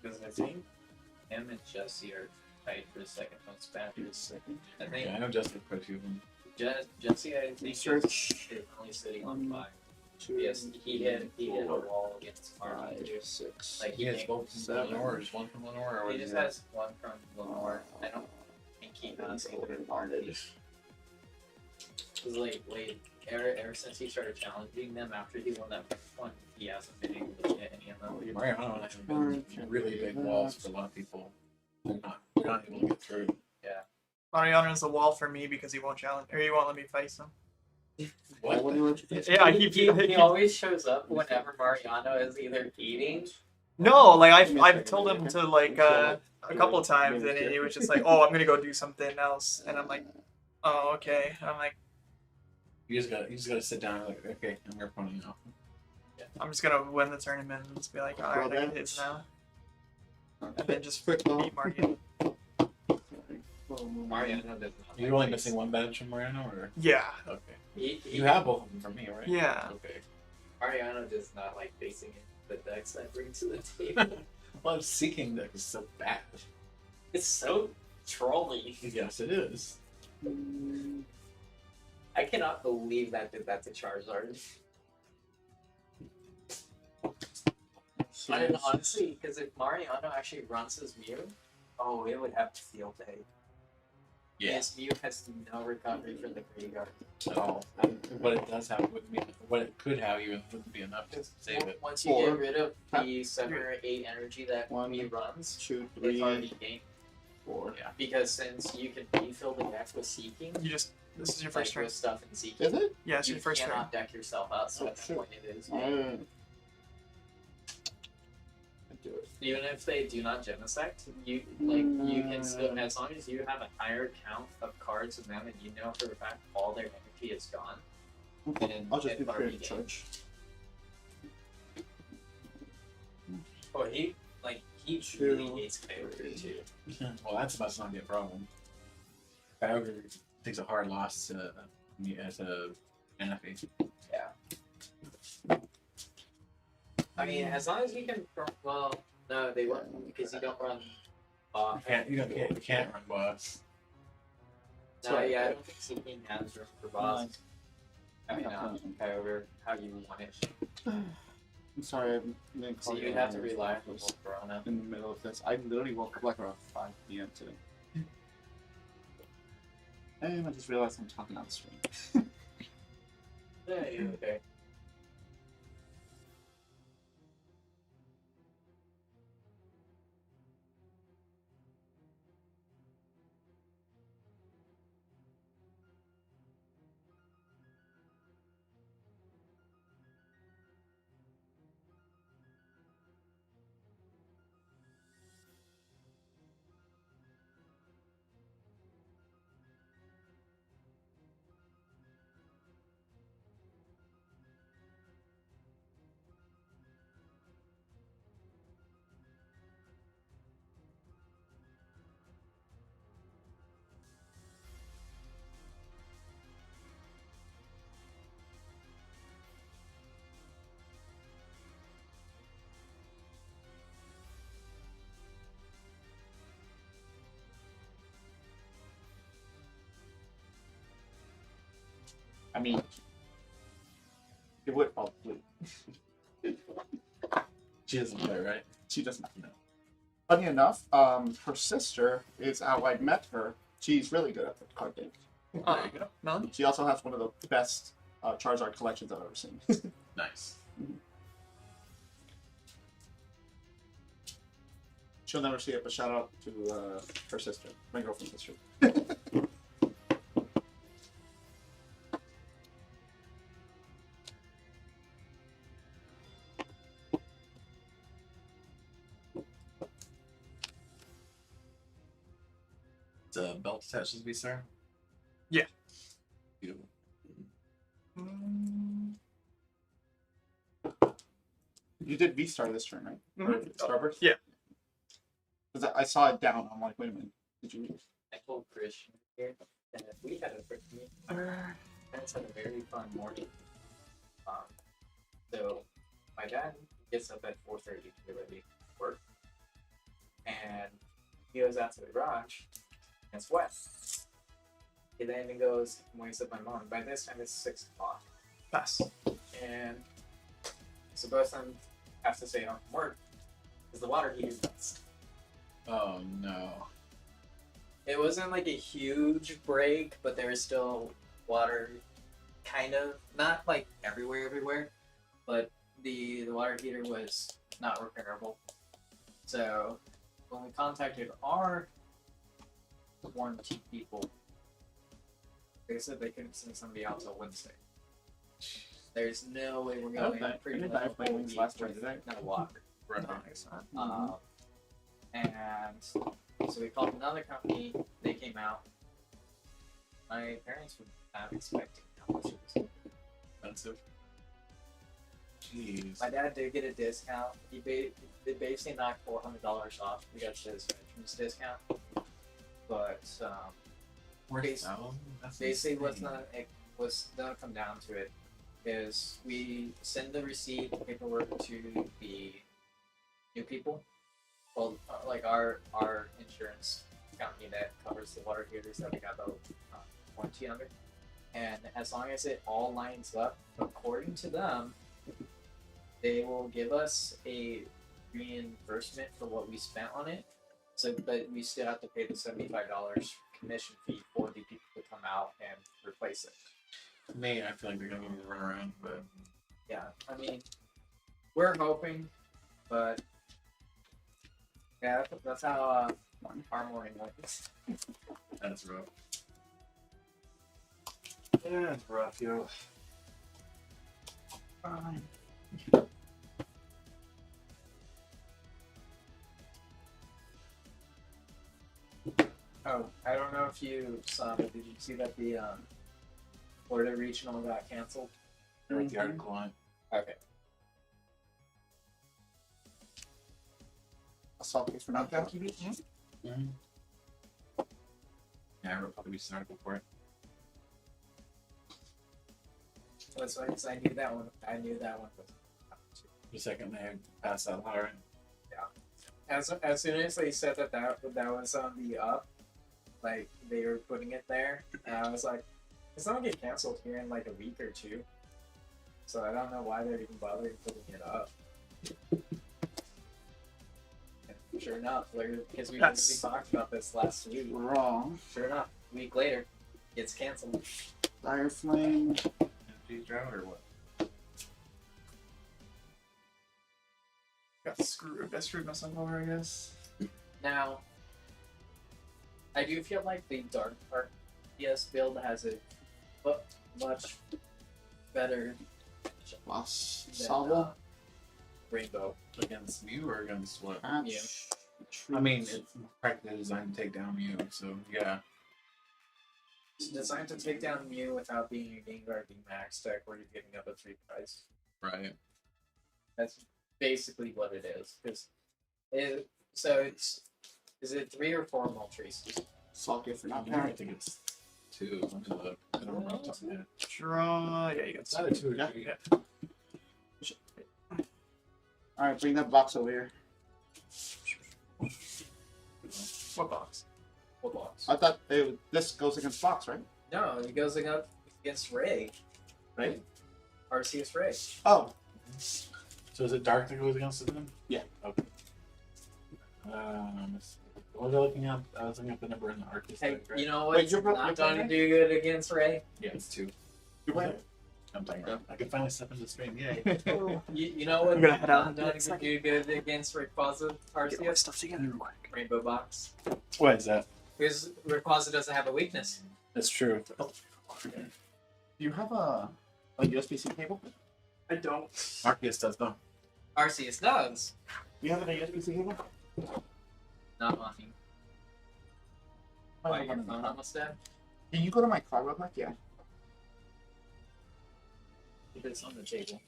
Because I think him and Jesse are tied for the second most badges. I think Yeah, I know Justin quite a few of them. Jesse, I think, is only sitting on 5. Yes, he hit a wall against Marty. 6. Like He has can't- both from Lenore, or just one from Lenore, or He what just is it? has one from Lenore. I don't think he has either party. Cause like ever since he started challenging them after he won that first one, he hasn't been able to get any of them. Mariano and I have been really big walls for a lot of people. They're not able to get through. Mariano's the wall for me because he won't challenge, or he won't let me face him. What? Yeah, He always shows up whenever Mariano is either eating. No, like I've told him to like a couple of times, and he was just like, "Oh, I'm gonna go do something else," and I'm like, "Oh, okay." And I'm like, You just gotta sit down and like, okay, I'm your opponent now. "I'm just gonna win the tournament and just be like, all right, I can hit now," and then just beat Mariano. Mariano does not. You're only missing one badge from Mariano, or Yeah, okay. You have both of them from me, right? yeah. Okay. Mariano does not like facing the decks I bring to the table. Well, Seeking deck is so bad. It's so trolly. Yes, it is. I cannot believe that did that to Charizard. I don't know, honestly, because if Mariano actually runs his Mew, oh, it would have a field day. Yeah. His Mew has no recovery from the graveyard. At all. And what it does have wouldn't be what it could have even wouldn't be enough to save it. Once you get rid of the 7 or 8 energy that Mew runs, 2, it's 3, already gained. 4. Yeah. Because since you can refill the deck with Seeking, You just this is your first like turn. with stuff in Seeking, Is it? Yeah, it's you your first turn. cannot deck yourself out, so Oh, at that shoot. point it is. I do it. Even if they do not Genesect, you can still, as long as you have a higher count of cards in them and you know for a fact all their energy is gone, then I'll just it's do the already creative gained. charge. Oh, he Two, really hates Kyogre too. Well, that's about to not be a problem. Kyogre takes a hard loss to NFA. I mean, as long as you can, well, no, they won't because you don't run. You can't run boss. No, yeah, I don't think Seeking has room for boss. I mean, Kyogre, how you want it. I'm sorry, I didn't So call you'd have to rely on the Corona. in the middle of this. I literally woke up like around 5 p.m. today. And I just realized I'm talking on stream. Yeah, you're okay. I mean, it would probably. She doesn't play, right? She doesn't know. Funny enough, her sister is how I met her. She's really good at the card game. There you go. Melon? She also has one of the best Charizard collections I've ever seen. Nice. She'll never see it, but shout out to her sister, my girlfriend's sister. The belt attached to the V-Star? Yeah. Beautiful. You did V-Star this turn, right? Mhm. Starburst? Yeah. Because I saw it down. I'm like, wait a minute. Did you? I told Christian here that we had a quick meet. Parents had a very fun morning. So my dad gets up at 4:30 to get ready for work, and he goes out to the garage, and it's wet. He then goes and wakes up my mom. By this time, it's 6 o'clock, Pass. and so both of them have to stay home from work because the water heater nuts. Oh no. It wasn't like a huge break, but there was still water, kind of not like everywhere, but the water heater was not repairable. So when we contacted our warranty people, they said they couldn't send somebody out till Wednesday. There's no way we're going to I did die playing wings last turn, did I? no water. Nice. And so we called another company. They came out. My parents were not expecting how much it was. Expensive. Jeez. My dad did get a discount. They basically knocked $400 off. We got his veterans discount. But basically it was gonna come down to it is we send the receipt paperwork to the new people. Well, like our insurance company that covers the water heaters that we got the warranty under. and as long as it all lines up according to them, they will give us a reimbursement for what we spent on it. So, but we still have to pay the $75 commission fee for the people to come out and replace it. Me, I feel like they're gonna need to run around, but Yeah, I mean, we're hoping, but yeah, that's how our morning went. that's rough. Yeah, it's rough, yo. Fine. Oh, I don't know if you saw, but did you see that the Florida Regional got canceled? I read the article on it. Okay. Assault case for knockdown. Yeah, I wrote probably an article for it. That's why I knew that one. I knew that one was. The second they passed that law, right? As soon as they said that was on the up, like they were putting it there, and I was like, it's not gonna get canceled here in like a week or two. So I don't know why they're even bothering putting it up. And sure enough, because we talked about this last week. Wrong. Sure enough, a week later, gets canceled. Dire Flame. Empty drought or what? Got screwed. I screwed myself over, I guess. Now, I do feel like the Dark RPS build has a much better Lost than Salvo. Rainbow. Against you or against what? Yeah. I mean, it's practically designed to take down you, so yeah. It's designed to take down Mew without being a Gengar being max tech where you're giving up a 3 price. Right. That's basically what it is. Is it 3 or 4 Moltres? Assault case for I knockdown. think it's 2. Let me look. I don't remember off the top of my head. Draw. Yeah, you got It's either 2 or Yeah. 3. Alright, bring that box over here. What box? What box? I thought this goes against Fox, right? No, it goes against Ray. Right? RCS Ray. Oh, So is it dark that goes against it then? Yeah. Okay. What was I looking at? I was looking at the number in the ARCEUS Hey, deck, right? you know Wait, what's you're not going to playing? do good against Ray? Yeah, it's 2. you playing? I'm playing right. I can finally step into the stream. Yay. You know what's I'm gonna head out not in a going to second. do good against Rayquaza Get all my RCS? stuff together real quick. Rainbow Box. What is that? Because Rayquaza doesn't have a weakness. That's true. Do you have a USB-C cable? I don't. ARCEUS does though. RCS does. Do you have a USB-C cable? Not on me. Why, your phone almost dead? Can you go to my car real quick? Yeah. It's on the table.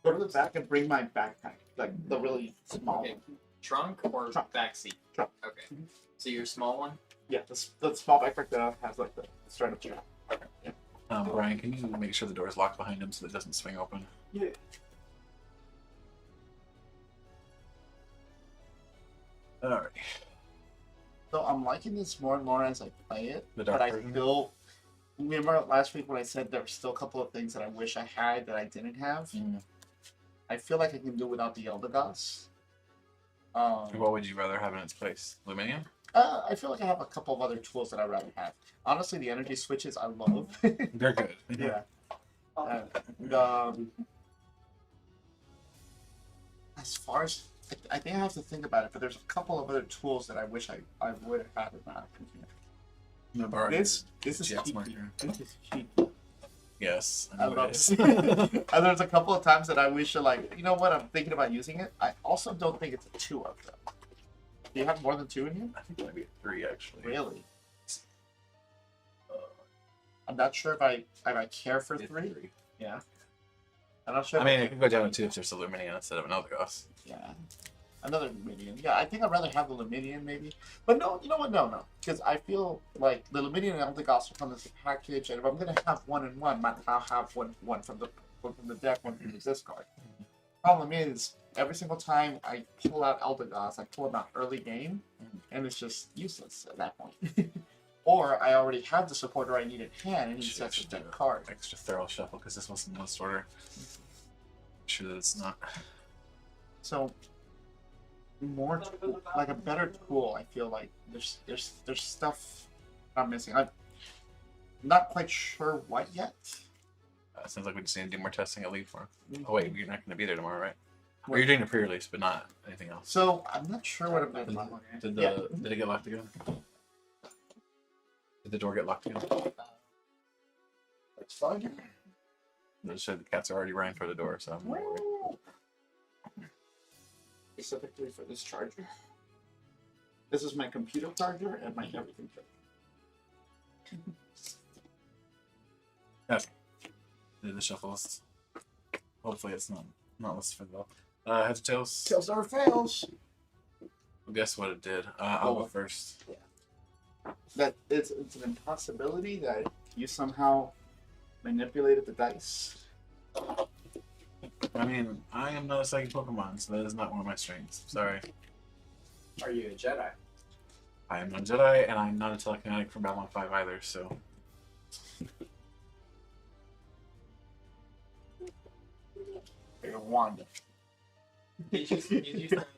Go to the back and bring my backpack, like the really small Okay. one. Trunk or Trunk. backseat? Trunk. Okay. So your small one? Yeah, the small backpack that has like the straight-up strap. Yeah. Brian, can you make sure the door's locked behind him so it doesn't swing open? Yeah. Alright. So I'm liking this more and more as I play it, The but dark I version? still remember last week when I said there were still a couple of things that I wish I had that I didn't have. Mm. I feel like I can do without the Eldegoss. What would you rather have in its place? Luminium? I feel like I have a couple of other tools that I'd rather have. Honestly, the energy switches I love. They're good. Yeah. And, as far as I think I have to think about it, but there's a couple of other tools that I wish I would have had in my opinion. No, Brian. This is GX cheap. marker. This is cheap. Yes. I know it love is. it. And there's a couple of times that I wish, like, you know what, I'm thinking about using it. I also don't think it's a 2 of them. Do you have more than 2 in here? I think it might be a 3 actually. Really? I'm not sure if I care for It's 3. 3. Yeah. I'm not sure. I if mean, it could go down to 2 if there's a Luminium instead of an Eldegoss. Yeah. Another Luminion. Yeah, I think I'd rather have the Luminion maybe. But no, you know what? No. Because I feel like the Luminion and Eldegoss will come as a package, and if I'm going to have 1 and 1, I'll have one from the deck, one from the discard. Problem is, every single time I pull out Eldegoss, I pull him out early game, and it's just useless at that point. or I already have the supporter I need in hand and he's such a dead card. Extra thorough shuffle because this wasn't in list order. Sure that it's not. So more like a better tool. I feel like there's stuff I'm missing. I'm not quite sure what yet. Sounds like we just need to do more testing at League for him. Oh wait, you're not going to be there tomorrow, right? Or you're doing a pre-release, but not anything else. So I'm not sure what I'm doing. Did it get locked again? Did the door get locked again? It's fine. It showed the cats are already running for the door, so I'm worried. Specifically for this charger. This is my computer charger and my everything charger. Okay. Did the shuffle list. Hopefully it's not listed for the heads tails. Tails never fails. Well, guess what it did? I'll go first. That it's an impossibility that you somehow manipulated the dice. I mean, I am not a psychic Pokemon, so that is not one of my strengths. Sorry. Are you a Jedi? I am not a Jedi, and I'm not a telekinetic from Babylon 5 either, so. You're Wanda. You just throw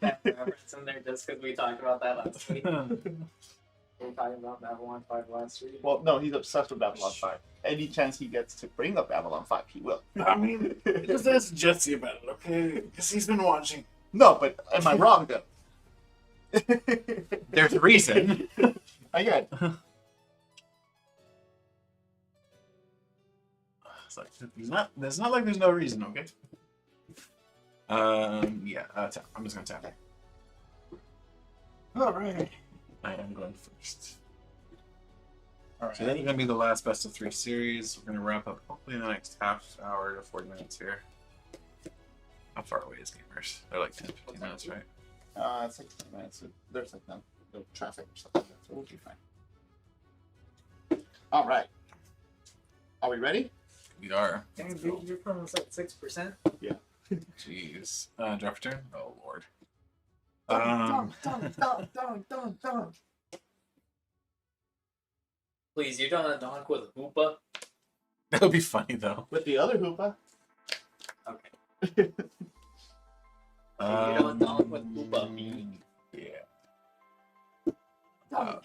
that reference in there just because we talked about that last week. We were talking about Babylon 5 last week. Well, no, he's obsessed with Babylon 5. Any chance he gets to bring up Babylon 5, he will. I mean, just ask Jesse about it, okay? Because he's been watching. No, but am I wrong, though? There's a reason. Again. It's like, there's not like there's no reason, okay? Yeah, tap. I'm just gonna tap. Alright. I am going first. Alright. So that's gonna be the last best of 3 series. We're gonna wrap up hopefully in the next half hour to 40 minutes here. How far away is gamers? They're like 10, 15 minutes, right? It's like 10 minutes. There's like no traffic or something, so we'll be fine. Alright. Are we ready? We are. Dang, dude, you're from like 6%. Jeez. Drop turn? Oh lord. Dun. Please, you don't donk with a hoopa. That would be funny though. With the other hoopa. Okay. You don't donk with hoopa. Yeah. I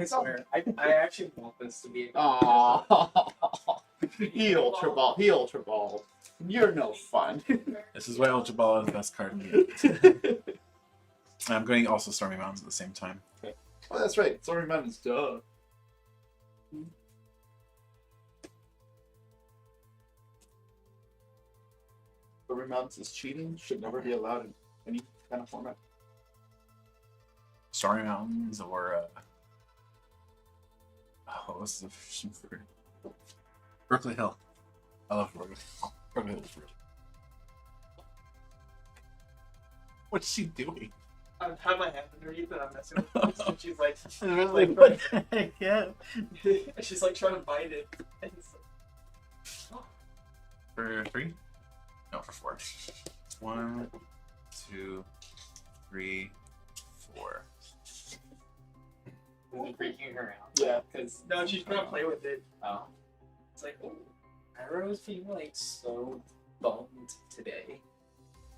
swear, I actually want this to be a Aww. He ultra ball. He ultra ball. You're no fun. This is why Ultra Ball is the best card. I'm going also Stormy Mountains at the same time. Oh, that's right. Stormy Mountains, duh. Stormy Mountains is cheating. Should never be allowed in any kind of format. Stormy Mountains or what was the version for Berkeley Hill? I love Berkeley Hill. Berkeley Hill is really. What's she doing? I have my hand underneath and I'm messing with it. And she's like, Really? What the heck? Yeah. she's like trying to bite it. And it's like, For 3? No, for 4. 1, 2, 3, 4. is it freaking her out? Yeah. Because no, she's trying to play with it. Oh, it's like, oh, Arrow's being like so bummed today.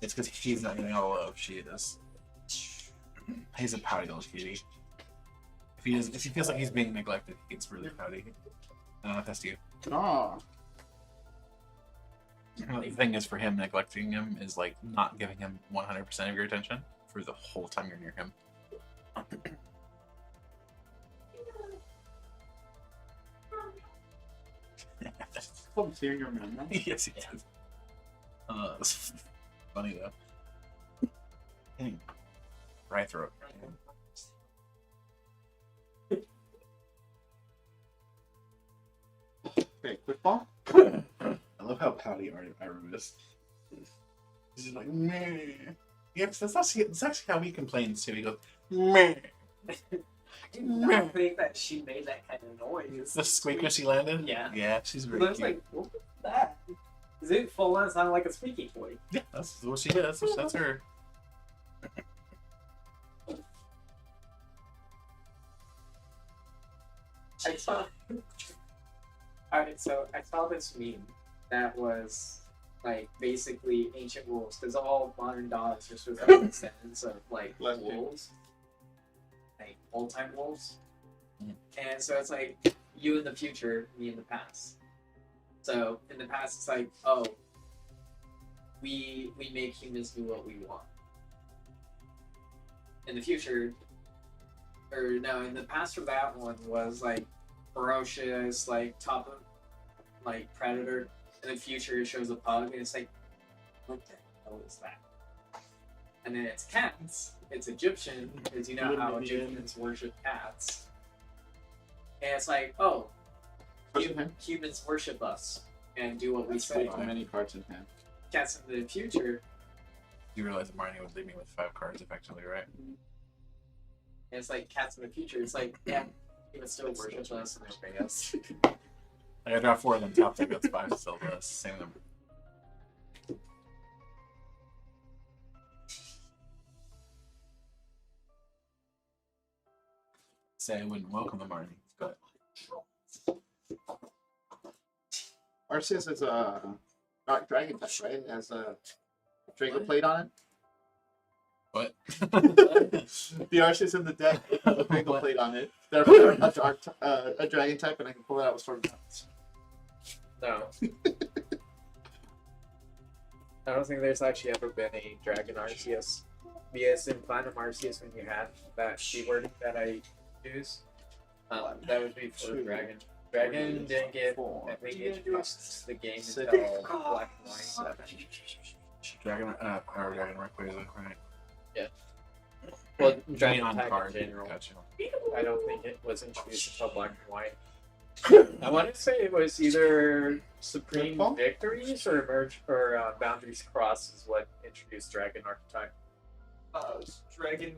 It's because he's not getting all the love. She is. He's a pouty little kitty. If he feels like he's being neglected, he's really pouty. That's you. Oh. The thing is, for him, neglecting him is like not giving him 100% of your attention for the whole time you're near him. I'm seeing your man. Yes, he does. It's funny though. Right throat. Okay, quick ball. I love how pouty Iron is. He's just like, meh. Yeah, that's actually how he complains too. He goes, meh. I did not think that she made that kind of noise. The squeak when she landed? Yeah. Yeah, she's I really was cute. like, what was that? Is it full on sounding like a squeaky toy? Yeah, that's what she does. That's her. Alright, so I saw this meme that was like basically ancient wolves, because all modern dogs just was like descendants of like wolves, like old time wolves. And so it's like you in the future, me in the past. So in the past, it's like, oh, we make humans do what we want. In the future, or no, in the past for that one was like ferocious, like top of like predator. In the future, it shows a pug, and it's like, what the hell is that? And then it's cats. It's Egyptian, because you know how Egyptians worship cats. And it's like, oh, humans worship us and do what we say. Too many cards in hand. Cats in the future, You realize that Marnie would leave me with 5 cards, effectively, right? and it's like cats in the future. It's like, yeah, humans still worship us and obey us. I draw 4 of them, top deck, that's 5, still the same number. Say I wouldn't welcome the Marnie. Go ahead. Arceus is a dark dragon type, right? It has a Draco plate on it. What? The Arceus in the deck has a Draco plate on it. Therefore, a dragon type, and I can pull it out with sword mounts. No. I don't think there's actually ever been a Dragon Arceus. Because in Platinum Arceus, when you had that keyword that I use, that would be for Dragon. Dragon didn't get, I think, introduced to the game until Black and White. Dragon, Power Dragon Rayquaza, right? Yeah. Well, Dragon on type card. in general. Gotcha. I don't think it was introduced until Black and White. I want to say it was either Supreme Football? Victories or Emerge or Boundaries Cross is what introduced Dragon archetype. Dragon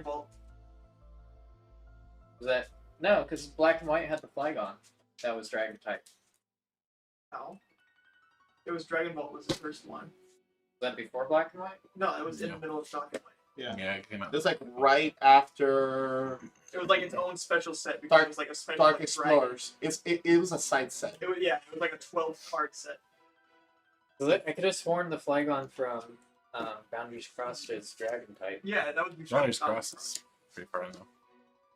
Ball. Was that no? Because Black and White had the flag on. That was Dragon type. No. It was Dragon Ball was the first one. Was that before Black and White? No, it was in the middle of Black and White. Yeah. Yeah, it came out. It was like right after It was like its own special set because it was like a special Dark like, dragon. Explorers. It was a side set. It was like a 12-card set. I could have sworn the Flygon from Boundaries Cross is Dragon type. Yeah, that was before. Boundaries Cross is pretty far in though.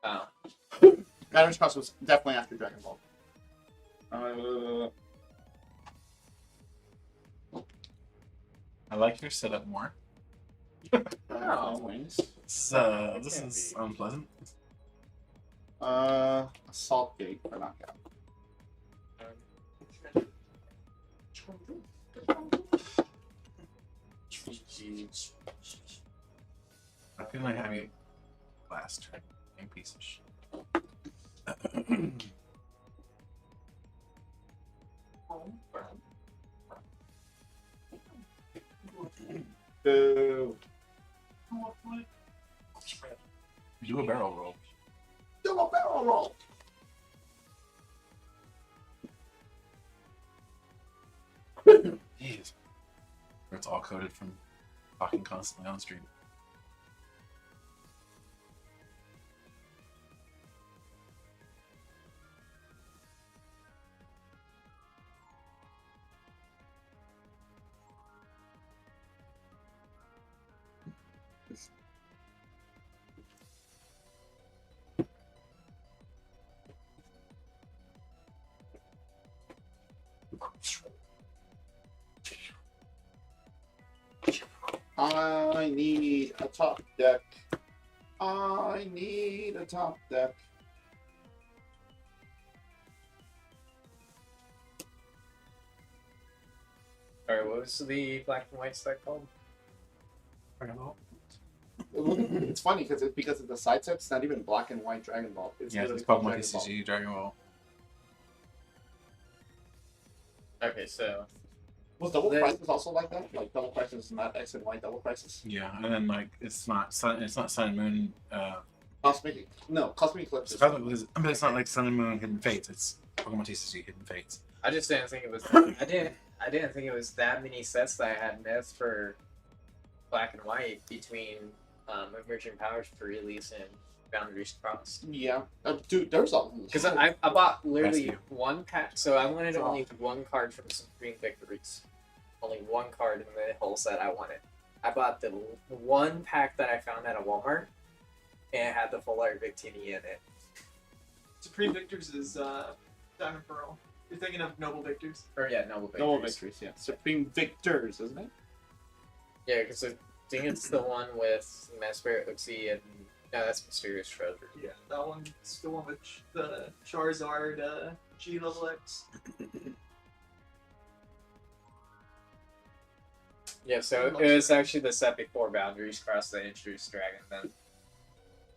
Oh. Boundaries Cross was definitely after Dragon Ball. I like your setup more. Wings. This is unpleasant. Assault Gate for knockout. I feel like having last turn. A piece of shit. Boo. Do a barrel roll. Do a barrel roll. Jeez. It's all coded from talking constantly on stream. I need a top deck. I need a top deck. Alright, what was the Black and White set called? It's funny because of the side set. It's not even Black and White Dragon Ball. It's Yeah, literally it's called Dragon Ball. TCG Dragon Ball. Okay, so Was Double Crisis also like that? Like Double Crisis is not X and Y Double Crisis? Yeah, and then like it's not Sun and Moon. Cosmic Eclipse. It's cosmic, but it's not like Sun and Moon Hidden Fates. It's Pokemon TCG Hidden Fates. I just didn't think it was. I didn't think it was that many sets that I had missed for Black and White between Emerging Powers pre-release and boundaries crossed. Yeah. Dude, there's a Because I bought literally Rescue. one pack, so I wanted only one card from Supreme Victories. Only one card in the whole set I wanted. I bought the one pack that I found at a Walmart, and it had the full art Victini in it. Supreme Victors is Diamond Pearl. You're thinking of Noble Victors. Or yeah, Noble Victories. Noble Victories, yeah. Supreme Victors, isn't it? Yeah, because I think it's the one with Mesper, Uxie, and no, that's Mysterious Treasure. Yeah, that one's the one with the Charizard G level X. Yeah, so it was actually the set before Boundaries Crossed that introduced Dragon then.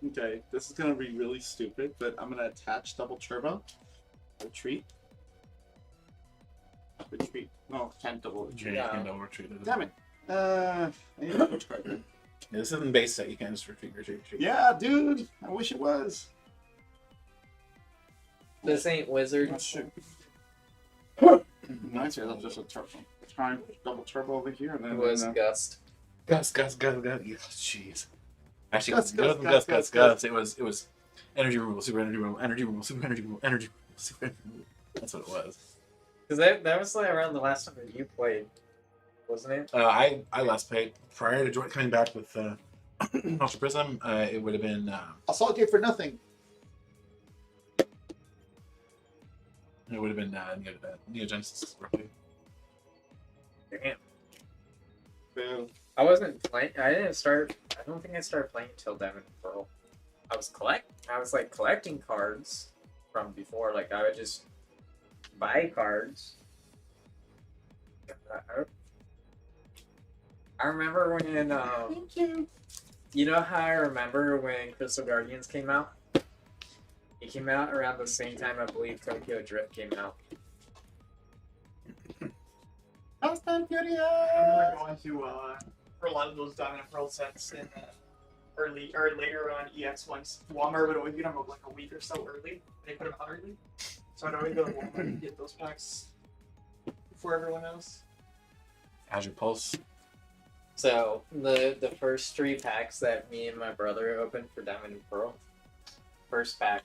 Okay, this is gonna be really stupid, but I'm gonna attach double turbo. Retreat. Retreat. No, can't double retreat. Yeah, you can double retreat. Damn it. I need a which card. Yeah, this isn't base set. You can't just retreat. Yeah, dude. I wish it was. This ain't Wizard. Oh, shit. Nice, yeah, that's just a turbo. Try double turbo over here, and then It was Gust. Gus. Yeah, jeez. Actually, Gus. It was energy removal, super energy removal, energy removal, super energy removal, energy removal, super energy removal. That's what it was. Because that was like around the last time that you played, wasn't it? I last played prior to coming back with Ultra Prism. It would have been Assault Gate for nothing. Neo Genesis roughly. Damn. Boo. I wasn't playing. I don't think I started playing until Diamond and Pearl. I was like collecting cards from before. Like I would just buy cards. I remember when Thank you. you know how I remember when Crystal Guardians came out? It came out around the same time I believe Tokyo Drift came out. Fast and I remember Furious. going to for a lot of those Diamond and Pearl sets in early or later on EX ones. Walmart would always get them like a week or so early. They put them out early, so I'd always go to Walmart and get those packs before everyone else. Azure Pulse. So the first 3 packs that me and my brother opened for Diamond and Pearl. First pack,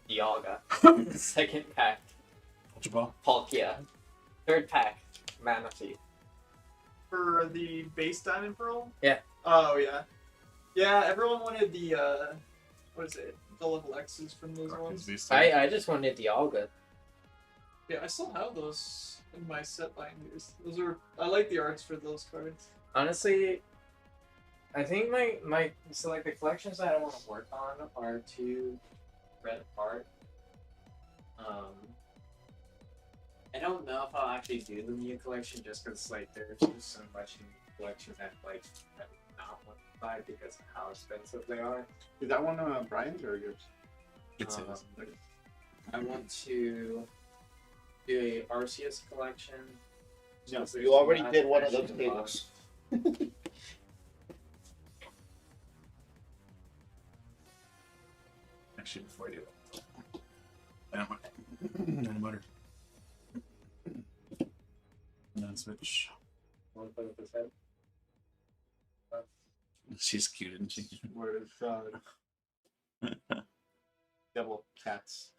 Dialga. Second pack, Ultra Ball. Palkia. Third pack, Manaphy. For the base Diamond Pearl? Yeah. Oh, yeah. Yeah, everyone wanted the, what is it? The level X's from those ones. I just wanted Dialga. Yeah, I still have those in my set binders. I like the arts for those cards. Honestly, I think my so like the collections that I want to work on are too spread apart. I don't know if I'll actually do the Mew collection just because like there's just so much in the collection that like I would not want to buy because of how expensive they are. Is that one Brian's or yours? It's Um, his. I want to do a Arceus collection. No, because you there's already not did one of actually those a lot. tables. Actually, before I do that, Dynamiter. And then switch. Want to play with this head? She's cute, isn't she? Where's Devil Cats?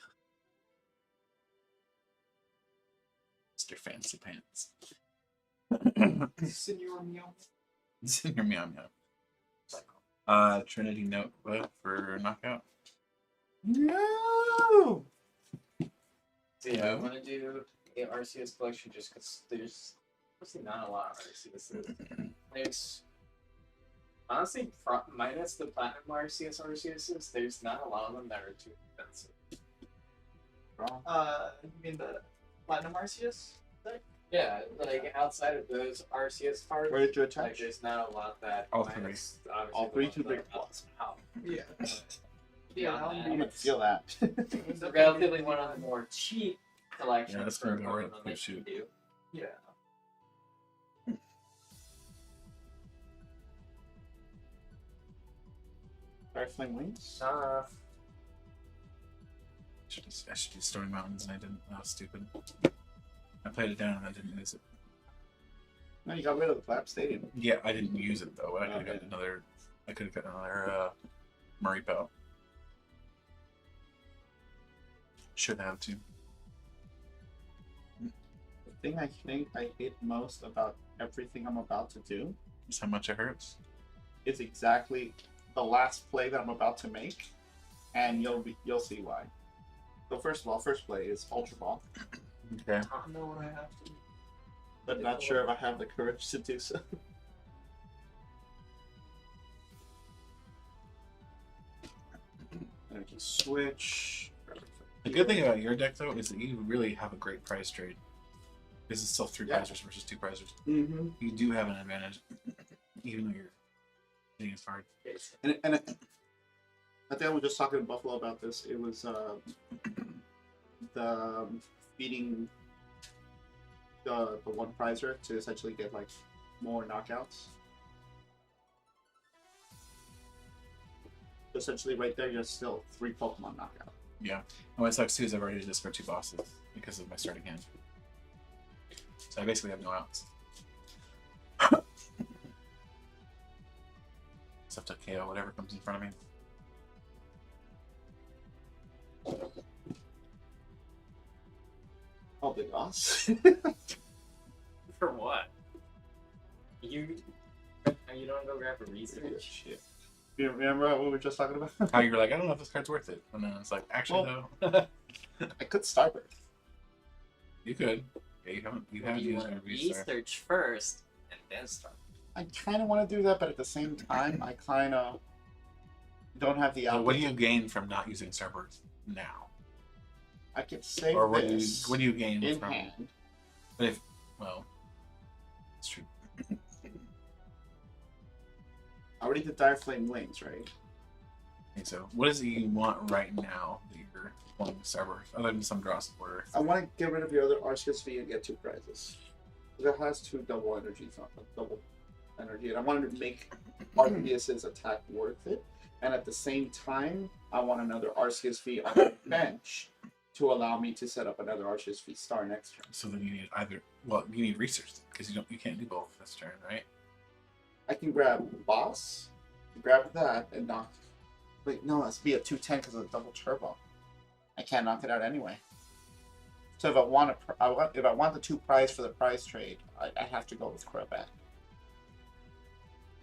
Mr. Fancy Pants. Senor Meow. Senior meow meow. Trinity Note for knockout. No. So yeah, I want to do the Arceus collection just because there's honestly not a lot of Arceus. There's honestly minus the Platinum Arceuses, there's not a lot of them that are too expensive. You mean the Platinum Arceus? Yeah, like outside of those Arceus cards, Where did you like attach? there's not a lot that. All three. minus, obviously, All the three ones too that big are plus. out. Yeah. Beyond Yeah, that, You can feel that. it's relatively one of the more cheap collections Yeah, that's for gonna go right Pokemon up your that you shoe. do. Yeah. Firefling Wings? Uh, I should do Stormy Mountains and I didn't. That was stupid. I played it down and I didn't use it. No, you got rid of the Flap Stadium. Yeah, I didn't use it though. I could have Okay. got another. I could have got another Murray Bell. Should have to. The thing I think I hate most about everything I'm about to do Just how much it hurts. is exactly the last play that I'm about to make, and you'll see why. So first of all, first play is Ultra Ball, Okay. I don't know what I have to. but not sure if I have the courage to do so. Energy switch. The good thing about your deck, though, is that you really have a great prize trade. This is still 3 Yeah. prizers versus 2 prizers. Mm-hmm. You do have an advantage, even though you're hitting as hard. And I think I was just talking to Buffalo about this. It was the feeding the one prizer to essentially get like more knockouts. Essentially, right there, you're still 3 Pokemon knockout. Yeah. And what sucks too is I've already did this for 2 bosses because of my starting hand. So I basically have no outs. Except to KO whatever comes in front of me. Oh, big boss. For what? You don't go grab a research? Shit. You remember what we were just talking about? How you were like, I don't know if this card's worth it. And then it's like, actually, no. I could Starbirth. You could. Yeah, you haven't You used want your to restart. research first and then start. I kind of want to do that, but at the same time, I kind of don't have the So what do outlet. you gain from not using Starbirth now? I could save Or what this do you gain in from? hand. But if, well, it's true. I already did Dire Flame Wings, right? Okay, so what is it you want right now that you're wanting to Starbirth, other than some draw supporter? I want to get rid of your other Arceus V and get 2 prizes. It has 2 double energies on it, double energy, and I wanted to make Arceus's attack worth it. And at the same time, I want another Arceus V on the bench to allow me to set up another Arceus V star next turn. So then you need either, well, you need research because you can't do both this turn, right? I can grab Boss, grab that, and knock. Wait, no, that's be a 210 because of the double turbo. I can't knock it out anyway. So if I want the 2 prize for the prize trade, I have to go with Crobat.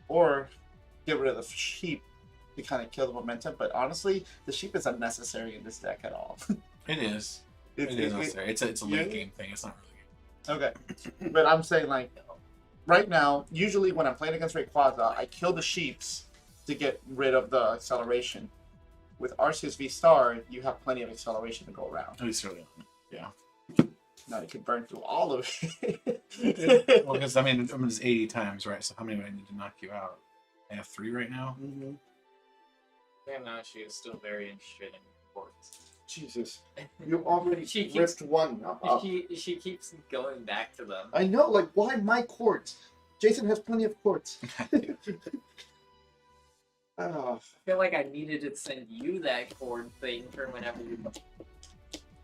Or get rid of the sheep to kind of kill the momentum. But honestly, the sheep is unnecessary in this deck at all. It is. It is necessary. It's a late game thing. It's not really Okay, but I'm saying like right now, usually when I'm playing against Rayquaza, I kill the sheeps to get rid of the acceleration. With Arceus V Star, you have plenty of acceleration to go around. at least early on. Yeah. Now you can burn through all of it. Well, because I mean, it's 80 times, right? So how many would I need to knock you out? I have 3 right now. Mm-hmm. And now she is still very interested in quartz. Jesus, you already She keeps- ripped one up. She keeps going back to them. I know, like, why my quartz? Jason has plenty of quartz. Oh, I feel like I needed to send you that cord thing for whenever you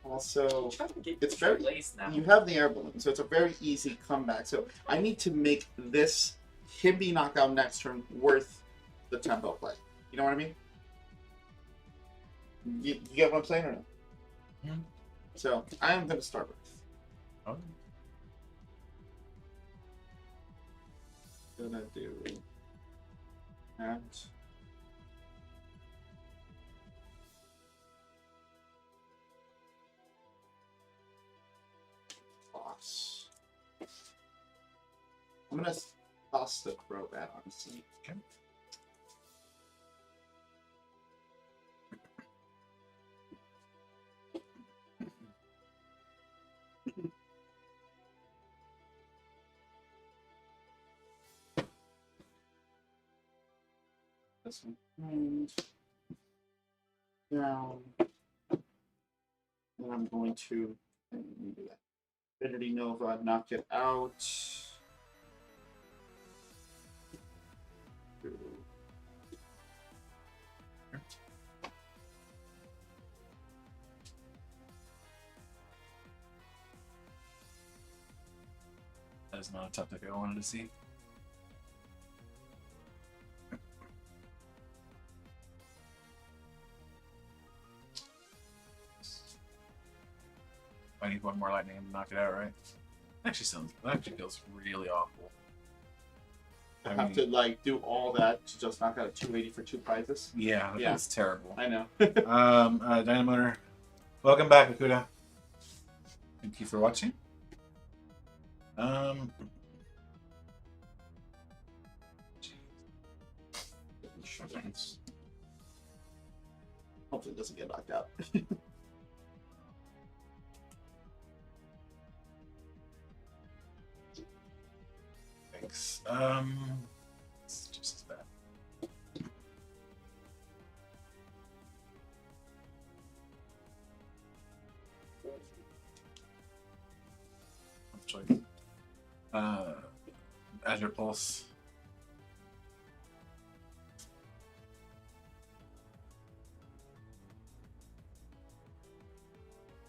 also, try to get it's your very- lace now. you have the air balloon, so it's a very easy comeback. So I need to make this him be knocked out next turn worth the tempo play. You know what I mean? You get what I'm saying or no? Yeah. So I am going to start with. Oh. Gonna do that. Toss. I'm gonna toss the Crobat, honestly. Okay. This one. Down. And I'm going to do that. Infinity Nova, knock it out. That is not a topic I wanted to see. I need one more lightning to knock it out, right? That actually feels really awful. I have to like do all that to just knock out a 280 for 2 prizes. Yeah, that feels terrible. I know. Dynamotor, welcome back, Akuda. Thank you for watching. Insurance. Hopefully it doesn't get knocked out. Thanks. It's just as bad. Choice. Azure Pulse.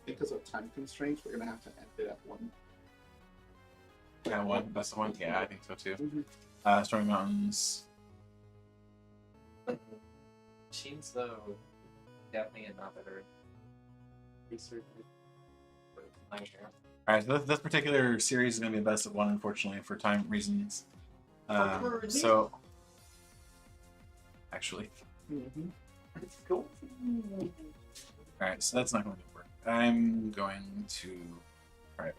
Because of time constraints, we're gonna have to end it at 1. Yeah, one. That's the one. Yeah, I think so too. Stormy Mountains. Machines, though, definitely not better. Research. Alright, so this particular series is going to be a best of 1, unfortunately, for time reasons. So, actually. Cool. Alright, so that's not going to work. I'm going to try it.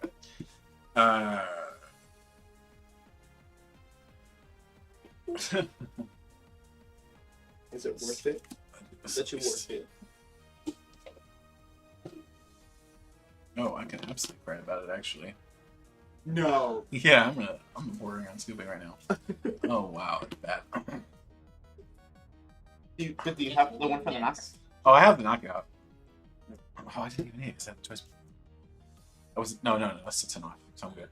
Is it worth it? Is it worth it? Oh, I can absolutely write about it, actually. No. Yeah, I'm bordering on scooping right now. Oh wow, it's bad. Do you have the one for the knockout? Oh, I have the knockout. Oh, I didn't even need it. Is that choice? No. That's a 10 off. So I'm good.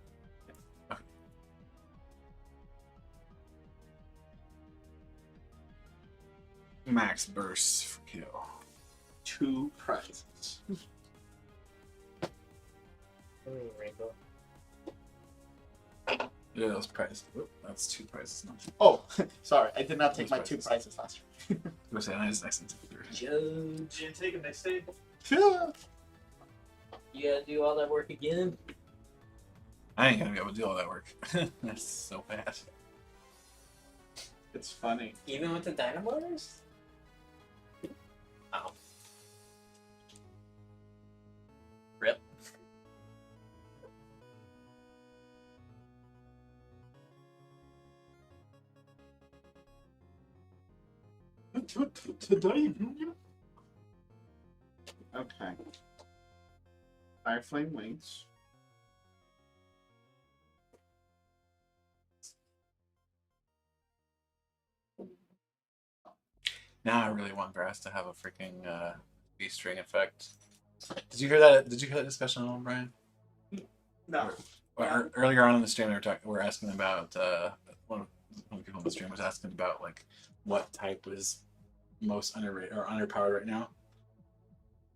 Okay. Max bursts for kill. 2 prizes. Rainbow. Yeah, those prizes. Oop, that's 2 prizes. No. Oh, sorry. I did not take Those my 2 prizes. prizes last year. I was saying, I just accidentally took 3. Judge. Didn't take it, they stayed. You gotta do all that work again? I ain't gonna be able to do all that work. That's so bad. It's funny. Even with the Dynamotors? Oh. Rip. Okay. Fireflame Wings. Now I really want grass to have a freaking B-string effect. Did you hear that? Did you hear that discussion at all, Brian? No. Well, earlier on in the stream, we were asking about one of the people on the stream was asking about like what type was most underrated or underpowered right now.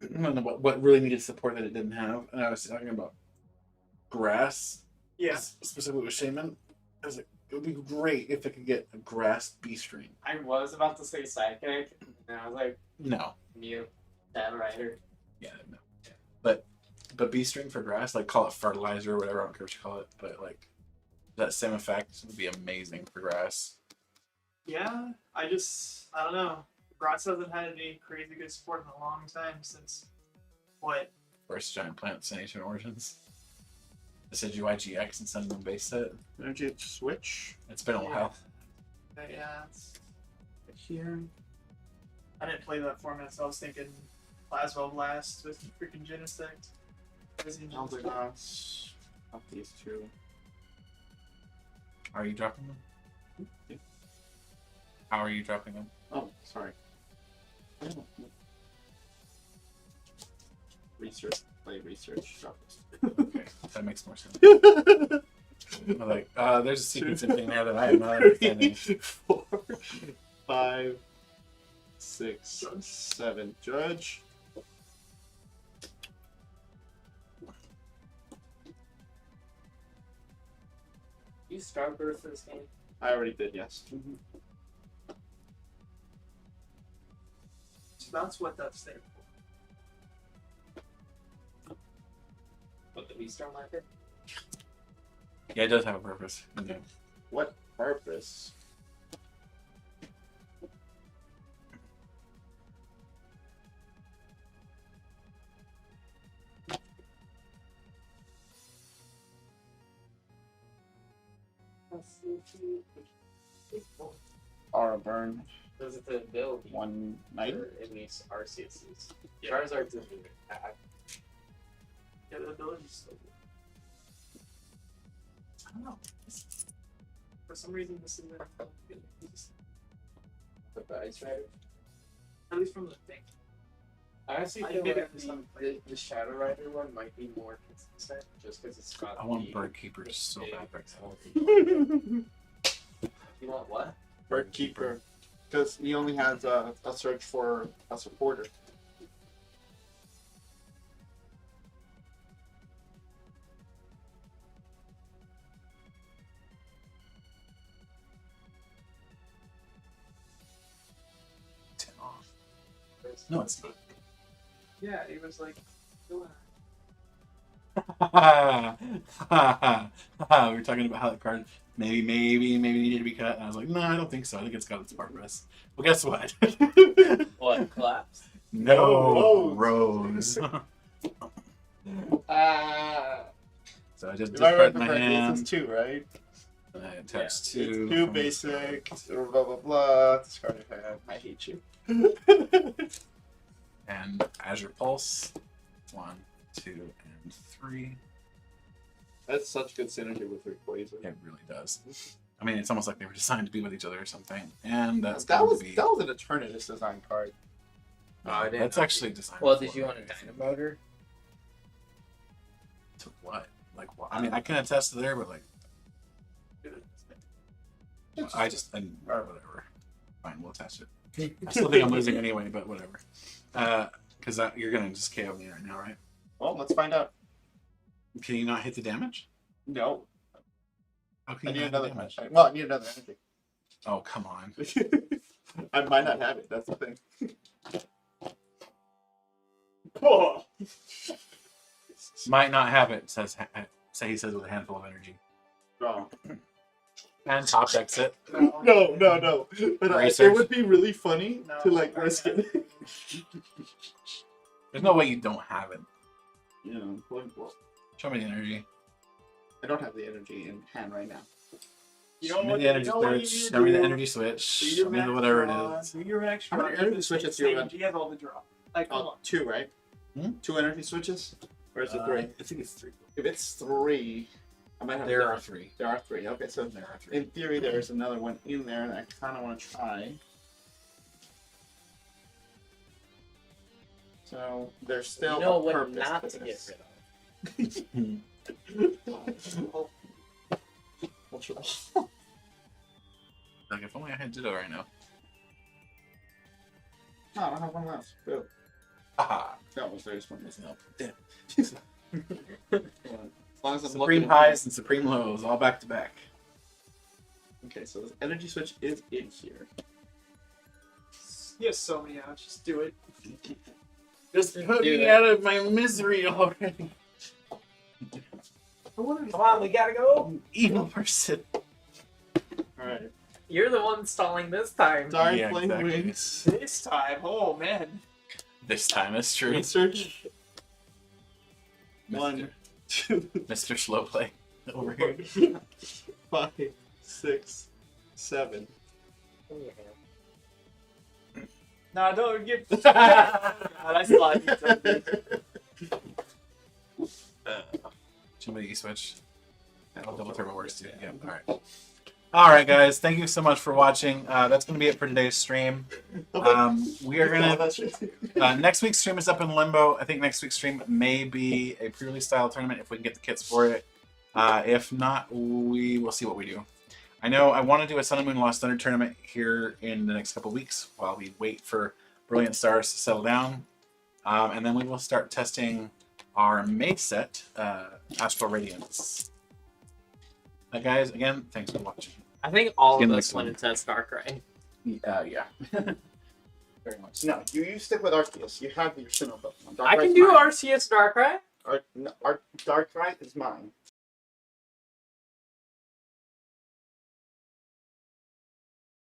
I don't know what really needed support that it didn't have, and I was talking about grass. Yeah. Specifically with Shaman, I was like, it would be great if it could get a grass B-string. I was about to say Sidekick, and I was like, No. Mew, Dad Rider. Yeah, no. But B-string for grass, like call it fertilizer or whatever, I don't care what you call it, but like that same effect would be amazing for grass. Yeah, I don't know. Grass hasn't had any crazy good support in a long time since, what? First giant plants in Ancient Origins. I said UIGX instead of the base set. Energy switch. It's been a while. But yeah, it's, Here. I didn't play that format, so I was thinking Plasma Blast with freaking Genesect. Eldergoss. Up these 2. Are you dropping them? How are you dropping them? Oh, sorry. Research. Play research. Drop this. Okay, that makes more sense. I'm like, there's a sequencing thing there that I am not understanding. 4, 5, 6, 7. Judge. You Starburst for this game? I already did, yes. So that's what that's there for. Storm marker? Yeah, it does have a purpose. What purpose? Aura burn. Does it the ability? One night. Or at least Arceus's. Charizard's in the attack. Yeah, the ability's still good. I don't know. For some reason, this is the Ice Rider. At least from the thing. I honestly feel like the Shadow Rider one might be more consistent, just because it's got. I want Bird Keeper so bad right now. You want what? Bird Keeper. Because he only has a search for a supporter. No, it's not. Yeah, it was like. We were talking about how the card maybe needed to be cut, and I was like, no, I don't think so. I think it's got its purpose. Well, guess what? What? Collapse? No, Rose. So I just If I discard remember my correctly, hand. this is 2, right? I attach It's two. 2 from- basic, blah blah blah. Discard your hand. I hate you. And Azure Pulse. 1, 2, and 3. That's such good synergy with Rayquaza. It really does. I mean, it's almost like they were designed to be with each other or something. And that's That going was to be. an Eternatus design card. I didn't That's know. actually designed. Well, did for you want a it. Dynamotor? To what? Like what? I mean, I can attest to there, but like, I just or whatever. Fine, we'll attach it. I still think I'm losing anyway, but whatever. Because you're gonna just KO me right now, right? Well, let's find out. Can you not hit the damage? No. How can I you need not hit another the damage? Well, I need another energy. Oh, come on. I might not have it, that's the thing. Oh. Might not have it. Says he says with a handful of energy. Wrong. And top decks it. No. But it Research. would be really funny to like risk it. There's no way you don't have it. Well, Show me the energy. I don't have the energy in hand right now. Show me the energy switch. Show me the energy switch. Show me the whatever it is. Do your max How many draw. energy switches do you have? He has all the draw. Like, come Oh, on. 2, right? Hmm? 2 energy switches? Or is it 3? I think it's 3. If it's 3, I might have. There to- are 3. There are 3. Okay, so There are 3. in theory, there's another one in there, and I kind of want to try. So there's still You know a what purpose not to to get this. rid of. Like if only I had Ditto right now. No, I don't have one left. Bill. Haha. That was there's one missing. No. Damn. As long as I'm Supreme looking- highs and supreme lows, all back to back. Okay, so this energy switch is in here. You have so many outs. Just do it. Just put me out of my misery already. Come on, we gotta go. Evil person. Alright. You're the one stalling this time. Sorry, Yeah, Flame exactly. Wings. This time, oh man. This time is true. Research. Mr. 1, 2, Mr. Slowplay over here. 5, 6, 7. Nah, don't get. God, I saw it. Show me the E-switch. Oh, double turbo works too. Yeah, alright. Alright guys, thank you so much for watching. That's going to be it for today's stream. We are going to... next week's stream is up in limbo. I think next week's stream may be a pre-release style tournament if we can get the kits for it. If not, we will see what we do. I know I want to do a Sun and Moon Lost Thunder tournament here in the next couple weeks while we wait for Brilliant Stars to settle down. And then we will start testing our May set, Astral Radiance. Guys, again, thanks for watching. I think all See you of next us went time. and test Darkrai. Yeah. Very much. No, you stick with Arceus. You have your Sinnoh Pokemon. I can Darkrai's do fine. RCS Darkrai. Dark Knight is mine.